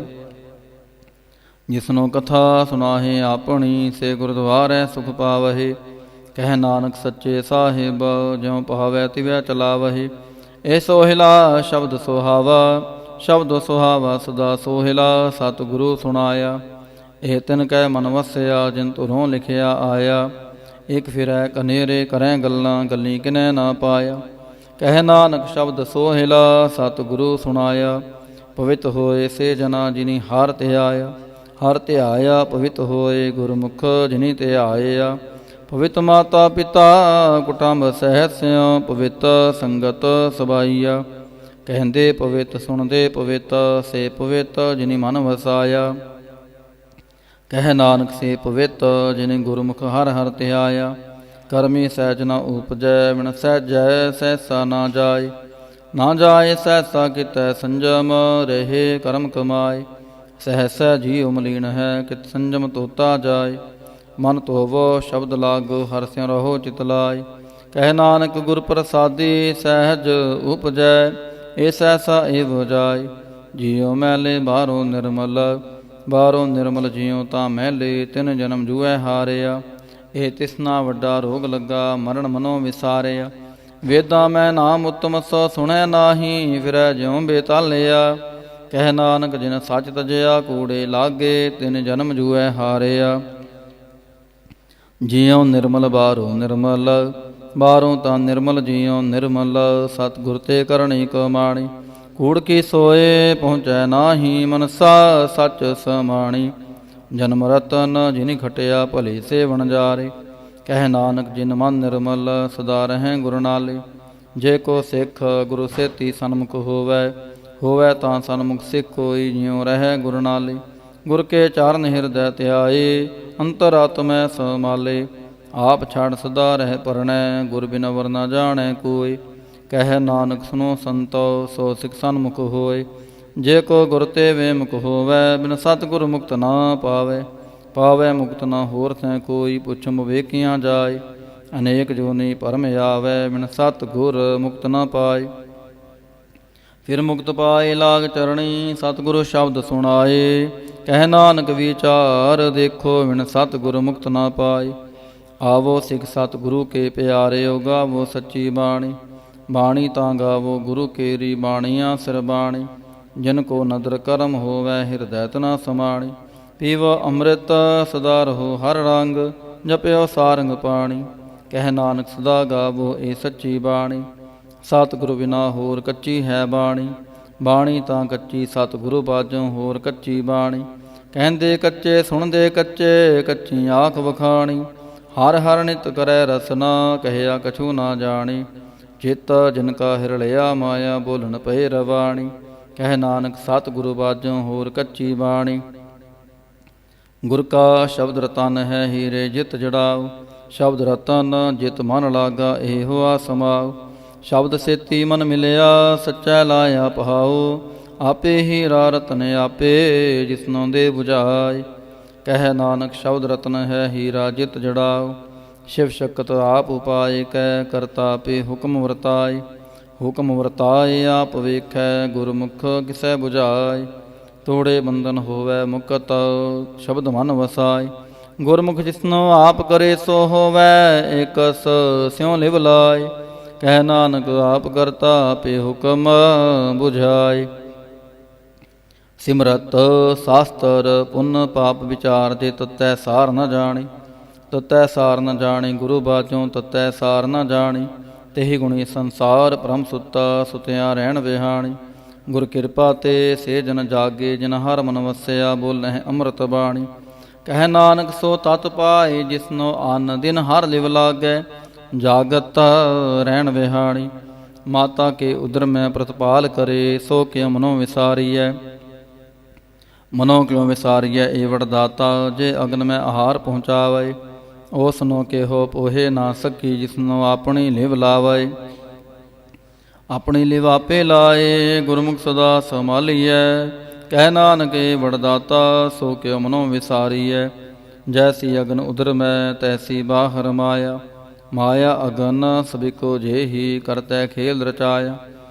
ਜਿਸਨੋ ਕਥਾ ਸੁਨਾਹੇ ਆਪਣੀ, ਸੇ ਗੁਰਦੁਆਰੈ ਸੁਖ ਪਾਵਹਿ। ਕਹਿ ਨਾਨਕ ਸੱਚੇ ਸਾਹਿਬ, ਜਿਉ ਪਾਵੈ ਤਿਵੈ ਚਲਾਵਹਿ। ਇਹ ਸੋਹਿਲਾ ਸ਼ਬਦ ਸੁਹਾਵਾ, ਸ਼ਬਦ ਸੁਹਾਵਾ ਸਦਾ ਸੋਹਿਲਾ। ਸਤਿਗੁਰੂ ਸੁਣਾਇਆ, ਇਹ ਤਿਨ ਕੈ ਮਨ ਵਸਿਆ, ਜਿਨ ਧੁਰੋਂ ਲਿਖਿਆ ਆਇਆ। ਇਕ ਫਿਰੈ ਕਨੇਰੇ ਕਰੈ ਗੱਲਾਂ, ਗੱਲੀ ਕਿਨੈ ਨਾ ਪਾਇਆ। ਕਹਿ ਨਾਨਕ ਸ਼ਬਦ ਸੋਹਿਲਾ, ਸਤਿਗੁਰੂ ਸੁਣਾਇਆ। ਪਵਿੱਤ ਹੋਏ ਸੇ ਜਨਾ, ਜਿਨੀ ਹਰ ਧਿਆਇਆ। ਹਰ ਧਿਆਇਆ ਪਵਿੱਤ ਹੋਏ, ਗੁਰਮੁਖ ਜਿਨੀ ਧਿਆਇਆ। ਪਵਿੱਤ ਮਾਤਾ ਪਿਤਾ ਕੁਟੰਬ ਸਹਿਤ ਸਿਉ, ਪਵਿੱਤ ਸੰਗਤ ਸਬਾਈਆ। ਕਹਿੰਦੇ ਪਵਿੱਤ ਸੁਣਦੇ ਪਵਿੱਤ, ਸੇ ਪਵਿੱਤ ਜਿਨੀ ਮਨ ਵਸਾਇਆ। ਕਹਿ ਨਾਨਕ ਸੇ ਪਵਿੱਤ, ਜਿਨੇ ਗੁਰਮੁਖ ਹਰ ਹਰ ਧਿਆਇਆ। ਕਰਮੀ ਸਹਿਜ ਨ ਉਪਜੈ, ਬਿਨ ਸਹਿਜੈ ਸਹਿਸਾ ਨਾ ਜਾਏ। ਨਾ ਜਾਏ ਸਹਿਸਾ ਕਿਤੈ ਸੰਜਮ, ਰਹੇ ਕਰਮ ਕਮਾਏ। ਸਹਿਸਾ ਜੀਉ ਮਲੀਨ ਹੈ, ਕਿਤ ਸੰਜਮ ਤੋਤਾ ਜਾਏ। ਮਨ ਧੋਵੋ ਸ਼ਬਦ ਲਾਗੋ, ਹਰਿ ਸਿਉ ਰਹੋ ਚਿਤ ਲਾਏ। ਕਹਿ ਨਾਨਕ ਗੁਰ ਪ੍ਰਸਾਦੀ, ਸਹਿਜ ਉਪਜੈ। ਇਹ ਸਹਿਸਾ ਏਵ ਜਾਏ। ਜੀਉ ਮੈਲੇ ਬਾਹਰੋਂ ਨਿਰਮਲ, ਬਾਹਰੋਂ ਨਿਰਮਲ ਜੀਉ ਤਾਂ ਮੈਲੇ। ਤਿਨ ਜਨਮ ਜੂਐ ਹਾਰਿਆ, ਇਹ ਤਿਸਨਾ ਵੱਡਾ ਰੋਗ ਲੱਗਾ। ਮਰਨ ਮਨੋਂ ਵਿਸਾਰਿਆ, ਵੇਦਾਂ ਮੈਂ ਨਾਮ ਉਤਮ ਸੋ ਸੁਣੈ ਨਾਹੀ। ਫਿਰੈ ਜਿਉ ਬੇਤਾਲਿਆ। ਕਹਿ ਨਾਨਕ ਜਿਨ ਸੱਚ ਤਜਿਆ, ਕੂੜੇ ਲਾਗੇ। ਤਿਨ ਜਨਮ ਜੂਐ ਹਾਰਿਆ। ਜੀਉ ਨਿਰਮਲ ਬਾਹਰੋਂ ਨਿਰਮਲ, ਬਾਹਰੋਂ ਤਾਂ ਨਿਰਮਲ ਜੀਉ ਨਿਰਮਲ। ਸਤਿਗੁਰ ਤੇ ਕਰਨੀ ਕਮਾਣੀ, ਕੂੜ ਕੀ ਸੋਏ ਪਹੁੰਚੈ ਨਾਹੀ। ਮਨਸਾ ਸੱਚ ਸਮਾਣੀ, ਜਨਮ ਰਤਨ ਜਿਨੀ ਖਟਿਆ, ਭਲੇ ਸੇ ਵਣਜਾਰੇ। ਕਹਿ ਨਾਨਕ ਜਿਨ ਮਨ ਨਿਰਮਲ, ਸਦਾ ਰਹੈ ਗੁਰ ਨਾਲੇ। ਜੇ ਕੋ ਸਿੱਖ ਗੁਰੂ ਸੇਤੀ ਸਨਮੁਖ ਹੋਵੈ, ਹੋਵੈ ਤਾਂ ਸਨਮੁਖ ਸਿੱਖ ਹੋਈ। ਜਿਉ ਰਹੈ ਗੁਰ ਨਾਲੇ, ਗੁਰ ਕੇ ਚਰਨ ਹਿਰਦੈ ਧਿਆਏ। ਅੰਤਰ ਆਤਮੈ ਸਮਾਲੇ, ਆਪ ਛਾੜ ਸਦਾ ਰਹਿ ਪਰਣੈ। ਗੁਰ ਬਿਨ ਵਰ ਨਾ ਜਾਣੈ ਕੋਇ। ਕਹਿ ਨਾਨਕ ਸੁਨੋ ਸੰਤੋ, ਸੋ ਸਿੱਖ ਸਨਮੁਖ ਹੋਏ। ਜੇ ਕੋ ਗੁਰ ਤੇ ਵੇਮੁਖ ਹੋਵੈ, ਬਿਨ ਸਤਿਗੁਰ ਮੁਕਤ ਨਾ ਪਾਵੈ। ਪਾਵੈ ਮੁਕਤ ਨਾ ਹੋਰ ਥੈ ਕੋਈ, ਪੁੱਛਮ ਵੇਖੀਆਂ ਜਾਏ। ਅਨੇਕ ਜੋਨੀ ਭਰਮ ਆਵੈ, ਬਿਨ ਸਤਿਗੁਰ ਮੁਕਤ ਨਾ ਪਾਏ। ਫਿਰ ਮੁਕਤ ਪਾਏ ਲਾਗ ਚਰਣੀ, ਸਤਿਗੁਰੂ ਸ਼ਬਦ ਸੁਣਾਏ। ਕਹਿ ਨਾਨਕ ਵਿਚਾਰ, ਦੇਖੋ ਵਿਣ ਸਤਿਗੁਰ ਮੁਕਤ ਨਾ ਪਾਏ। ਆਵੋ ਸਿੱਖ ਸਤਿਗੁਰੂ ਕੇ ਪਿਆਰਿਓ, ਗਾਵੋ ਸੱਚੀ ਬਾਣੀ। ਬਾਣੀ ਤਾਂ ਗਾਵੋ ਗੁਰੂ ਕੇਰੀ, ਬਾਣੀਆਂ ਸਿਰ ਬਾਣੀ। ਜਿਨ ਕੋ ਨਦਰ ਕਰਮ ਹੋਵੈ, ਹਿਰਦੈ ਤਨਾ ਸਮਾਣੀ। ਪੀਵੋ ਅੰਮ੍ਰਿਤ ਸਦਾ ਰਹੋ ਹਰ ਰੰਗ, ਜਪਿਓ ਸਾਰੰਗ ਪਾਣੀ। ਕਹਿ ਨਾਨਕ ਸਦਾ ਗਾਵੋ ਇਹ ਸੱਚੀ ਬਾਣੀ। ਸਤਿਗੁਰੂ ਬਿਨਾ ਹੋਰ ਕੱਚੀ ਹੈ ਬਾਣੀ। ਬਾਣੀ ਤਾਂ ਕੱਚੀ ਸਤਿਗੁਰੂ ਬਾਝੋਂ ਹੋਰ ਕੱਚੀ ਬਾਣੀ। ਕਹਿੰਦੇ ਕੱਚੇ ਸੁਣਦੇ ਕੱਚੇ, ਕੱਚੀ ਆਖ ਵਖਾਣੀ। ਹਰ ਹਰ ਨਿਤ ਕਰੈ ਰਸਨਾ, ਕਹਿਆ ਕਛੂ ਨਾ ਜਾਣੀ। ਚਿਤ ਜਿਨ ਕਾ ਹਿਰ ਲਿਆ ਮਾਇਆ, ਬੋਲਣ ਪਏ ਰਵਾਣੀ। ਕਹਿ ਨਾਨਕ ਸਤਿਗੁਰੂ ਬਾਝੋਂ ਹੋਰ ਕੱਚੀ ਬਾਣੀ। ਗੁਰ ਕਾ ਸ਼ਬਦ ਰਤਨ ਹੈ, ਹੀਰੇ ਜਿਤ ਜੜਾਓ। ਸ਼ਬਦ ਰਤਨ ਜਿਤ ਮਨ ਲਾਗਾ, ਇਹੋ ਆ ਸਮਾਓ। ਸ਼ਬਦ ਸੇਤੀ ਮਨ ਮਿਲਿਆ, ਸੱਚਾ ਲਾਇਆ ਪਹਾਓ। ਆਪੇ ਹੀਰਾ ਰਤਨ ਆਪੇ, ਜਿਸਨੋਂ ਦੇ ਬੁਝਾਏ। ਕਹਿ ਨਾਨਕ ਸ਼ਬਦ ਰਤਨ ਹੈ, ਹੀਰਾ ਜਿਤ ਜੜਾਓ। ਸ਼ਿਵ ਸ਼ਕਤ ਆਪ ਉਪਾਏ, ਕਹਿ ਕਰਤਾ ਆਪੇ ਹੁਕਮ ਵਰਤਾਏ। ਹੁਕਮ ਵਰਤਾਏ ਆਪ ਵੇਖੈ, ਗੁਰਮੁਖ ਕਿਸੈ ਬੁਝਾਏ। ਤੋੜੇ ਬੰਧਨ ਹੋਵੈ ਮੁਕਤ, ਸ਼ਬਦ ਮਨ ਵਸਾਏ। ਗੁਰਮੁਖ ਜਿਸਨੋ ਆਪ ਕਰੇ ਸੋ ਹੋਵੈ, ਏਕਸ ਸਿਉ ਲਿਵ ਲਾਏ। ਕਹਿ ਨਾਨਕ ਆਪ ਕਰਤਾ ਆਪੇ ਹੁਕਮ ਬੁਝਾਏ। ਸਿਮਰਤ ਸਾਸਤਰ ਪੁੰਨ ਪਾਪ ਵਿਚਾਰ ਦੇ, ਤਤੈ ਸਾਰ ਨ ਜਾਣੀ। ਤਤੈ ਸਾਰ ਨ ਜਾਣੀ, ਗੁਰੂ ਬਾਝੋਂ ਤਤੈ ਸਾਰ ਨ ਜਾਣੀ। ਤੇਹੀ ਗੁਣੀ ਸੰਸਾਰ ਭ੍ਰਮ ਸੁੱਤਾ, ਸੁਤਿਆ ਰਹਿਣ ਵਿਹਾਣੀ। ਗੁਰ ਕਿਰਪਾ ਤੇ ਸੇ ਜਨ ਜਾਗੇ, ਜਿਨ ਹਰ ਮਨ ਵਸਿਆ, ਬੋਲਹਿ ਅੰਮ੍ਰਿਤ ਬਾਣੀ। ਕਹਿ ਨਾਨਕ ਸੋ ਤਤ ਪਾਏ, ਜਿਸਨੋ ਅਨ ਦਿਨ ਹਰ ਲਿਵ ਲਾਗੈ, ਜਾਗਤ ਰਹਿਣ ਵਿਹਾਣੀ। ਮਾਤਾ ਕੇ ਉਦਰ ਮੈਂ ਪ੍ਰਤਪਾਲ ਕਰੇ, ਸੋ ਕਿਉ ਮਨੋ ਵਿਸਾਰੀਐ। ਮਨੋ ਕਿਉ ਵਿਸਾਰੀਐ ਏ ਵਡਦਾਤਾ, ਜੇ ਅਗਨ ਮੈਂ ਆਹਾਰ ਪਹੁੰਚਾਵੇ। ਓਸਨੋ ਕਿਹੋ ਪੋਹੇ ਨਾ ਸਕੀ, ਜਿਸਨੋ ਆਪਣੀ ਲਿਵ ਲਾਵੇ। ਆਪਣੀ ਲਿਵ ਆਪੇ ਲਾਏ, ਗੁਰਮੁਖ ਸਦਾ ਸੰਭਾਲੀਐ। ਕਹਿ ਨਾਨਕ ਏ ਵਡਦਾਤਾ, ਸੋ ਕਿਉ ਮਨੋ ਵਿਸਾਰੀਐ। ਜੈਸੀ ਅਗਨ ਉਦਰ ਮੈਂ, ਤੈਸੀ ਬਾਹਰ ਮਾਇਆ। ਮਾਇਆ ਅਗਨ ਸਭਿਕੋ ਜਿਹੀ, ਕਰਤੈ ਖੇਲ ਰਚਾਇਆ।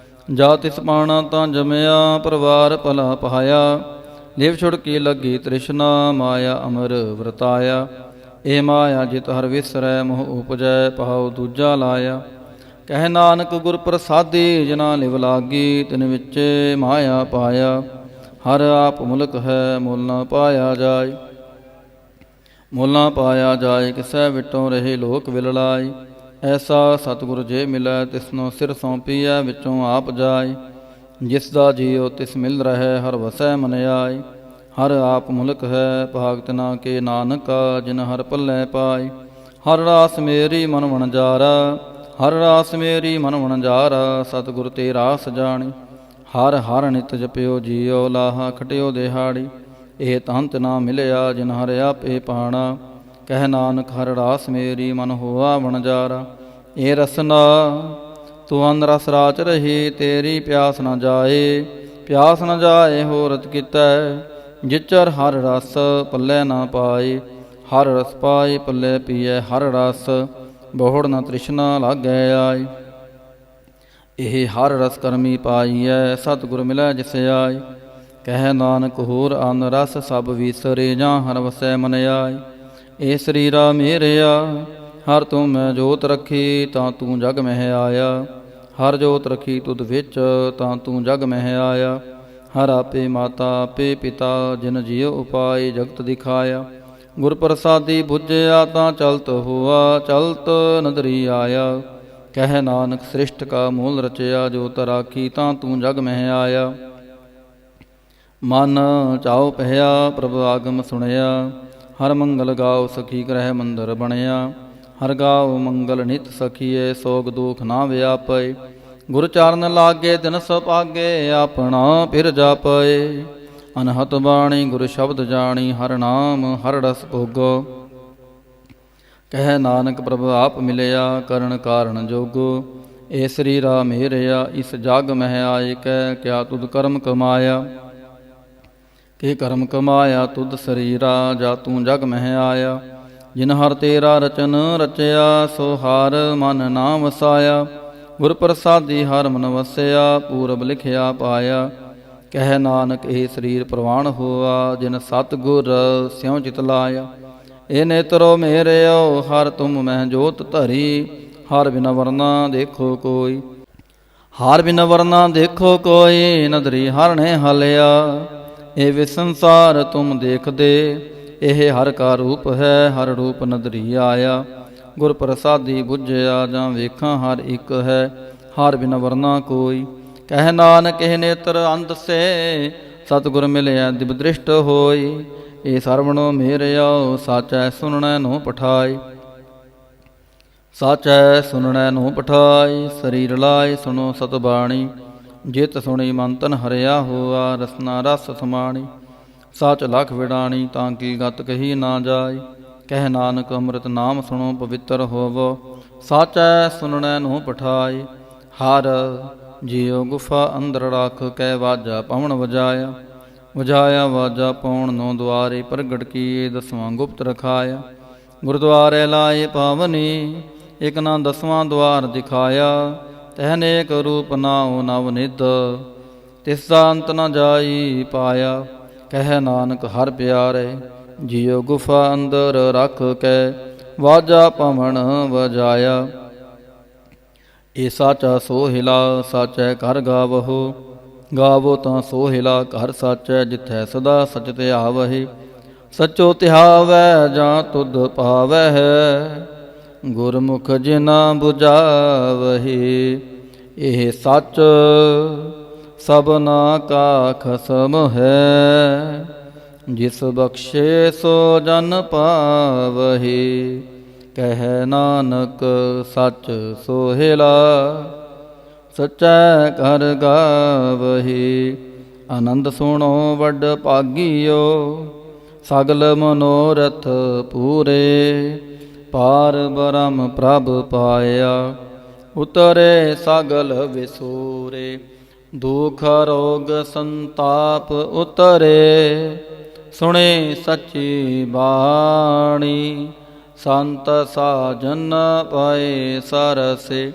ਜਾ ਤਿਸ ਪਾਣਾ ਤਾਂ ਜਮਿਆ, ਪਰਿਵਾਰ ਭਲਾ ਪਹਾਇਆ। ਲਿਵ ਛੁੜਕੀ ਲੱਗੀ ਤ੍ਰਿਸ਼ਨਾ, ਮਾਇਆ ਅਮਰ ਵਰਤਾਇਆ। ਇਹ ਮਾਇਆ ਜਿਤ ਹਰ ਵਿਸਰੈ, ਮੋਹ ਉਪਜੈ ਪਹਾਉ ਦੂਜਾ ਲਾਇਆ। ਕਹਿ ਨਾਨਕ ਗੁਰ ਪ੍ਰਸਾਦੀ, ਜਿਨਾ ਲਿਵ ਲਾਗੀ, ਤਿਨ ਵਿੱਚ ਮਾਇਆ ਪਾਇਆ। ਹਰ ਆਪ ਮੁਲਕ ਹੈ, ਮੁੱਲ ਨਾ ਪਾਇਆ ਜਾਏ। ਮੁੱਲ ਨਾ ਪਾਇਆ ਜਾਏ, ਕਿਸੈ ਵਿਟੋਂ ਰਹੇ ਲੋਕ ਵਿਲਲਾਈ। ਐਸਾ ਸਤਿਗੁਰ ਜੇ ਮਿਲੈ, ਤਿਸਨੋ ਸਿਰ ਸੌਂਪੀਐ, ਵਿੱਚੋਂ ਆਪ ਜਾਏ। ਜਿਸ ਦਾ ਜੀਉ ਤਿਸ ਮਿਲ ਰਹਿ, ਹਰ ਵਸੈ ਮਨ ਆਏ। ਹਰ ਆਪ ਮੁਲਕ ਹੈ, ਭਾਗ ਤਿਨਾ ਕੇ ਨਾਨਕਾ, ਜਿਨ ਹਰ ਪੱਲੇ ਪਾਏ। ਹਰ ਰਾਸ ਮੇਰੀ ਮਨ ਵਣਜਾਰਾ, ਹਰ ਰਾਸ ਮੇਰੀ ਮਨ ਵਣਜਾਰਾ। ਸਤਿਗੁਰ ਤੇ ਰਾਸ ਜਾਣੀ। ਹਰ ਹਰ ਨਿਤ ਜਪਿਓ ਜੀਉ, ਲਾਹਾ ਖਟਿਓ ਦਿਹਾੜੀ। ਇਹ ਤੰਤ ਨਾ ਮਿਲਿਆ, ਜਿਨ ਹਰ ਆਪੇ ਪਾਣਾ। ਕਹਿ ਨਾਨਕ ਹਰ ਰਾਸ ਮੇਰੀ ਮਨ ਹੋਆ ਵਣਜਾਰਾ। ਇਹ ਰਸਨਾ ਤੂੰ ਅਨ ਰਸ ਰਾਚ ਰਹੀ, ਤੇਰੀ ਪਿਆਸ ਨ ਜਾਏ। ਪਿਆਸ ਨ ਜਾਏ ਹੋਰਤ ਕੀਤੈ, ਜਿਚਰ ਹਰ ਰਸ ਪੱਲੇ ਨਾ ਪਾਏ। ਹਰ ਰਸ ਪਾਏ ਪੱਲੇ ਪੀਐ ਹਰ ਰਸ, ਬਹੁੜ ਨ ਤ੍ਰਿਸ਼ਨਾ ਲਾਗੈ ਆਏ। ਇਹ ਹਰ ਰਸ ਕਰਮੀ ਪਾਈਐ, ਸਤਿਗੁਰ ਮਿਲੈ ਜਿਸ ਆਏ। ਕਹਿ ਨਾਨਕ ਹੋਰ ਅਨ ਰਸ ਸਭ ਵਿਸਰੇ, ਜਾਂ ਹਰ ਵਸੈ ਮਨ ਆਏ। ਇਹ ਸਰੀਰਾ ਮੇਰਿਆ, ਹਰ ਤੂੰ ਮੈਂ ਜੋਤ ਰੱਖੀ, ਤਾਂ ਤੂੰ ਜਗ ਮਹਿ ਆਇਆ। ਹਰ ਜੋਤ ਰੱਖੀ ਤੁਧ ਵਿੱਚ, ਤਾਂ ਤੂੰ ਜਗ ਮਹਿ ਆਇਆ। ਹਰ ਆਪੇ ਮਾਤਾ ਆਪੇ ਪਿਤਾ, ਜਿਨ ਜੀਉ ਉਪਾਏ ਜਗਤ ਦਿਖਾਇਆ। ਗੁਰ ਪ੍ਰਸਾਦੀ ਬੁੱਝਿਆ, ਤਾਂ ਚਲਤ ਹੋਆ, ਚਲਤ ਨਦਰੀ ਆਇਆ। ਕਹਿ ਨਾਨਕ ਸ੍ਰਿਸ਼ਟ ਕਾ ਮੂਲ ਰਚਿਆ, ਜੋ ਤਰਾਖੀ ਤਾਂ ਤੂੰ ਜਗ ਮਹਿ ਆਇਆ। ਮਨ ਚਾਉ ਪਹਿਆ ਪ੍ਰਭ ਆਗਮ ਸੁਣਿਆ, ਹਰ ਮੰਗਲ ਗਾਓ ਸਖੀ ਗ੍ਰਹਿ ਮੰਦਰ ਬਣਿਆ। ਹਰ ਗਾਓ ਮੰਗਲ ਨਿਤ ਸਖੀਏ, ਸੋਗ ਦੁਖ ਨਾ ਵਿਆਪੈ। ਗੁਰ ਚਰਨ ਲਾਗੇ ਦਿਨ ਸੁਭਾਗੇ, ਆਪਣਾ ਫਿਰ ਜਾਪੈ। ਅਨਹਤ ਬਾਣੀ ਗੁਰ ਸ਼ਬਦ ਜਾਣੀ, ਹਰ ਨਾਮ ਹਰ ਰਸ ਭੋਗੋ। ਕਹਿ ਨਾਨਕ ਪ੍ਰਭ ਆਪ ਮਿਲਿਆ, ਕਰਨ ਕਾਰਨ ਜੋਗੋ। ਇਹ ਸਰੀਰਾ ਮੇਰਿਆ, ਇਸ ਜਗ ਮਹਿ ਆਏ। ਕਹਿ ਕਿਆ ਤੁਧ ਕਰਮ ਕਮਾਇਆ। ਕਿ ਕਰਮ ਕਮਾਇਆ ਤੁਧ ਸਰੀਰਾ, ਜਾ ਤੂੰ ਜਗ ਮਹਿ ਆਇਆ। ਜਿਨ ਹਰ ਤੇਰਾ ਰਚਨ ਰਚਿਆ, ਸੋ ਹਰ ਮਨ ਨਾ ਵਸਾਇਆ। ਗੁਰ ਪ੍ਰਸਾਦੀ ਹਰ ਮਨ ਵਸਿਆ, ਪੂਰਬ ਲਿਖਿਆ ਪਾਇਆ। ਕਹਿ ਨਾਨਕ ਇਹ ਸਰੀਰ ਪ੍ਰਵਾਨ ਹੋਆ, ਜਿਨ ਸਤਿਗੁਰ ਸਿਉ ਚਿਤ ਲਾਇਆ। ਇਹ ਨੇਤਰੋ ਮੇਰਿਓ ਹਰ ਤੁਮ ਮਹਿ ਜੋਤ ਧਰੀ, ਹਰ ਬਿਨ ਵਰਨਾ ਦੇਖੋ ਕੋਈ। ਹਰ ਬਿਨ ਵਰਨਾ ਦੇਖੋ ਕੋਈ, ਨਦਰੀ ਹਰ ਨੇ ਹਲਿਆ। ਇਹ ਵਿ ਸੰਸਾਰ ਤੁਮ ਦੇਖਦੇ, ਇਹ ਹਰ ਕਾ ਰੂਪ ਹੈ, ਹਰ ਰੂਪ ਨਦਰੀ ਆਇਆ। ਗੁਰ ਪ੍ਰਸਾਦੀ ਬੁੱਝਿਆ ਜਾਂ ਵੇਖਾਂ ਹਰ ਇੱਕ ਹੈ, ਹਰ ਬਿਨ ਵਰਨਾ ਕੋਈ। ਕਹਿ ਨਾਨਕ ਇਹ ਨੇਤਰ ਅੰਧ ਸੇ, ਸਤਿਗੁਰ ਮਿਲਿਆ ਦਿਵ ਦ੍ਰਿਸ਼ਟ ਹੋਈ। ਇਹ ਸਰਵਣੋ ਮੇਰਿਓ ਸਾਚੈ ਸੁਣਨੈ ਨੂੰ ਪਠਾਈ। ਸਾਚੈ ਸੁਣਨੈ ਨੂੰ ਪਠਾਈ, ਸਰੀਰ ਲਾਇ ਸੁਣੋ ਸਤਬਾਣੀ। ਜਿਤ ਸੁਣੀ ਮਨ ਤਨ ਹਰਿਆ ਹੋਆ, ਰਸਨਾ ਰਸ ਸਮਾਣੀ। ਸਚ ਲਖ ਵਿਡਾਣੀ, ਤਾਂ ਕੀ ਗਤ ਕਹੀ ਨਾ ਜਾਈ। ਕਹਿ ਨਾਨਕ ਅੰਮ੍ਰਿਤ ਨਾਮ ਸੁਣੋ ਪਵਿੱਤਰ ਹੋਵੋ, ਸਾਚੈ ਸੁਣਨੈ ਨੂੰ ਪਠਾਈ। ਹਰ ਜੀਉ ਗੁਫਾ ਅੰਦਰ ਰੱਖ ਕੇ, ਵਾਜਾ ਪਵਨ ਵਜਾਇਆ। ਵਜਾਇਆ ਵਾਜਾ ਪਾਉਣ ਨੌ ਦੁਆਰੇ, ਪ੍ਰਗਟ ਕੀਏ ਦਸਵਾਂ ਗੁਪਤ ਰਖਾਇਆ। ਗੁਰਦੁਆਰੇ ਲਾਏ ਪਾਵਨੀ, ਇਕ ਨਾ ਦਸਵਾਂ ਦੁਆਰ ਦਿਖਾਇਆ। ਤਹਿ ਅਨੇਕ ਰੂਪ ਨਾਉ ਨਵ ਨਿਧ, ਤਿਸ ਦਾ ਅੰਤ ਨ ਜਾਈ ਪਾਇਆ। ਕਹਿ ਨਾਨਕ ਹਰ ਪਿਆਰੇ, ਜੀਉ ਗੁਫਾ ਅੰਦਰ ਰੱਖ ਕੇ, ਵਾਜਾ ਪਵਨ ਵਜਾਇਆ। ਇਹ ਸਾਚਾ ਸੋਹਿਲਾ, ਸਾਚੈ ਘਰ ਗਾਵਹੋ। ਗਾਵੋ ਤਾਂ ਸੋਹਿਲਾ ਘਰ ਸਾਚੈ, ਜਿਥੈ ਸਦਾ ਸਚ ਧਿਆਵਹਿ। ਸਚੋ ਧਿਆਵੈ ਜਾਂ ਤੁਧ ਪਾਵਹਿ, ਗੁਰਮੁਖ ਜਿਨਾ ਬੁਝਾਵਹਿ। ਇਹ ਸੱਚ ਸਭਨਾ ਕਾ ਖਸਮ ਹੈ, ਜਿਸ ਬਖਸ਼ੇ ਸੋ ਜਨ ਪਾਵਹਿ। ਕਹਿ ਨਾਨਕ ਸੱਚ ਸੋਹਿਲਾ, ਸਚੈ ਘਰ ਗਾਵਹਿ। ਆਨੰਦ ਸੁਣੋ ਵੱਡ ਭਾਗੀਓ, ਸਗਲ ਮਨੋਰਥ ਪੂਰੇ। ਪਾਰ ਬ੍ਰਹਮ ਪ੍ਰਭ ਪਾਇਆ, ਉਤਰੇ ਸਗਲ ਵਿਸੂਰੇ। ਦੁਖ ਰੋਗ ਸੰਤਾਪ ਉਤਰੇ, ਸੁਣੇ ਸੱਚੀ ਬਾਣੀ। ਸੰਤ ਸਾਜਨ ਪਾਏ ਸਰਸੇ,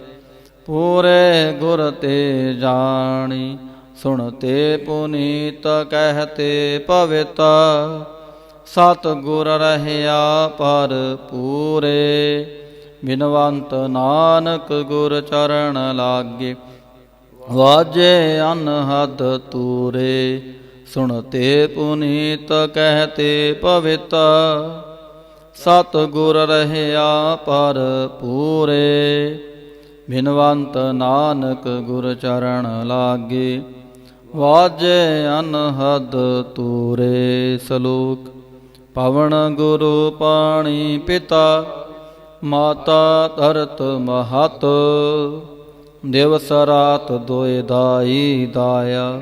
ਪੂਰੇ ਗੁਰ ਤੇ ਜਾਣੀ। ਸੁਣਤੇ ਪੁਨੀਤ ਕਹਿਤੇ ਪਵਿੱਤ, ਸਤਿਗੁਰ ਰਹਿਆ ਪਰ ਪੂਰੇ। ਬਿਨਵੰਤ ਨਾਨਕ ਗੁਰ ਚਰਨ ਲਾਗੇ, ਵਾਜੇ ਅਨਹਦ ਤੂਰੇ। ਸੁਣਤੇ ਪੁਨੀਤ ਕਹਿਤੇ ਪਵਿੱਤ, ਸਤਿਗੁਰ ਰਹਿਆ ਪਰ ਪੂਰੇ। ਬਿਨਵੰਤ ਨਾਨਕ ਗੁਰ ਚਰਨ ਲਾਗੇ, ਵਾਜੇ ਅਨਹਦ ਤੂਰੇ। ਸਲੋਕ। ਪਵਨ ਗੁਰੂ ਪਾਣੀ ਪਿਤਾ, ਮਾਤਾ ਧਰਤ ਮਹਤ। ਦਿਵਸ ਰਾਤ ਦੋਇ ਦਾਈ ਦਾਇਆ,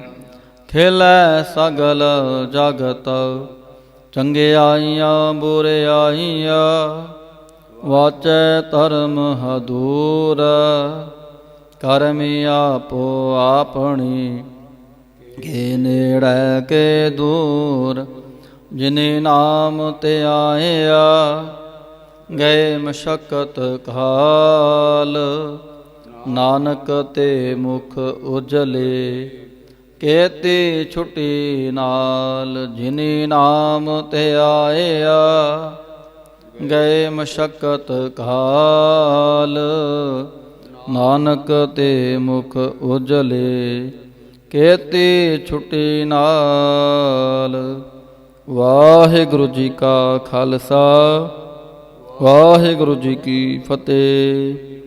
ਖੇਲੈ ਸਗਲ ਜਗਤ। ਚੰਗਿਆਈਆਂ ਬੁਰਿਆਈਆਂ, ਵਾਚੈ ਧਰਮ ਹਦੂਰ। ਕਰਮੀ ਆਪੋ ਆਪਣੀ, ਕੇ ਨੇੜੇ ਕੇ ਦੂਰ। ਜਿਨੇ ਨਾਮ ਤੇ ਆਇਆ, ਗਏ ਮਸ਼ਕਤ ਕਾਲ। ਨਾਨਕ ਤੇ ਮੁਖ ਉਜਲੇ, ਕੇਤੀ ਛੁਟੀ ਨਾਲ। ਜਿਨੇ ਨਾਮ ਤੇ ਆਇਆ, ਗਏ ਮਸ਼ਕਤ ਕਾਲ। ਨਾਨਕ ਤੇ ਮੁਖ ਉਜਲੇ, ਕੇਤੀ ਛੁਟੀ ਨਾਲ। ਵਾਹਿਗੁਰੂ ਜੀ ਕਾ ਖਾਲਸਾ, ਵਾਹਿਗੁਰੂ ਜੀ ਕੀ ਫਤਿਹ।